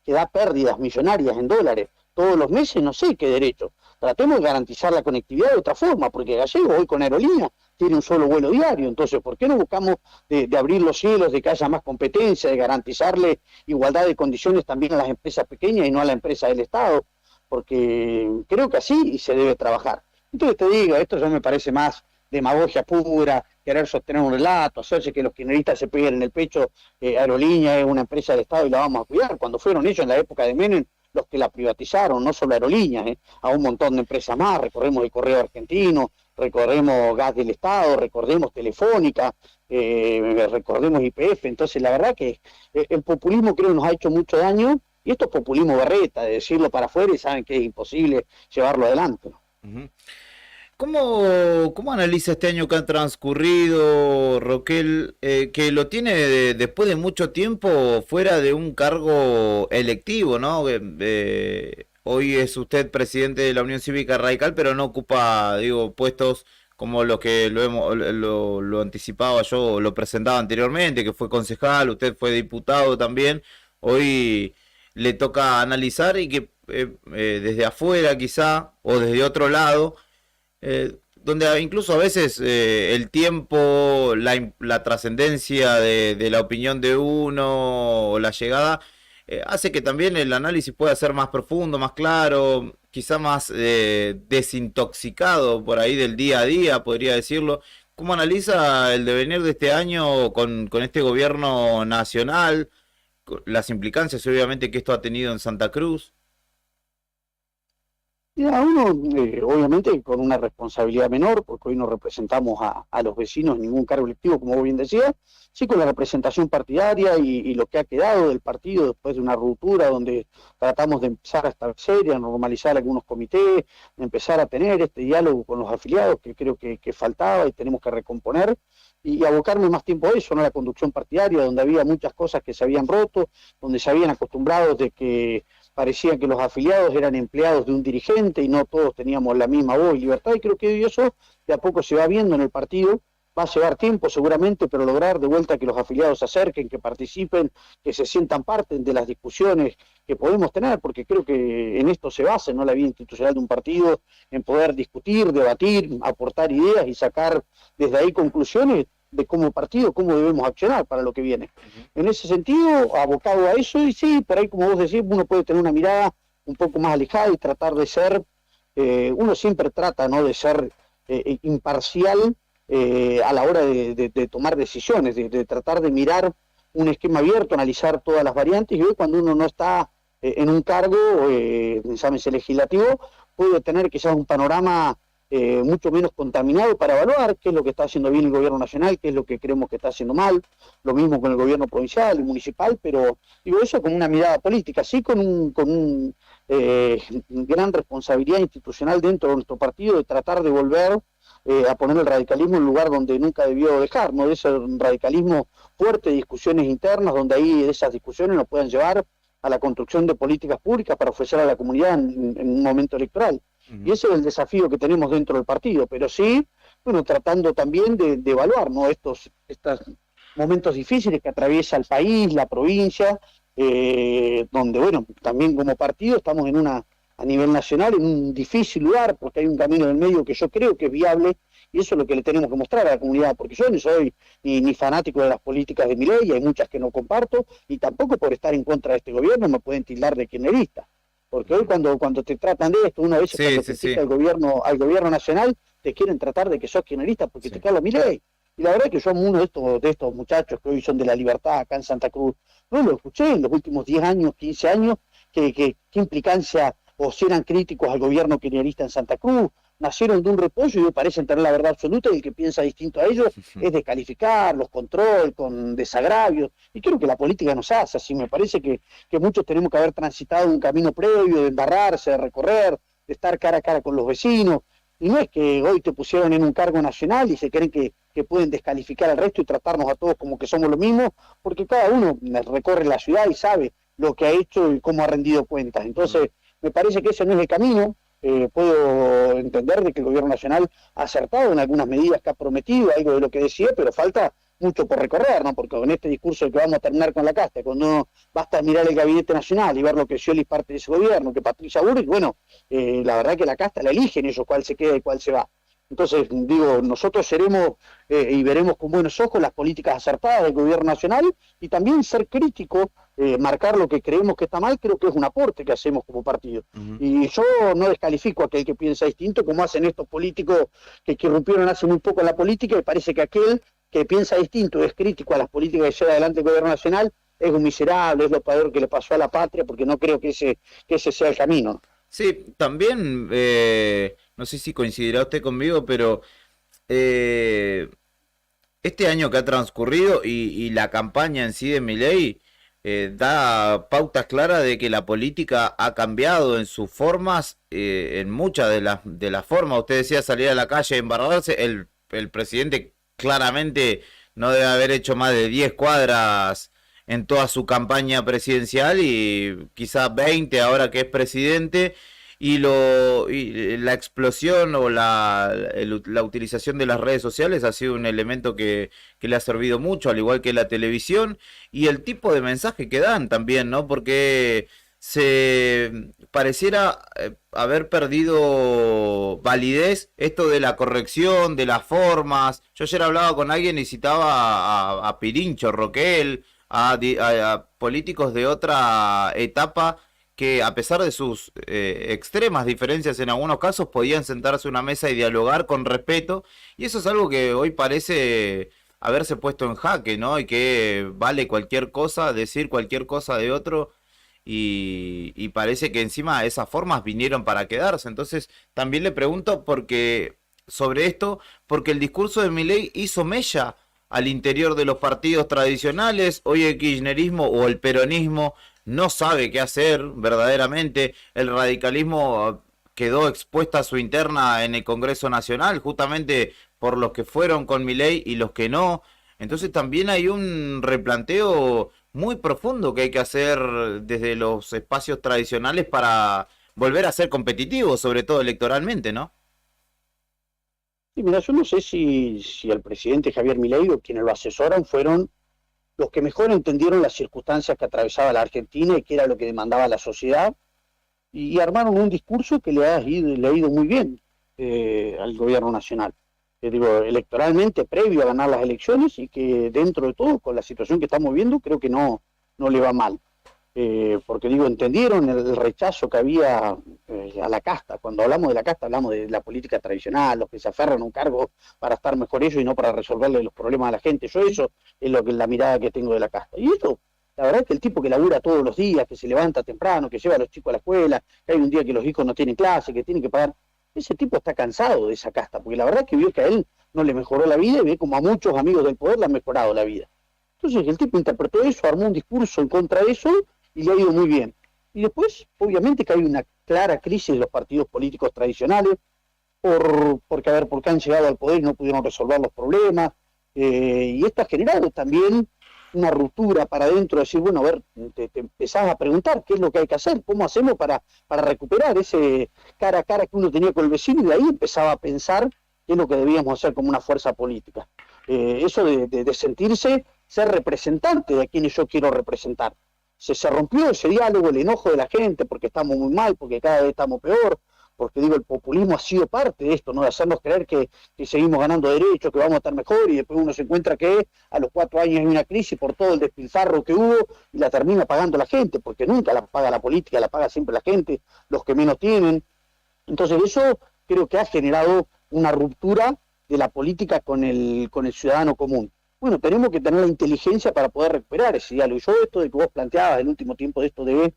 que da pérdidas millonarias en dólares todos los meses, no sé qué derecho. Tratemos de garantizar la conectividad de otra forma, porque Gallego hoy con aerolínea tiene un solo vuelo diario. Entonces, ¿por qué no buscamos de abrir los cielos, de que haya más competencia, de garantizarle igualdad de condiciones también a las empresas pequeñas y no a la empresa del Estado? Porque creo que así se debe trabajar. Entonces te digo, esto ya me parece más demagogia pura, querer sostener un relato, hacerse que los kirchneristas se peguen en el pecho, aerolínea es una empresa del Estado y la vamos a cuidar, cuando fueron ellos en la época de Menem los que la privatizaron, no solo aerolíneas, a un montón de empresas más. Recordemos el Correo Argentino, recordemos Gas del Estado, recordemos Telefónica, recordemos YPF. Entonces la verdad que el populismo creo que nos ha hecho mucho daño, y esto es populismo berreta, de decirlo para afuera y saben que es imposible llevarlo adelante, ¿no? ¿Cómo analiza este año que ha transcurrido, Roquel, que lo tiene después de mucho tiempo fuera de un cargo electivo, ¿no? Hoy es usted presidente de la Unión Cívica Radical, pero no ocupa, digo, puestos como los que lo anticipaba yo, lo presentaba anteriormente, que fue concejal, usted fue diputado también. Hoy le toca analizar y que desde afuera quizá, o desde otro lado, donde incluso a veces el tiempo, la trascendencia de la opinión de uno o la llegada hace que también el análisis pueda ser más profundo, más claro, quizá más desintoxicado por ahí del día a día, podría decirlo. ¿Cómo analiza el devenir de este año con este gobierno nacional, las implicancias obviamente que esto ha tenido en Santa Cruz? Mira, uno obviamente con una responsabilidad menor, porque hoy no representamos a los vecinos en ningún cargo electivo, como vos bien decías, sí con la representación partidaria y lo que ha quedado del partido después de una ruptura donde tratamos de empezar a establecer y a normalizar algunos comités, de empezar a tener este diálogo con los afiliados que creo que faltaba y tenemos que recomponer, y abocarme más tiempo a eso, no a la conducción partidaria, donde había muchas cosas que se habían roto, donde se habían acostumbrado de que parecía que los afiliados eran empleados de un dirigente y no todos teníamos la misma voz y libertad, y creo que eso de a poco se va viendo en el partido. Va a llevar tiempo seguramente, pero lograr de vuelta que los afiliados se acerquen, que participen, que se sientan parte de las discusiones que podemos tener, porque creo que en esto se basa, ¿no?, la vida institucional de un partido, en poder discutir, debatir, aportar ideas y sacar desde ahí conclusiones de como partido, cómo debemos accionar para lo que viene. En ese sentido, abocado a eso, y sí, por ahí como vos decís, uno puede tener una mirada un poco más alejada y tratar de ser, uno siempre trata, ¿no?, de ser imparcial a la hora de tomar decisiones, de tratar de mirar un esquema abierto, analizar todas las variantes, y hoy cuando uno no está en un cargo, llámese legislativo, puede tener quizás un panorama mucho menos contaminado para evaluar qué es lo que está haciendo bien el gobierno nacional, qué es lo que creemos que está haciendo mal, lo mismo con el gobierno provincial y municipal, pero digo eso con una mirada política, sí con un gran responsabilidad institucional dentro de nuestro partido de tratar de volver a poner el radicalismo en un lugar donde nunca debió dejar, ¿no?, de ese radicalismo fuerte, discusiones internas, donde ahí esas discusiones nos puedan llevar a la construcción de políticas públicas para ofrecer a la comunidad en un momento electoral. Y ese es el desafío que tenemos dentro del partido, pero sí, bueno, tratando también de evaluar, ¿no?, estos momentos difíciles que atraviesa el país, la provincia, donde, bueno, también como partido estamos a nivel nacional en un difícil lugar, porque hay un camino en el medio que yo creo que es viable, y eso es lo que le tenemos que mostrar a la comunidad, porque yo no soy ni fanático de las políticas de Milei, hay muchas que no comparto, y tampoco por estar en contra de este gobierno me pueden tildar de kirchnerista. Porque hoy cuando te tratan de esto, una vez cuando critica al gobierno nacional, te quieren tratar de que sos kirchnerista porque te cae la Milei. Y la verdad es que yo uno de estos muchachos que hoy son de La Libertad acá en Santa Cruz, no lo escuché en los últimos 10 años, 15 años, que implicancia o si eran críticos al gobierno kirchnerista en Santa Cruz, nacieron de un repollo y parecen tener la verdad absoluta, y el que piensa distinto a ellos es descalificar, los control, con desagravios, y creo que la política nos hace así. Me parece que muchos tenemos que haber transitado un camino previo, de embarrarse, de recorrer, de estar cara a cara con los vecinos, y no es que hoy te pusieron en un cargo nacional y se creen que pueden descalificar al resto y tratarnos a todos como que somos lo mismo, porque cada uno recorre la ciudad y sabe lo que ha hecho y cómo ha rendido cuentas. Entonces, me parece que ese no es el camino. Puedo entender de que el gobierno nacional ha acertado en algunas medidas que ha prometido, algo de lo que decía, pero falta mucho por recorrer, ¿no? Porque con este discurso de que vamos a terminar con la casta, cuando uno basta mirar el gabinete nacional y ver lo que Scioli parte de ese gobierno, que Patricia Bullrich, bueno, la verdad que la casta la eligen ellos, cuál se queda y cuál se va. Entonces, digo, nosotros seremos y veremos con buenos ojos las políticas acertadas del gobierno nacional, y también ser crítico, marcar lo que creemos que está mal, creo que es un aporte que hacemos como partido. Y yo no descalifico a aquel que piensa distinto, como hacen estos políticos que irrumpieron hace muy poco en la política, y parece que aquel que piensa distinto, es crítico a las políticas que lleva adelante el gobierno nacional, es un miserable, es lo peor que le pasó a la patria, porque no creo que ese sea el camino. Sí, también, no sé si coincidirá usted conmigo, pero este año que ha transcurrido y la campaña en sí de Milei da pautas claras de que la política ha cambiado en sus formas, en muchas de las formas. Usted decía salir a la calle a embarrarse, el presidente claramente no debe haber hecho más de 10 cuadras en toda su campaña presidencial, y quizás 20 ahora que es presidente, y la explosión o la utilización de las redes sociales ha sido un elemento que le ha servido mucho, al igual que la televisión, y el tipo de mensaje que dan también, ¿no? Porque se pareciera haber perdido validez esto de la corrección, de las formas. Yo ayer hablaba con alguien y citaba a Pirincho, Roquel, a políticos de otra etapa que, a pesar de sus extremas diferencias en algunos casos, podían sentarse a una mesa y dialogar con respeto, y eso es algo que hoy parece haberse puesto en jaque, ¿no? Y que vale cualquier cosa, decir cualquier cosa de otro, y parece que encima esas formas vinieron para quedarse. Entonces también le pregunto sobre esto, porque el discurso de Milei hizo mella al interior de los partidos tradicionales. Hoy el kirchnerismo o el peronismo no sabe qué hacer verdaderamente. El radicalismo quedó expuesta a su interna en el Congreso Nacional, justamente por los que fueron con Milei y los que no. Entonces también hay un replanteo muy profundo que hay que hacer desde los espacios tradicionales para volver a ser competitivos, sobre todo electoralmente, ¿no? Sí, mira, yo no sé si el presidente Javier Milei o quienes lo asesoran fueron los que mejor entendieron las circunstancias que atravesaba la Argentina y qué era lo que demandaba la sociedad, y armaron un discurso que le ha ido muy bien al gobierno nacional. Digo, electoralmente, previo a ganar las elecciones, y que dentro de todo, con la situación que estamos viendo, creo que no le va mal. Porque digo, entendieron el rechazo que había a la casta. Cuando hablamos de la casta, hablamos de la política tradicional, los que se aferran a un cargo para estar mejor ellos y no para resolverle los problemas a la gente. Yo eso es la mirada que tengo de la casta. Y esto, la verdad es que el tipo que labura todos los días, que se levanta temprano, que lleva a los chicos a la escuela, que hay un día que los hijos no tienen clase, que tienen que pagar, ese tipo está cansado de esa casta, porque la verdad es que vio que a él no le mejoró la vida, y ve como a muchos amigos del poder le han mejorado la vida. Entonces el tipo interpretó eso, armó un discurso en contra de eso, y le ha ido muy bien. Y después, obviamente, que hay una clara crisis de los partidos políticos tradicionales, porque han llegado al poder y no pudieron resolver los problemas, y esto ha generado también una ruptura para adentro, decir, bueno, a ver, te empezás a preguntar qué es lo que hay que hacer, cómo hacemos para recuperar ese cara a cara que uno tenía con el vecino, y de ahí empezaba a pensar qué es lo que debíamos hacer como una fuerza política. Eso de sentirse, ser representante de a quienes yo quiero representar. Se rompió ese diálogo, el enojo de la gente, porque estamos muy mal, porque cada vez estamos peor, porque digo, el populismo ha sido parte de esto, ¿no? De hacernos creer que seguimos ganando derechos, que vamos a estar mejor, y después uno se encuentra que a los 4 años hay una crisis por todo el despilfarro que hubo, y la termina pagando la gente, porque nunca la paga la política, la paga siempre la gente, los que menos tienen. Entonces eso creo que ha generado una ruptura de la política con el ciudadano común. bueno, tenemos que tener la inteligencia para poder recuperar ese diálogo. Y yo esto de que vos planteabas el último tiempo de esto de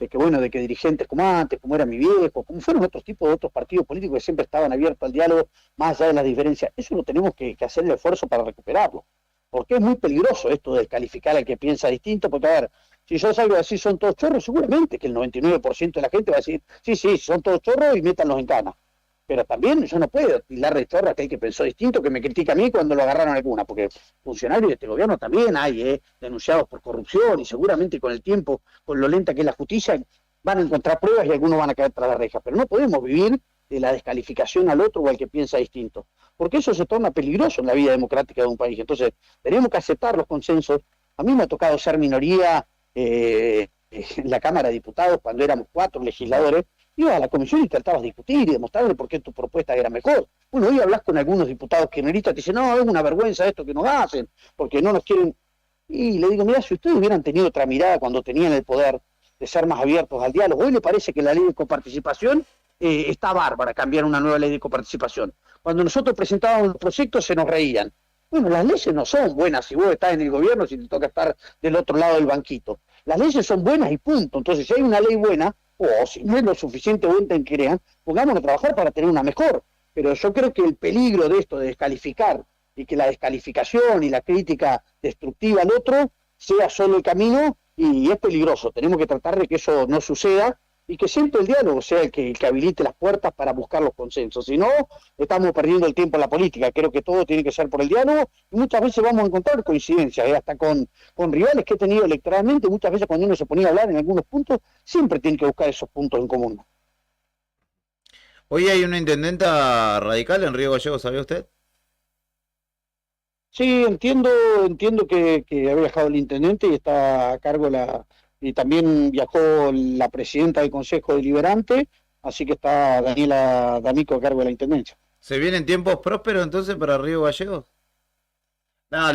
que bueno, de que dirigentes como antes, como era mi viejo, como fueron otros tipos de otros partidos políticos que siempre estaban abiertos al diálogo, más allá de las diferencias, eso lo tenemos que hacer el esfuerzo para recuperarlo. Porque es muy peligroso esto de descalificar al que piensa distinto, porque a ver, si yo salgo a decir son todos chorros, seguramente que el 99% de la gente va a decir, sí, son todos chorros y métanlos en cana. Pero también yo no puedo tirar de chorro a aquel que pensó distinto, que me critica a mí cuando lo agarraron alguna, porque funcionarios de este gobierno también hay, denunciados por corrupción, y seguramente con el tiempo, con lo lenta que es la justicia, van a encontrar pruebas y algunos van a caer tras la reja. Pero no podemos vivir de la descalificación al otro o al que piensa distinto, porque eso se torna peligroso en la vida democrática de un país. Entonces, tenemos que aceptar los consensos. A mí me ha tocado ser minoría en la Cámara de Diputados cuando éramos 4 legisladores. Ibas a la comisión y tratabas de discutir y demostrarle por qué tu propuesta era mejor. Bueno, hoy hablas con algunos diputados kirchneristas, te dicen, no, es una vergüenza esto que nos hacen, porque no nos quieren. Y le digo, mira, si ustedes hubieran tenido otra mirada cuando tenían el poder de ser más abiertos al diálogo, hoy le parece que la ley de coparticipación está bárbara, cambiar una nueva ley de coparticipación. Cuando nosotros presentábamos los proyectos se nos reían. Bueno, las leyes no son buenas si vos estás en el gobierno, si te toca estar del otro lado del banquito. Las leyes son buenas y punto. Entonces, si hay una ley buena, o si no es lo suficiente buena en que crean, pongámonos a trabajar para tener una mejor. Pero yo creo que el peligro de esto, de descalificar, y que la descalificación y la crítica destructiva al otro sea solo el camino, y es peligroso. Tenemos que tratar de que eso no suceda, y que siempre el diálogo sea el que habilite las puertas para buscar los consensos. Si no, estamos perdiendo el tiempo en la política. Creo que todo tiene que ser por el diálogo, y muchas veces vamos a encontrar coincidencias, hasta con rivales que he tenido electoralmente. Muchas veces cuando uno se ponía a hablar en algunos puntos, siempre tiene que buscar esos puntos en común. Hoy hay una intendenta radical en Río Gallegos, ¿sabía usted? Sí, entiendo que había viajado el intendente y está a cargo y también viajó la presidenta del Consejo Deliberante, así que está Daniela D'Amico a cargo de la intendencia. ¿Se vienen tiempos prósperos entonces para Río Gallegos? No,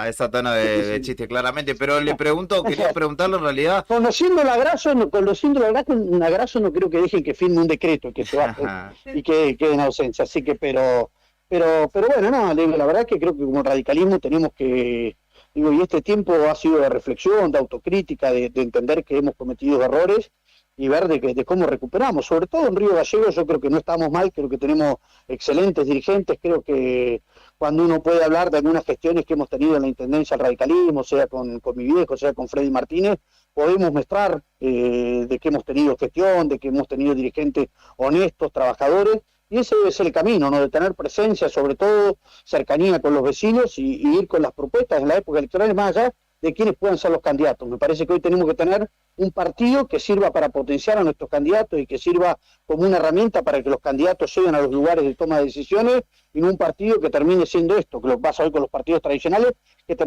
esa tono de chiste claramente, pero le pregunto, quería preguntarle en realidad. Conociendo el Agraso no creo que dejen que firme un decreto que se va y que quede en ausencia, así que pero bueno, no, la verdad que creo que como radicalismo tenemos que, y este tiempo ha sido de reflexión, de autocrítica, de entender que hemos cometido errores y ver de cómo recuperamos. Sobre todo en Río Gallegos yo creo que no estamos mal, creo que tenemos excelentes dirigentes, creo que cuando uno puede hablar de algunas gestiones que hemos tenido en la Intendencia al radicalismo, sea con mi viejo, sea con Freddy Martínez, podemos mostrar de que hemos tenido gestión, de que hemos tenido dirigentes honestos, trabajadores, y ese debe ser el camino, ¿no? De tener presencia, sobre todo cercanía con los vecinos y ir con las propuestas en la época electoral, más allá de quienes puedan ser los candidatos. Me parece que hoy tenemos que tener un partido que sirva para potenciar a nuestros candidatos y que sirva como una herramienta para que los candidatos lleguen a los lugares de toma de decisiones, y no un partido que termine siendo esto, que lo pasa hoy con los partidos tradicionales,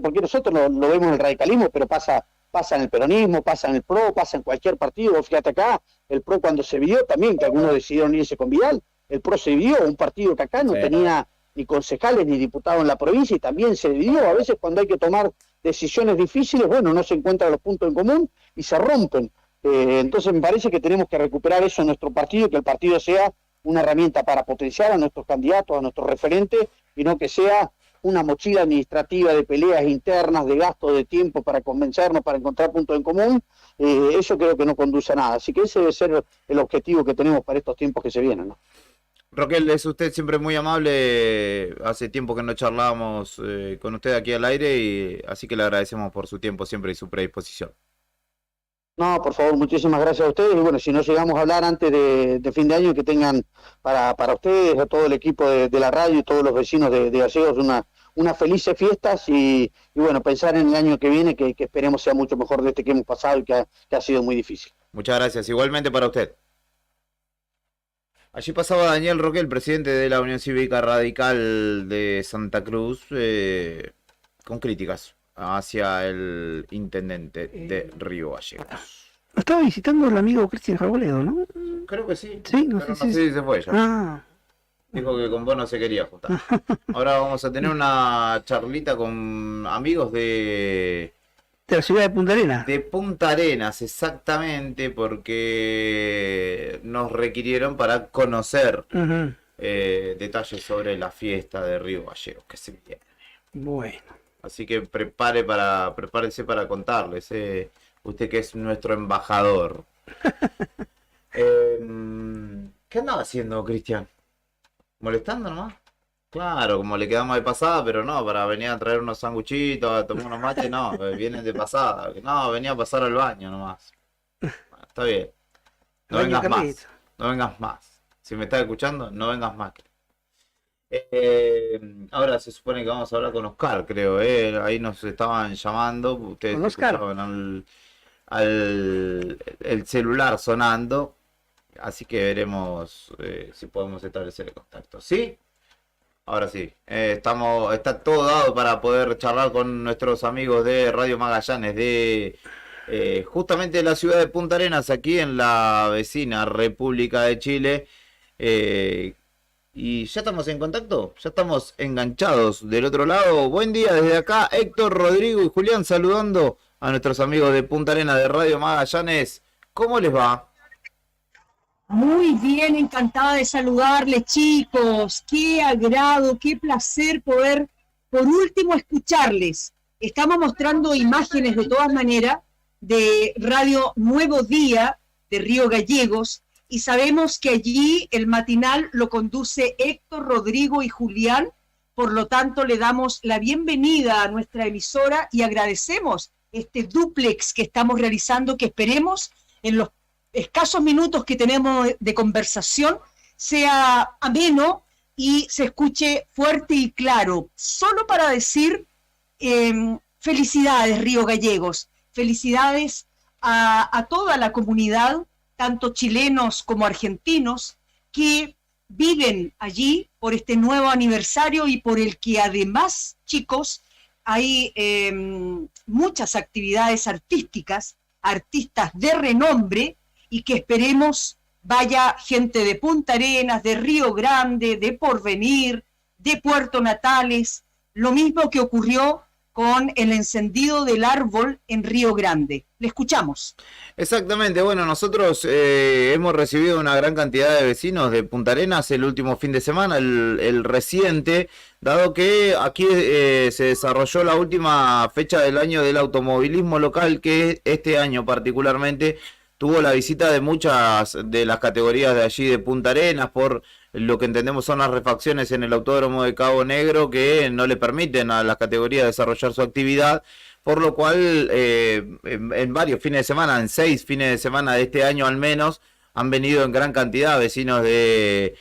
porque nosotros lo vemos en el radicalismo, pero pasa en el peronismo, pasa en el PRO, pasa en cualquier partido. Fíjate acá, el PRO cuando se dividió también, que algunos decidieron irse con Vidal, el PRO se dividió, un partido que acá no tenía ni concejales ni diputados en la provincia, y también se dividió. A veces cuando hay que tomar decisiones difíciles, bueno, no se encuentran los puntos en común y se rompen. Entonces me parece que tenemos que recuperar eso en nuestro partido, que el partido sea una herramienta para potenciar a nuestros candidatos, a nuestros referentes, y no que sea una mochila administrativa de peleas internas, de gasto de tiempo para convencernos, para encontrar puntos en común. Eso creo que no conduce a nada. Así que ese debe ser el objetivo que tenemos para estos tiempos que se vienen, ¿no? Roquel, es usted siempre muy amable. Hace tiempo que no charlábamos con usted aquí al aire, y así que le agradecemos por su tiempo siempre y su predisposición. No, por favor, muchísimas gracias a ustedes. Y bueno, si no llegamos a hablar antes de fin de año, que tengan para ustedes, a todo el equipo de la radio y todos los vecinos de Gallegos unas felices fiestas, y bueno, pensar en el año que viene, que esperemos sea mucho mejor de este que hemos pasado y que ha sido muy difícil. Muchas gracias. Igualmente para usted. Allí pasaba Daniel Roquel, presidente de la Unión Cívica Radical de Santa Cruz, con críticas hacia el intendente de Río Gallegos. Lo estaba visitando el amigo Cristian Jaboledo, ¿no? Creo que sí. Sí, no pero sé no sé si se fue ya. Ah. Dijo que con vos no se quería juntar. Ahora vamos a tener una charlita con amigos de la ciudad de Punta Arenas. De Punta Arenas, exactamente, porque nos requirieron para conocer detalles sobre la fiesta de Río Gallegos que se viene. Bueno. Así que prepárese para contarles, usted que es nuestro embajador. ¿Qué andaba haciendo, Cristian? ¿Molestando nomás? Claro, como le quedamos de pasada, pero no, para venir a traer unos sanguchitos, a tomar unos mates, no, vienen de pasada. No, venía a pasar al baño nomás. Bueno, está bien. No vengas más. No vengas más. Si me estás escuchando, no vengas más. Ahora se supone que vamos a hablar con Oscar, creo. Ahí nos estaban llamando. Ustedes ¿Con Oscar? escuchaban el celular sonando. Así que veremos si podemos establecer el contacto. ¿Sí? Ahora sí. Está todo dado para poder charlar con nuestros amigos de Radio Magallanes de justamente de la ciudad de Punta Arenas, aquí en la vecina República de Chile. Y ya estamos en contacto, ya estamos enganchados del otro lado. Buen día desde acá, Héctor, Rodrigo y Julián saludando a nuestros amigos de Punta Arenas de Radio Magallanes. ¿Cómo les va? Muy bien, encantada de saludarles, chicos. Qué agrado, qué placer poder, por último, escucharles. Estamos mostrando imágenes de todas maneras de Radio Nuevo Día de Río Gallegos y sabemos que allí el matinal lo conduce Héctor, Rodrigo y Julián. Por lo tanto, le damos la bienvenida a nuestra emisora y agradecemos este dúplex que estamos realizando, que esperemos en los escasos minutos que tenemos de conversación sea ameno y se escuche fuerte y claro. Solo para decir felicidades, Río Gallegos, felicidades a toda la comunidad, tanto chilenos como argentinos, que viven allí por este nuevo aniversario y por el que además, chicos, hay muchas actividades artísticas, artistas de renombre, y que esperemos vaya gente de Punta Arenas, de Río Grande, de Porvenir, de Puerto Natales, lo mismo que ocurrió con el encendido del árbol en Río Grande. Le escuchamos. Exactamente, bueno, nosotros hemos recibido una gran cantidad de vecinos de Punta Arenas el último fin de semana, el reciente, dado que aquí se desarrolló la última fecha del año del automovilismo local, que este año particularmente tuvo la visita de muchas de las categorías de allí de Punta Arenas, por lo que entendemos son las refacciones en el autódromo de Cabo Negro que no le permiten a las categorías desarrollar su actividad, por lo cual en varios fines de semana, en 6 fines de semana de este año al menos, han venido en gran cantidad vecinos de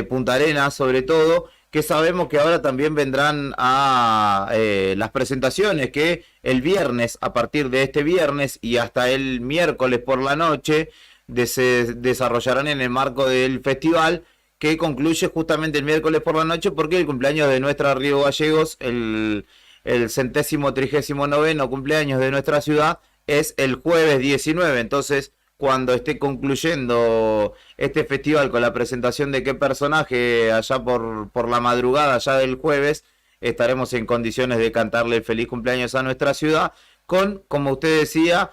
Punta Arenas sobre todo, que sabemos que ahora también vendrán a las presentaciones que el viernes, a partir de este viernes y hasta el miércoles por la noche, se desarrollarán en el marco del festival, que concluye justamente el miércoles por la noche, porque el cumpleaños de nuestra Río Gallegos, el 139º cumpleaños de nuestra ciudad, es el jueves 19, entonces cuando esté concluyendo este festival con la presentación de qué personaje allá por la madrugada ya del jueves, estaremos en condiciones de cantarle el feliz cumpleaños a nuestra ciudad con, como usted decía,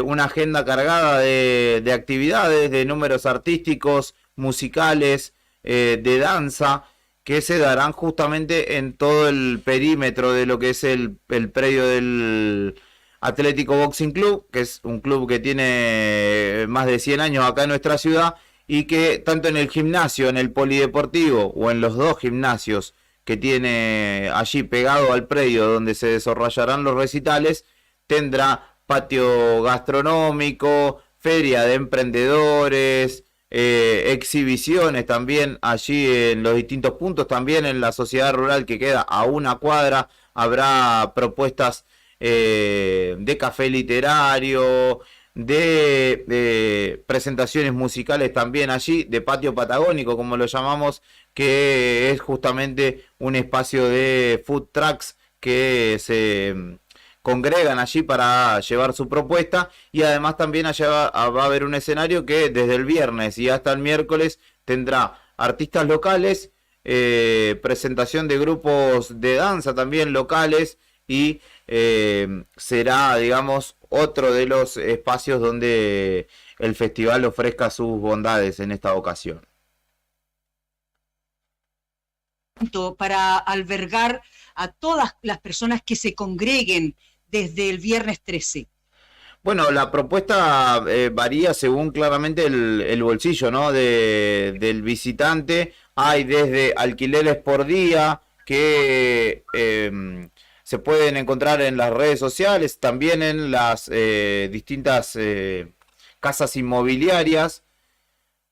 una agenda cargada de actividades, de números artísticos, musicales, de danza, que se darán justamente en todo el perímetro de lo que es el predio del Atlético Boxing Club, que es un club que tiene más de 100 años acá en nuestra ciudad y que tanto en el gimnasio, en el polideportivo o en los dos gimnasios que tiene allí pegado al predio donde se desarrollarán los recitales, tendrá patio gastronómico, feria de emprendedores, exhibiciones también allí en los distintos puntos, también en la sociedad rural que queda a una cuadra habrá propuestas de café literario, de presentaciones musicales también allí, de patio patagónico como lo llamamos, que es justamente un espacio de food trucks que se congregan allí para llevar su propuesta, y además también allá va a haber un escenario que desde el viernes y hasta el miércoles tendrá artistas locales, presentación de grupos de danza también locales, y será, digamos, otro de los espacios donde el festival ofrezca sus bondades en esta ocasión. recinto para albergar a todas las personas que se congreguen desde el viernes 13? Bueno, la propuesta varía según claramente el bolsillo, ¿no? Del visitante. Hay desde alquileres por día que se pueden encontrar en las redes sociales, también en las distintas casas inmobiliarias.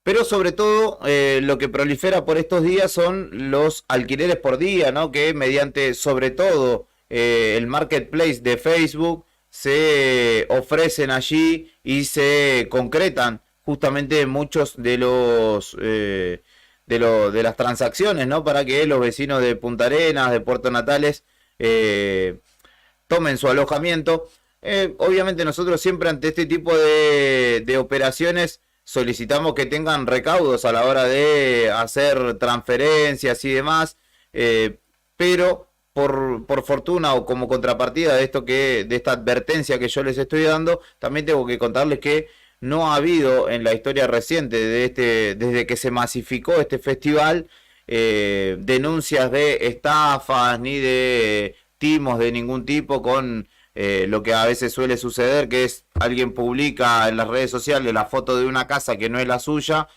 Pero sobre todo lo que prolifera por estos días son los alquileres por día, ¿no? Que mediante sobre todo el marketplace de Facebook se ofrecen allí y se concretan justamente muchos de los de las transacciones, ¿no? Para que los vecinos de Punta Arenas, de Puerto Natales, tomen su alojamiento. Obviamente nosotros siempre ante este tipo de operaciones solicitamos que tengan recaudos a la hora de hacer transferencias y demás, pero por fortuna o como contrapartida de esta advertencia que yo les estoy dando, también tengo que contarles que no ha habido en la historia reciente desde que se masificó este festival, denuncias de estafas ni de timos de ningún tipo con lo que a veces suele suceder, que es alguien publica en las redes sociales la foto de una casa que no es la suya,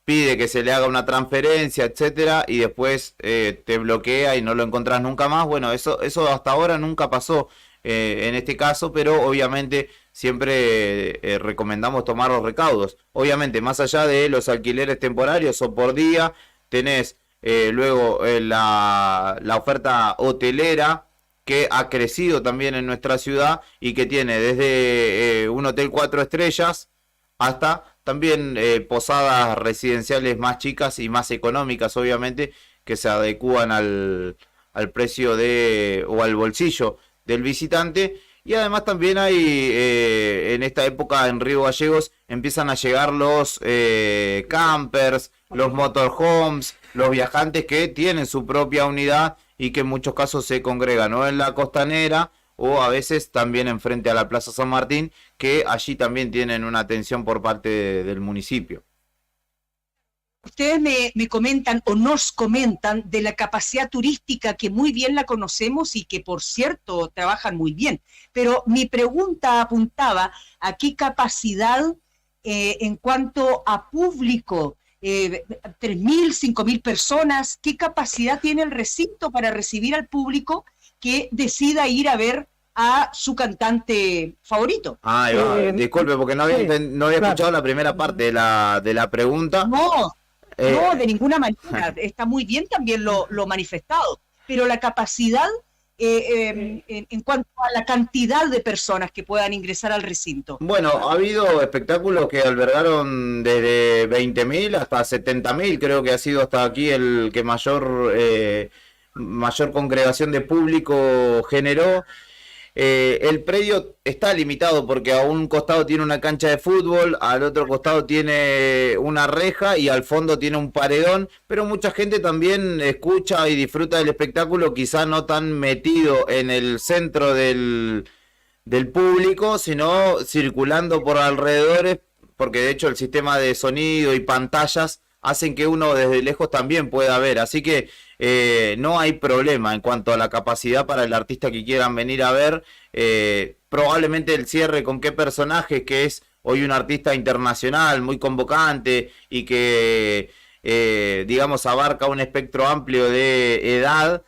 pide que se le haga una transferencia, etcétera, y después te bloquea y no lo encontrás nunca más. Bueno, eso hasta ahora nunca pasó en este caso, pero obviamente siempre recomendamos tomar los recaudos. Obviamente, más allá de los alquileres temporarios o por día, tenés luego la oferta hotelera, que ha crecido también en nuestra ciudad y que tiene desde un hotel 4 estrellas hasta también posadas residenciales más chicas y más económicas, obviamente, que se adecúan al precio o al bolsillo del visitante. Y además también hay, en esta época en Río Gallegos, empiezan a llegar los campers, los motorhomes, los viajantes que tienen su propia unidad y que en muchos casos se congregan o en la costanera o a veces también enfrente a la Plaza San Martín, que allí también tienen una atención por parte del municipio. Ustedes me comentan o nos comentan de la capacidad turística que muy bien la conocemos y que por cierto trabajan muy bien, pero mi pregunta apuntaba a qué capacidad en cuanto a público, 3.000, 5.000 personas, qué capacidad tiene el recinto para recibir al público que decida ir a ver a su cantante favorito. Disculpe, porque no había escuchado la primera parte de la pregunta. No, de ninguna manera. Está muy bien también lo manifestado. Pero la capacidad en cuanto a la cantidad de personas que puedan ingresar al recinto. Bueno, ha habido espectáculos que albergaron desde 20.000 hasta 70.000, creo que ha sido hasta aquí el que mayor congregación de público generó. El predio está limitado porque a un costado tiene una cancha de fútbol, al otro costado tiene una reja y al fondo tiene un paredón, pero mucha gente también escucha y disfruta del espectáculo, quizá no tan metido en el centro del público, sino circulando por alrededores, porque de hecho el sistema de sonido y pantallas hacen que uno desde lejos también pueda ver, así que no hay problema en cuanto a la capacidad para el artista que quieran venir a ver. Probablemente el cierre con qué personaje, que es hoy un artista internacional muy convocante y que digamos abarca un espectro amplio de edad,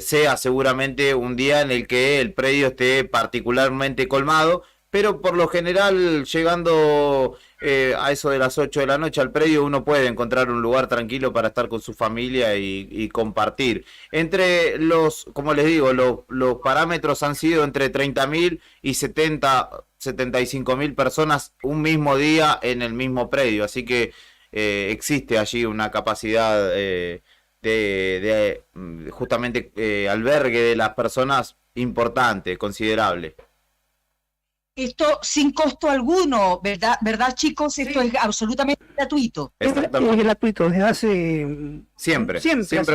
sea seguramente un día en el que el predio esté particularmente colmado, pero por lo general llegando a eso de las 8 de la noche al predio uno puede encontrar un lugar tranquilo para estar con su familia y compartir. Entre como les digo, los parámetros han sido entre 30.000 y 75.000 personas un mismo día en el mismo predio, así que existe allí una capacidad de justamente albergue de las personas importante, considerable. Esto sin costo alguno, ¿verdad chicos? Esto es absolutamente gratuito. Es gratuito, desde hace... Siempre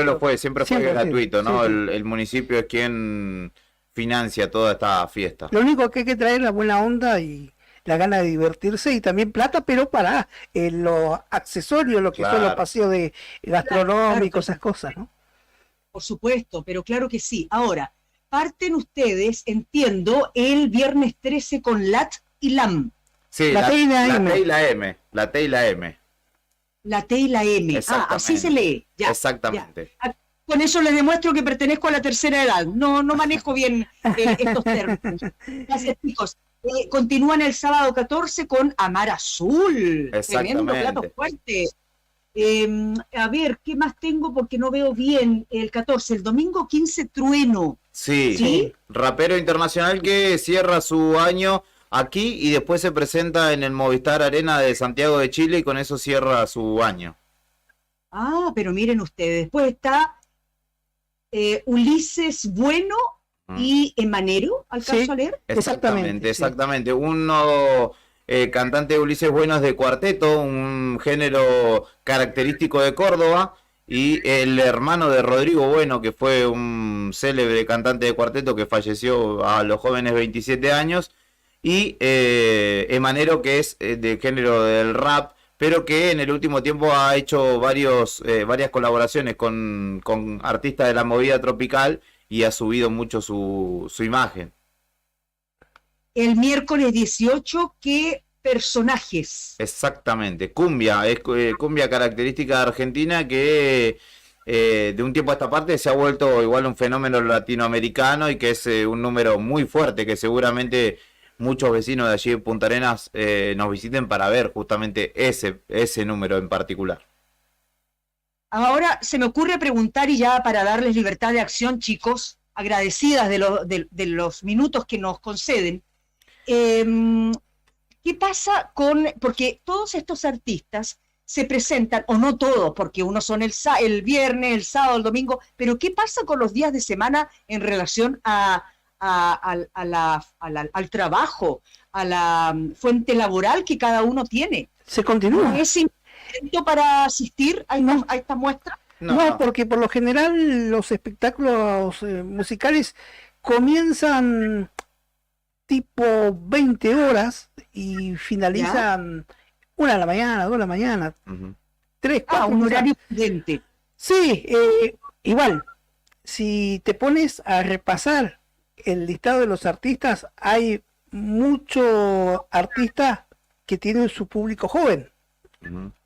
lo fue, siempre fue gratuito, ¿no? El municipio es quien financia toda esta fiesta. Lo único que hay que traer es la buena onda y la gana de divertirse y también plata, pero para los accesorios, lo que son los paseos gastronómicos, esas cosas, ¿no? por supuesto, pero claro que sí. Ahora, parten ustedes, entiendo, el viernes 13 con LAT y LAM. Sí, La T y la M. T y la M. La T y la M. La T y la M. Así se lee. Ya, exactamente. ya. Con eso les demuestro que pertenezco a la tercera edad. No manejo bien estos términos. Gracias, chicos. Continúan el sábado 14 con Amar Azul. Tremendo plato fuerte. A ver, ¿qué más tengo? Porque no veo bien el 14. El domingo 15, Trueno. Sí, rapero internacional que cierra su año aquí y después se presenta en el Movistar Arena de Santiago de Chile y con eso cierra su año. Pero miren ustedes, después está Ulises Bueno y Emanero, ¿alcanzo a leer? Exactamente. Uno, cantante de Ulises Bueno es de cuarteto, un género característico de Córdoba, y el hermano de Rodrigo Bueno, que fue un célebre cantante de cuarteto que falleció a los jóvenes 27 años, y Emanero, que es de género del rap, pero que en el último tiempo ha hecho varias colaboraciones con artistas de la movida tropical y ha subido mucho su imagen. El miércoles 18, ¿qué personajes? Exactamente, cumbia, es cumbia característica de Argentina que de un tiempo a esta parte se ha vuelto igual un fenómeno latinoamericano y que es un número muy fuerte que seguramente muchos vecinos de allí de Punta Arenas nos visiten para ver justamente ese número en particular. Ahora se me ocurre preguntar, y ya para darles libertad de acción, chicos, agradecidas de los minutos que nos conceden, ¿qué pasa porque todos estos artistas se presentan, o no todos, porque unos son el viernes, el sábado, el domingo, pero ¿qué pasa con los días de semana en relación al trabajo, a la fuente laboral que cada uno tiene? Se continúa. ¿Es impedimento para asistir a esta muestra? No, porque por lo general los espectáculos musicales comienzan tipo 20 horas y finalizan 1 de la mañana, 2 de la mañana, 3, 4. Un horario prudente. Sí, igual, si te pones a repasar el listado de los artistas, hay muchos artistas que tienen su público joven.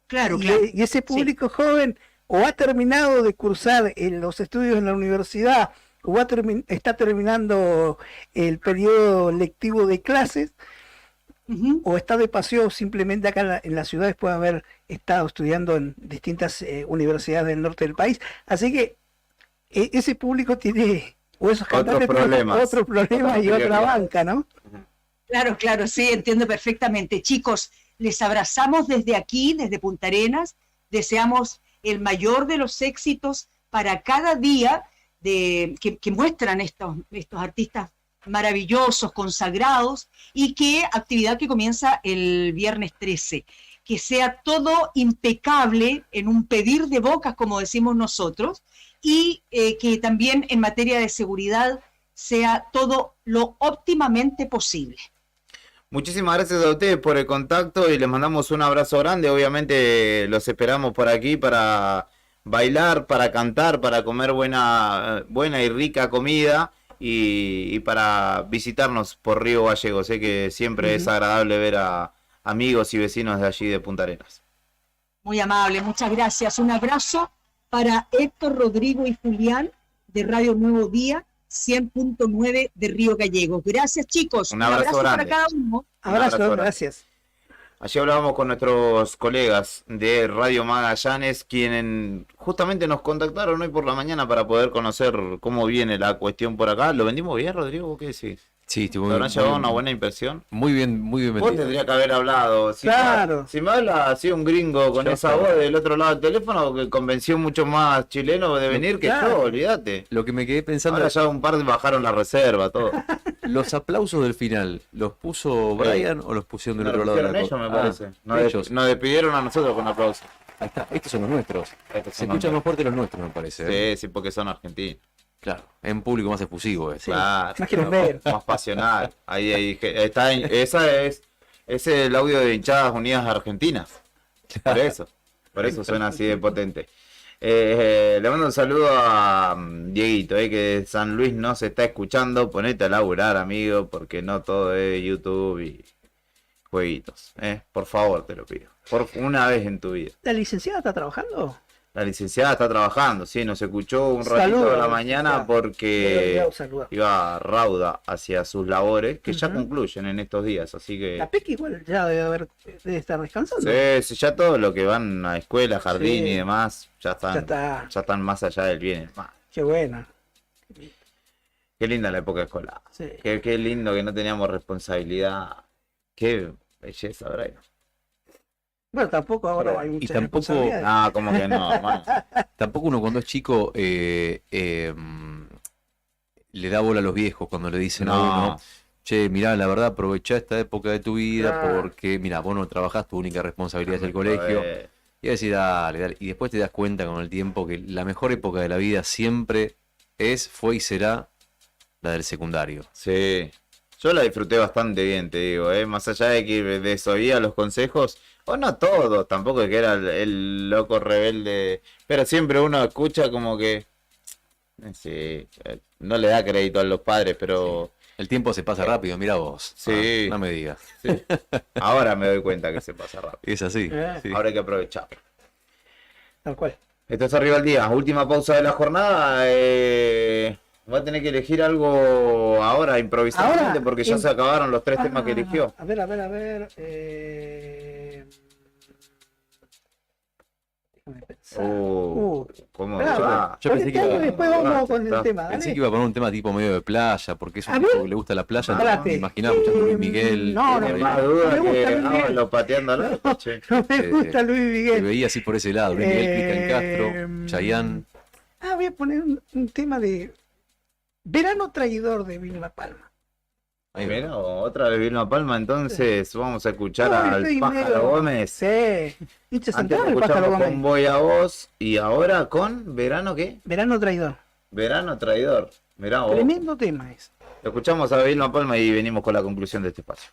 Claro. Y ese público joven o ha terminado de cursar los estudios en la universidad o está terminando el periodo lectivo de clases, o está de paseo simplemente acá en la ciudad después de haber estado estudiando en distintas universidades del norte del país. Así que ese público tiene, o esos cantantes tienen otro problema y otra banca, ¿no? Claro, sí, entiendo perfectamente. Chicos, les abrazamos desde aquí, desde Punta Arenas, deseamos el mayor de los éxitos para cada día que muestran estos artistas maravillosos, consagrados, y qué actividad que comienza el viernes 13. Que sea todo impecable en un pedir de bocas, como decimos nosotros, y que también en materia de seguridad sea todo lo óptimamente posible. Muchísimas gracias a ustedes por el contacto y les mandamos un abrazo grande. Obviamente los esperamos por aquí para bailar, para cantar, para comer buena y rica comida y para visitarnos por Río Gallegos. Sé que siempre es agradable ver a amigos y vecinos de allí de Punta Arenas. Muy amable, muchas gracias. Un abrazo para Héctor, Rodrigo y Julián de Radio Nuevo Día 100.9 de Río Gallegos. Gracias, chicos. Un abrazo grande para cada uno. Abrazo, gracias. Allí hablábamos con nuestros colegas de Radio Magallanes, quienes justamente nos contactaron hoy por la mañana para poder conocer cómo viene la cuestión por acá. ¿Lo vendimos bien, Rodrigo? ¿Qué decís? Sí, ¿Te habrán llevado una buena impresión? Muy bien vendido. Vos tendrías que haber hablado. Claro. Si me habla así un gringo con esa voz del otro lado del teléfono, que convenció mucho más chilenos de venir que yo, olvídate. Lo que me quedé pensando... Ahora ya un par bajaron la reserva, todo. Los aplausos del final, ¿los puso Brian o los pusieron del otro lado de la ellos, me parece. Nos despidieron a nosotros con aplausos. Ahí está, estos son los nuestros. Se escuchan más fuerte los nuestros, me parece. Sí, porque son argentinos. Claro, en público más efusivo. Claro, más pasional. Ahí está, ese es el audio de Hinchadas Unidas Argentinas. Por eso suena así de potente. Le mando un saludo a Dieguito, que de San Luis no se está escuchando. Ponete a laburar, amigo, porque no todo es YouTube y jueguitos. Por favor, te lo pido. Por una vez en tu vida. ¿La licenciada está trabajando? La licenciada está trabajando, sí, nos escuchó un ratito Saludos, de la mañana porque iba rauda hacia sus labores, que ya concluyen en estos días, así que... La Peque igual ya debe estar descansando. Sí, ya todo lo que van a escuela, jardín Sí. y demás, ya están más allá del bien y el mal. Qué buena. Qué linda la época escolar. Sí. Qué lindo que no teníamos responsabilidad. Qué belleza, Brian. Bueno, tampoco ahora hay muchas responsabilidades. Ah, como que no, hermano. Tampoco uno cuando es chico le da bola a los viejos cuando le dicen a uno, che, mirá, la verdad, aprovechá esta época de tu vida porque, mirá, vos no trabajás, tu única responsabilidad es el colegio. Y decir, dale. Y después te das cuenta con el tiempo que la mejor época de la vida siempre fue y será la del secundario. Sí. Yo la disfruté bastante bien, te digo, más allá de que desoía los consejos, o no todos, tampoco es que era el loco rebelde, pero siempre uno escucha como que, sí, no le da crédito a los padres, pero... El tiempo se pasa rápido, mira vos. Sí. No me digas. Sí. Ahora me doy cuenta que se pasa rápido. Es así. Sí. Ahora hay que aprovechar. Tal cual. Esto es Arriba el Día, última pausa de la jornada. Va a tener que elegir algo ahora, improvisadamente, porque ya se acabaron los 3 temas que eligió. A ver. Déjame pensar. ¿Cómo? Yo pensé que iba, después vamos con el tema. pensé que iba a poner un tema tipo medio de playa, porque es un A tipo ver. que le gusta la playa. Espérate. Me imaginaba mucho a Luis Miguel. No, Más duda me gusta que Luis Miguel. lo pateando al otro, che. No me gusta Luis Te Miguel. veía así por ese lado. Luis Miguel, Cristian Castro, Chayanne. Voy a poner un tema de Verano Traidor de Vilma Palma. Mira, otra vez Vilma Palma, entonces vamos a escuchar al estoy Pájaro medio- Gómez. Sí. Hincha Antes central el Pájaro escuchamos Gómez. con Voy a Vos y ahora con Verano ¿qué? Verano Traidor. Verano Traidor. Mirá vos. Tremendo tema es. Escuchamos a Vilma Palma y venimos con la conclusión de este espacio.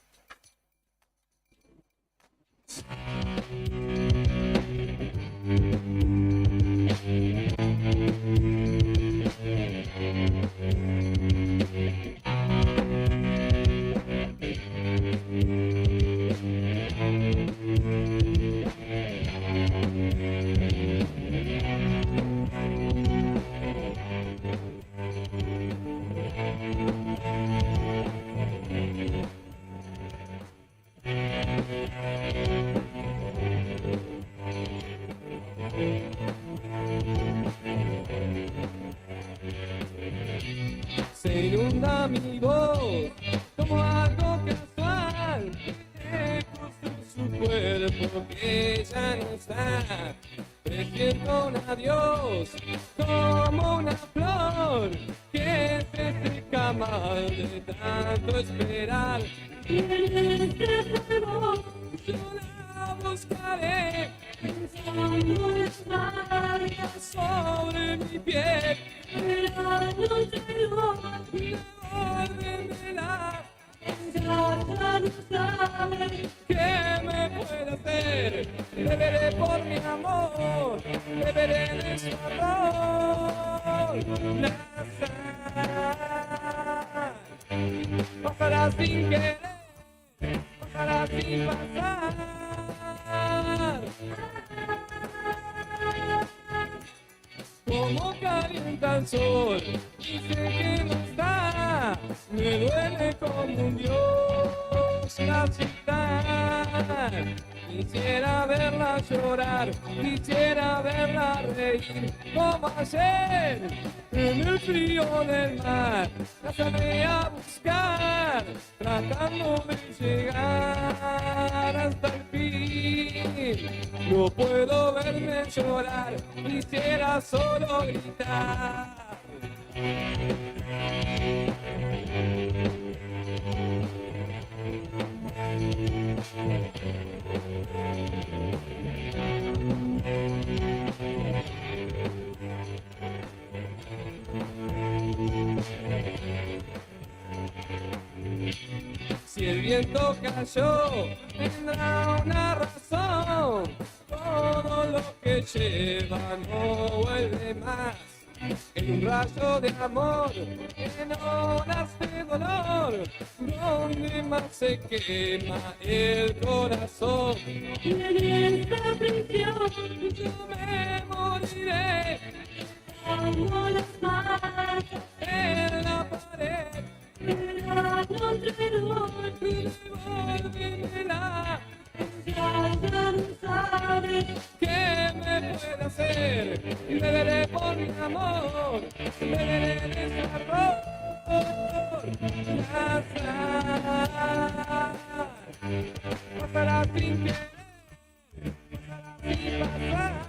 Se inunda mi voz como algo casual que cruzó su cuerpo que ya no está. Presiento un adiós como una flor que se seca mal de tanto esperar. Y en este fuego yo la buscaré pensando en estrellas sobre mi piel. Verano traidor, devuélvemela. Ya no sabe qué me puede hacer. Beberé por mi amor, beberé de su amor. La sal pasará sin querer, pasará sin pasar. Como calienta el sol, dice que no está, me duele como un dios la ciudad. Quisiera verla llorar, quisiera verla reír, como ayer, en el frío del mar. La saldré a buscar, tratando de llegar hasta el fin. No puedo verme llorar, quisiera solo gritar. Si el viento cayó, tendrá una razón. todo lo que lleva no vuelve más. En un rayo de amor, en horas de dolor, donde más se quema el corazón. Y en esta prisión yo me moriré, como las manos en la pared. Será contra devolvímela. Ya no sabes qué me puede hacer. Beberé por mi amor, beberé de ese amor. Pasará sin querer, pasará sin pasar.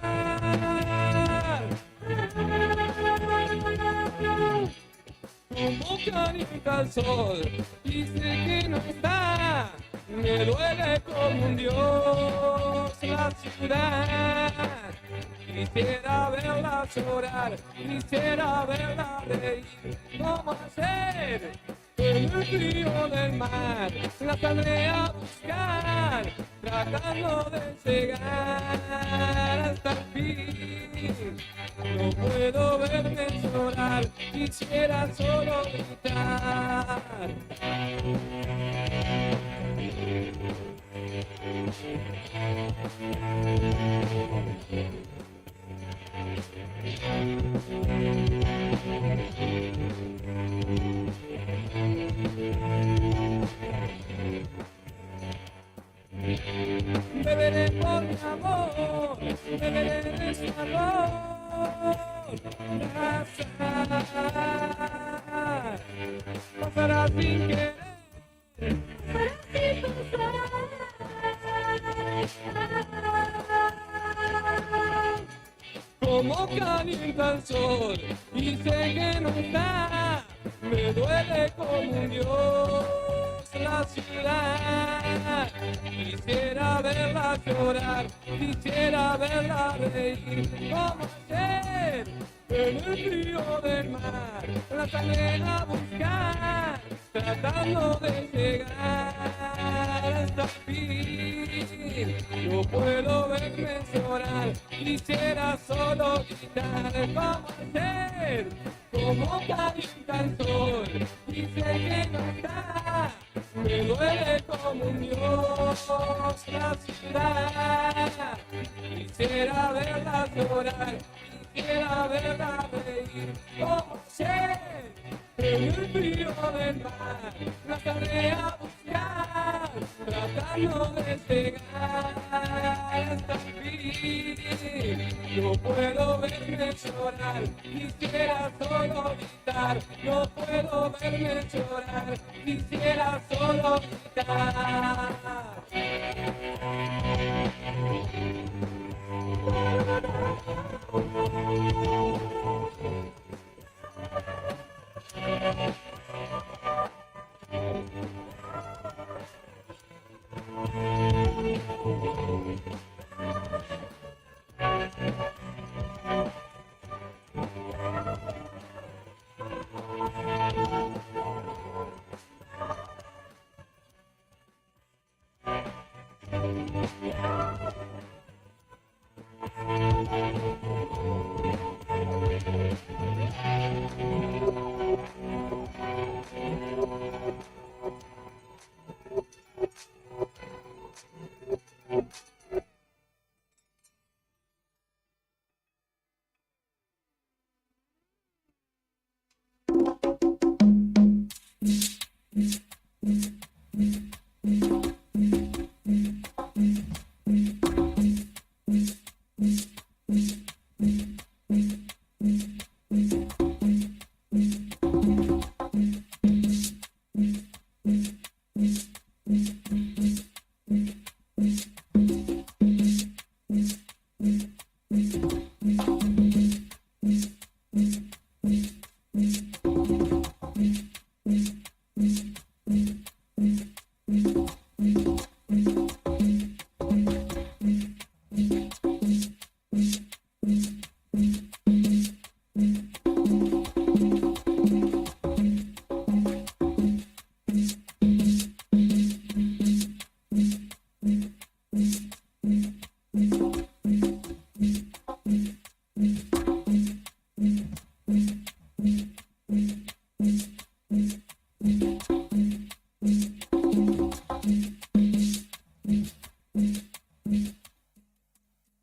Como calienta el sol y sé que no está, me duele como un dios la ciudad. Quisiera verla llorar, quisiera verla reír. ¿Cómo hacer? En el frío del mar la saldré a buscar, tratando de llegar hasta el fin. No puedo verme llorar, quisiera solo gritar. Beberé por mi amor, beberé de su amor. Pasará sin querer, pasará sin pasar. Como calienta el sol y sé que no está, me duele como un dios la ciudad. Quisiera verla llorar, quisiera verla reír. ¿Cómo hacer? En el frío del mar la saldré a buscar, tratando de llegar hasta el fin. No puedo verme llorar, quisiera solo gritar. ¿Cómo hacer? Como calienta el sol y sé que no está, me duele como un dios la ciudad. Quisiera verla llorar, quisiera verla reír. ¿Cómo hacer? En el frío del mar la saldré a buscar, tratando de llegar hasta el fin. No puedo verme llorar, quisiera solo gritar. No puedo verme llorar, quisiera solo gritar.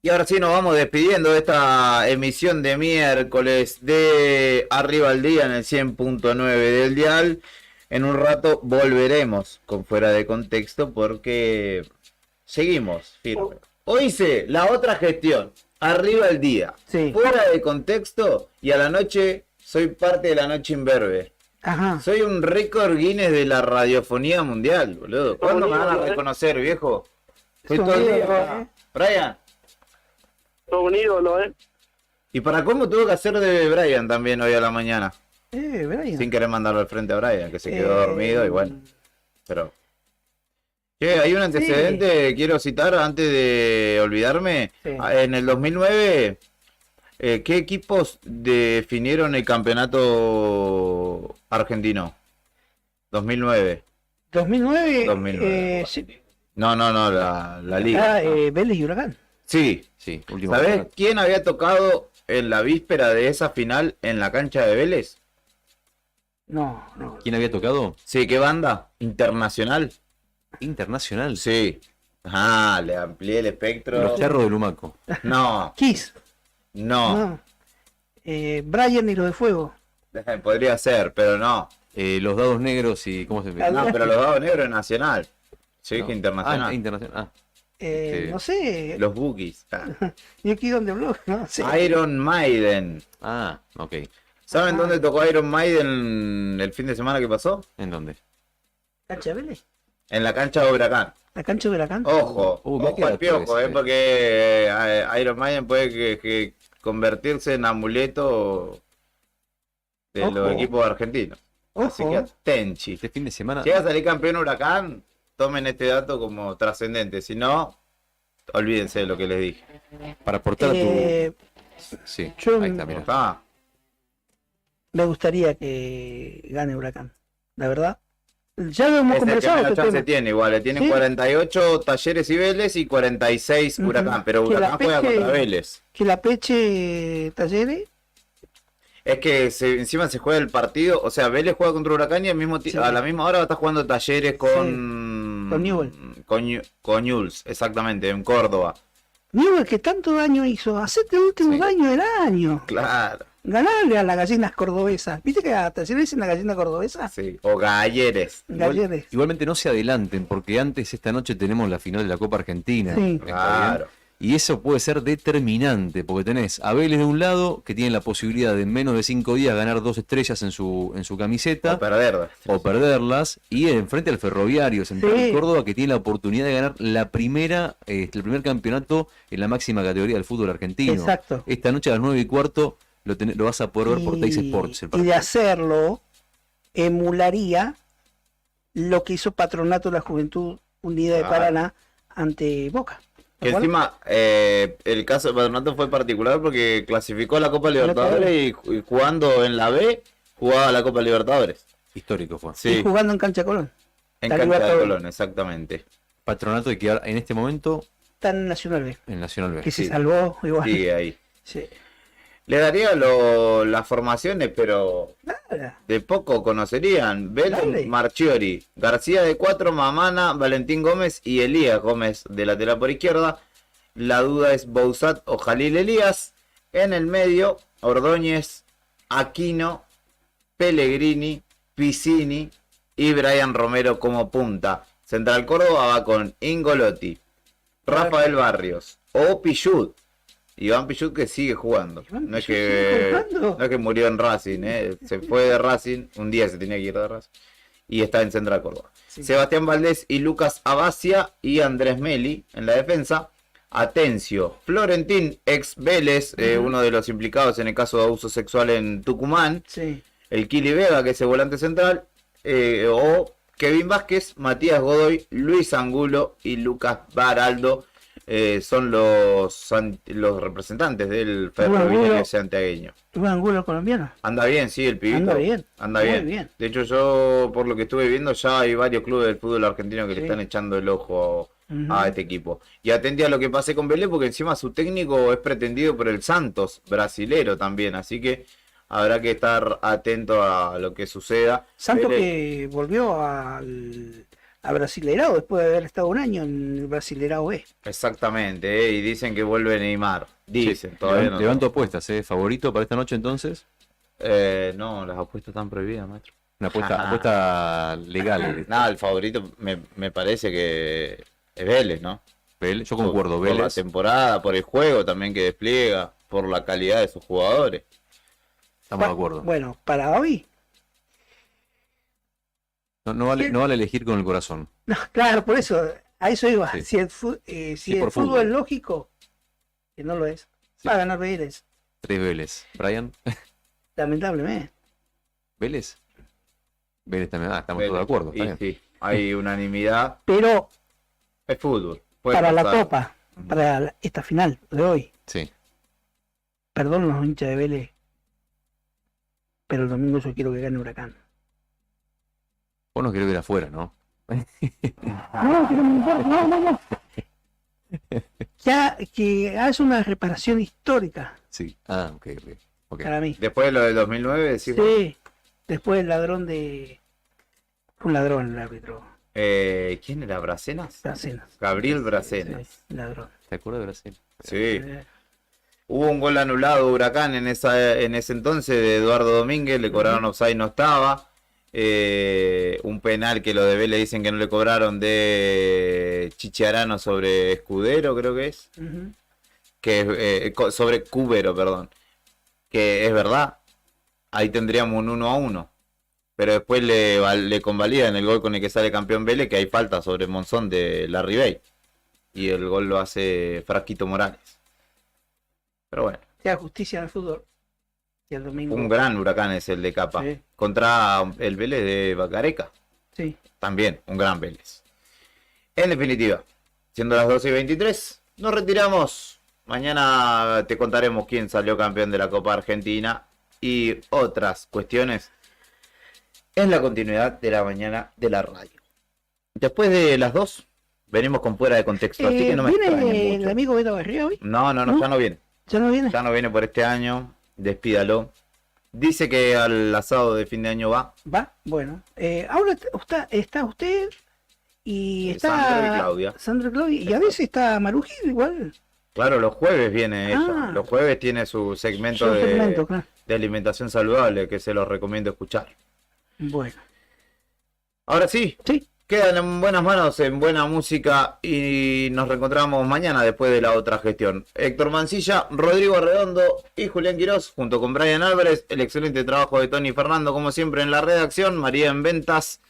Y ahora sí nos vamos despidiendo de esta emisión de miércoles de Arriba al Día en el 100.9 del dial. En un rato volveremos con Fuera de Contexto porque seguimos firme. Hoy hice la otra gestión, Arriba al Día, Fuera de Contexto, y a la noche soy parte de la Noche Imberbe. Ajá. Soy un récord Guinness de la radiofonía mundial, boludo. ¿Cuándo me van a reconocer, viejo? Soy todo el día acá. Brian. Todo un ídolo, Y para cómo tuve que hacer de Brian también hoy a la mañana. Brian. Sin querer mandarlo al frente a Brian, que se quedó dormido y bueno. Pero. Hay un antecedente que quiero citar antes de olvidarme. Sí. En el 2009, ¿qué equipos definieron el campeonato argentino? 2009. 2009. Sí. No, la liga. Vélez y Huracán. Sí. Último ¿Sabés campeonato. quién había tocado en la víspera de esa final en la cancha de Vélez? No. ¿Quién había tocado? Sí, ¿qué banda? Internacional. Internacional. Sí. Le amplié el espectro. Los Charros de Lumaco. No. Kiss. No. Brian y los de Fuego. Podría ser, pero no. Los Dados Negros y... ¿Cómo se llama? No, pero los Dados Negros es nacional. Yo dije internacional. Internacional. No sé. Los Bookies. ¿Y aquí dónde habló? No sé. Iron Maiden. Ok. ¿Saben dónde tocó Iron Maiden el fin de semana que pasó? ¿En dónde? ¿Cancha de Vélez? En la cancha de Huracán. ¿La cancha de Huracán? Ojo, me ojo queda al piojo, todo eso, porque Iron Maiden puede que convertirse en amuleto de Ojo. los equipos argentinos. Así que atenchi. Este fin de semana... Si va a salir campeón Huracán, tomen este dato como trascendente. Si no, olvídense de lo que les dije. Para aportar tu... Sí, yo- ahí está, mira. Me gustaría que gane Huracán. La verdad. Ya lo hemos Es el que conversado. menos este chance tema. tiene igual. Le tienen Sí. 48 Talleres y Vélez y 46 Huracán. Pero Que la Huracán juega Peche- contra Vélez. Que la Peche Talleres. Es que encima se juega el partido. O sea, Vélez juega contra Huracán y al mismo a la misma hora va a estar jugando Talleres con Newell's. con Newell's, exactamente, en Córdoba. Newell's que tanto daño hizo. Hacete el último daño del año. Claro. Ganarle a las gallinas cordobesas. ¿Viste que a Talleres dicen la gallina cordobesa? Sí. O Galleres. Galleres. Igualmente no se adelanten, porque antes esta noche tenemos la final de la Copa Argentina. Sí. ¿Está Claro. bien? Y eso puede ser determinante, porque tenés a Vélez de un lado, que tiene la posibilidad de en menos de 5 días ganar 2 estrellas en su camiseta. O perderlas. Y enfrente al Ferroviario Central de Córdoba, que tiene la oportunidad de ganar el primer campeonato en la máxima categoría del fútbol argentino. Exacto. Esta noche a las 9:15 lo vas a poder ver por Teis Sports. el Y de partido. hacerlo, emularía lo que hizo Patronato de la Juventud Unida de Claro. Paraná ante Boca. Que encima el caso de Patronato fue particular porque clasificó a la Copa Libertadores y jugando en la B jugaba la Copa Libertadores. Histórico fue. Sí, Y jugando en Cancha Colón. en la cancha de Libertadores. Colón, exactamente. Patronato de quedar en este momento Está en Nacional B. en Nacional B. Que se Sí. salvó igual. Sigue ahí. Sí. Le daría las formaciones, pero de poco conocerían. Dale. Vélez, Marchiori, García de 4, Mamana, Valentín Gómez y Elías Gómez de lateral por izquierda. La duda es Bouzat o Jalil Elías. En el medio, Ordóñez, Aquino, Pellegrini, Piscini y Brian Romero como punta. Central Córdoba va con Ingolotti, Rafael Barrios o Pichut. Iván Pichut que sigue jugando. No es que murió en Racing, se fue de Racing, un día se tenía que ir de Racing. Y está en Central Córdoba. Sebastián Valdés y Lucas Abacia y Andrés Meli en la defensa. Atencio, Florentín, ex Vélez, uno de los implicados en el caso de abuso sexual en Tucumán. Sí. El Kili Vega, que es el volante central. O Kevin Vázquez, Matías Godoy, Luis Angulo y Lucas Baraldo. Son los representantes del ferroviario santiagueño. ¿Tuvo Angulo colombiano? Anda bien, sí, el pibito. Anda bien. Anda Muy bien. bien. De hecho, yo, por lo que estuve viendo, ya hay varios clubes del fútbol argentino que le están echando el ojo a este equipo. Y atendí a lo que pasé con Vélez, porque encima su técnico es pretendido por el Santos, brasilero también. Así que habrá que estar atento a lo que suceda. Santos Vélez- que volvió al a Brasileirao después de haber estado un año en el Brasileirao B. Exactamente, y dicen que vuelve Neymar. Dicen, todavía no. Levanto apuestas, ¿favorito para esta noche entonces? No, las apuestas están prohibidas, maestro. Una apuesta legal. Nada, el favorito me parece que es Vélez, ¿no? Yo concuerdo, por Vélez. la temporada, por el juego también que despliega, por la calidad de sus jugadores. Estamos de acuerdo. Bueno, para hoy. No vale elegir con el corazón. No, claro, por eso, a eso iba. Sí. Si el, por fútbol fútbol. es lógico, que no lo es, va a ganar Vélez, 3 Vélez. Brian, lamentablemente. ¿Vélez? Vélez también. Estamos Vélez. todos de acuerdo. Está Y bien. sí, hay unanimidad. Pero Es fútbol. puede para la pasar. Copa, para esta final de hoy, Sí. perdón los hinchas de Vélez, pero el domingo yo quiero que gane Huracán. Vos no querés ver afuera, ¿no? No, que no me importa, no. Ya que hace una reparación histórica Sí. Ok. para mí. Después de lo del 2009, decís, Sí, después el ladrón de... Fue un ladrón el árbitro. ¿quién era? ¿Bracenas? Bracenas. Gabriel Bracenas. Sí, ladrón. ¿Te acuerdas de Brasil? Sí. Hubo un gol anulado de Huracán en ese entonces de Eduardo Domínguez, le cobraron offside, no estaba. Un penal que los de Vélez dicen que no le cobraron de Chicharano sobre Escudero, creo que es. Ujú. Que sobre Cubero, perdón. Que es verdad. Ahí tendríamos un 1-1. Pero después le convalidan el gol con el que sale campeón Vélez, que hay falta sobre Monzón de Larry Bay. Y el gol lo hace Frasquito Morales. Pero bueno. Sea justicia en el fútbol. Y el domingo. Un gran Huracán es el de Capa. Sí. Contra el Vélez de Bacareca. Sí. También, un gran Vélez. En definitiva, siendo las 12:23, nos retiramos. Mañana te contaremos quién salió campeón de la Copa Argentina y otras cuestiones en la continuidad de la mañana de la radio. Después de las 2, venimos con Fuera de Contexto, así que no me extrañen ¿Viene el mucho. amigo Beto Barría hoy? No, ya no viene. ¿Ya no viene? Ya no viene por este año, despídalo. Dice que al asado de fin de año va. Va, bueno. Ahora está usted y está Sandro y Claudia. Sandro y Claudia. Y a veces está Marujido igual. Claro, los jueves viene ella. Los jueves tiene su segmento, Su segmento, claro. de alimentación saludable que se los recomiendo escuchar. Bueno. Ahora sí, quedan en buenas manos, en buena música y nos reencontramos mañana después de la otra gestión. Héctor Mancilla, Rodrigo Redondo y Julián Quirós, junto con Brian Álvarez, el excelente trabajo de Tony Fernando, como siempre en la redacción, María en ventas,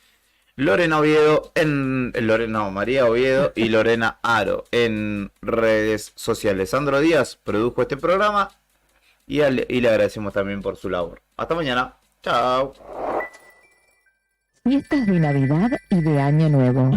María Oviedo y Lorena Aro en redes sociales. Sandro Díaz produjo este programa y le agradecemos también por su labor. Hasta mañana. Chao. Fiestas de Navidad y de Año Nuevo.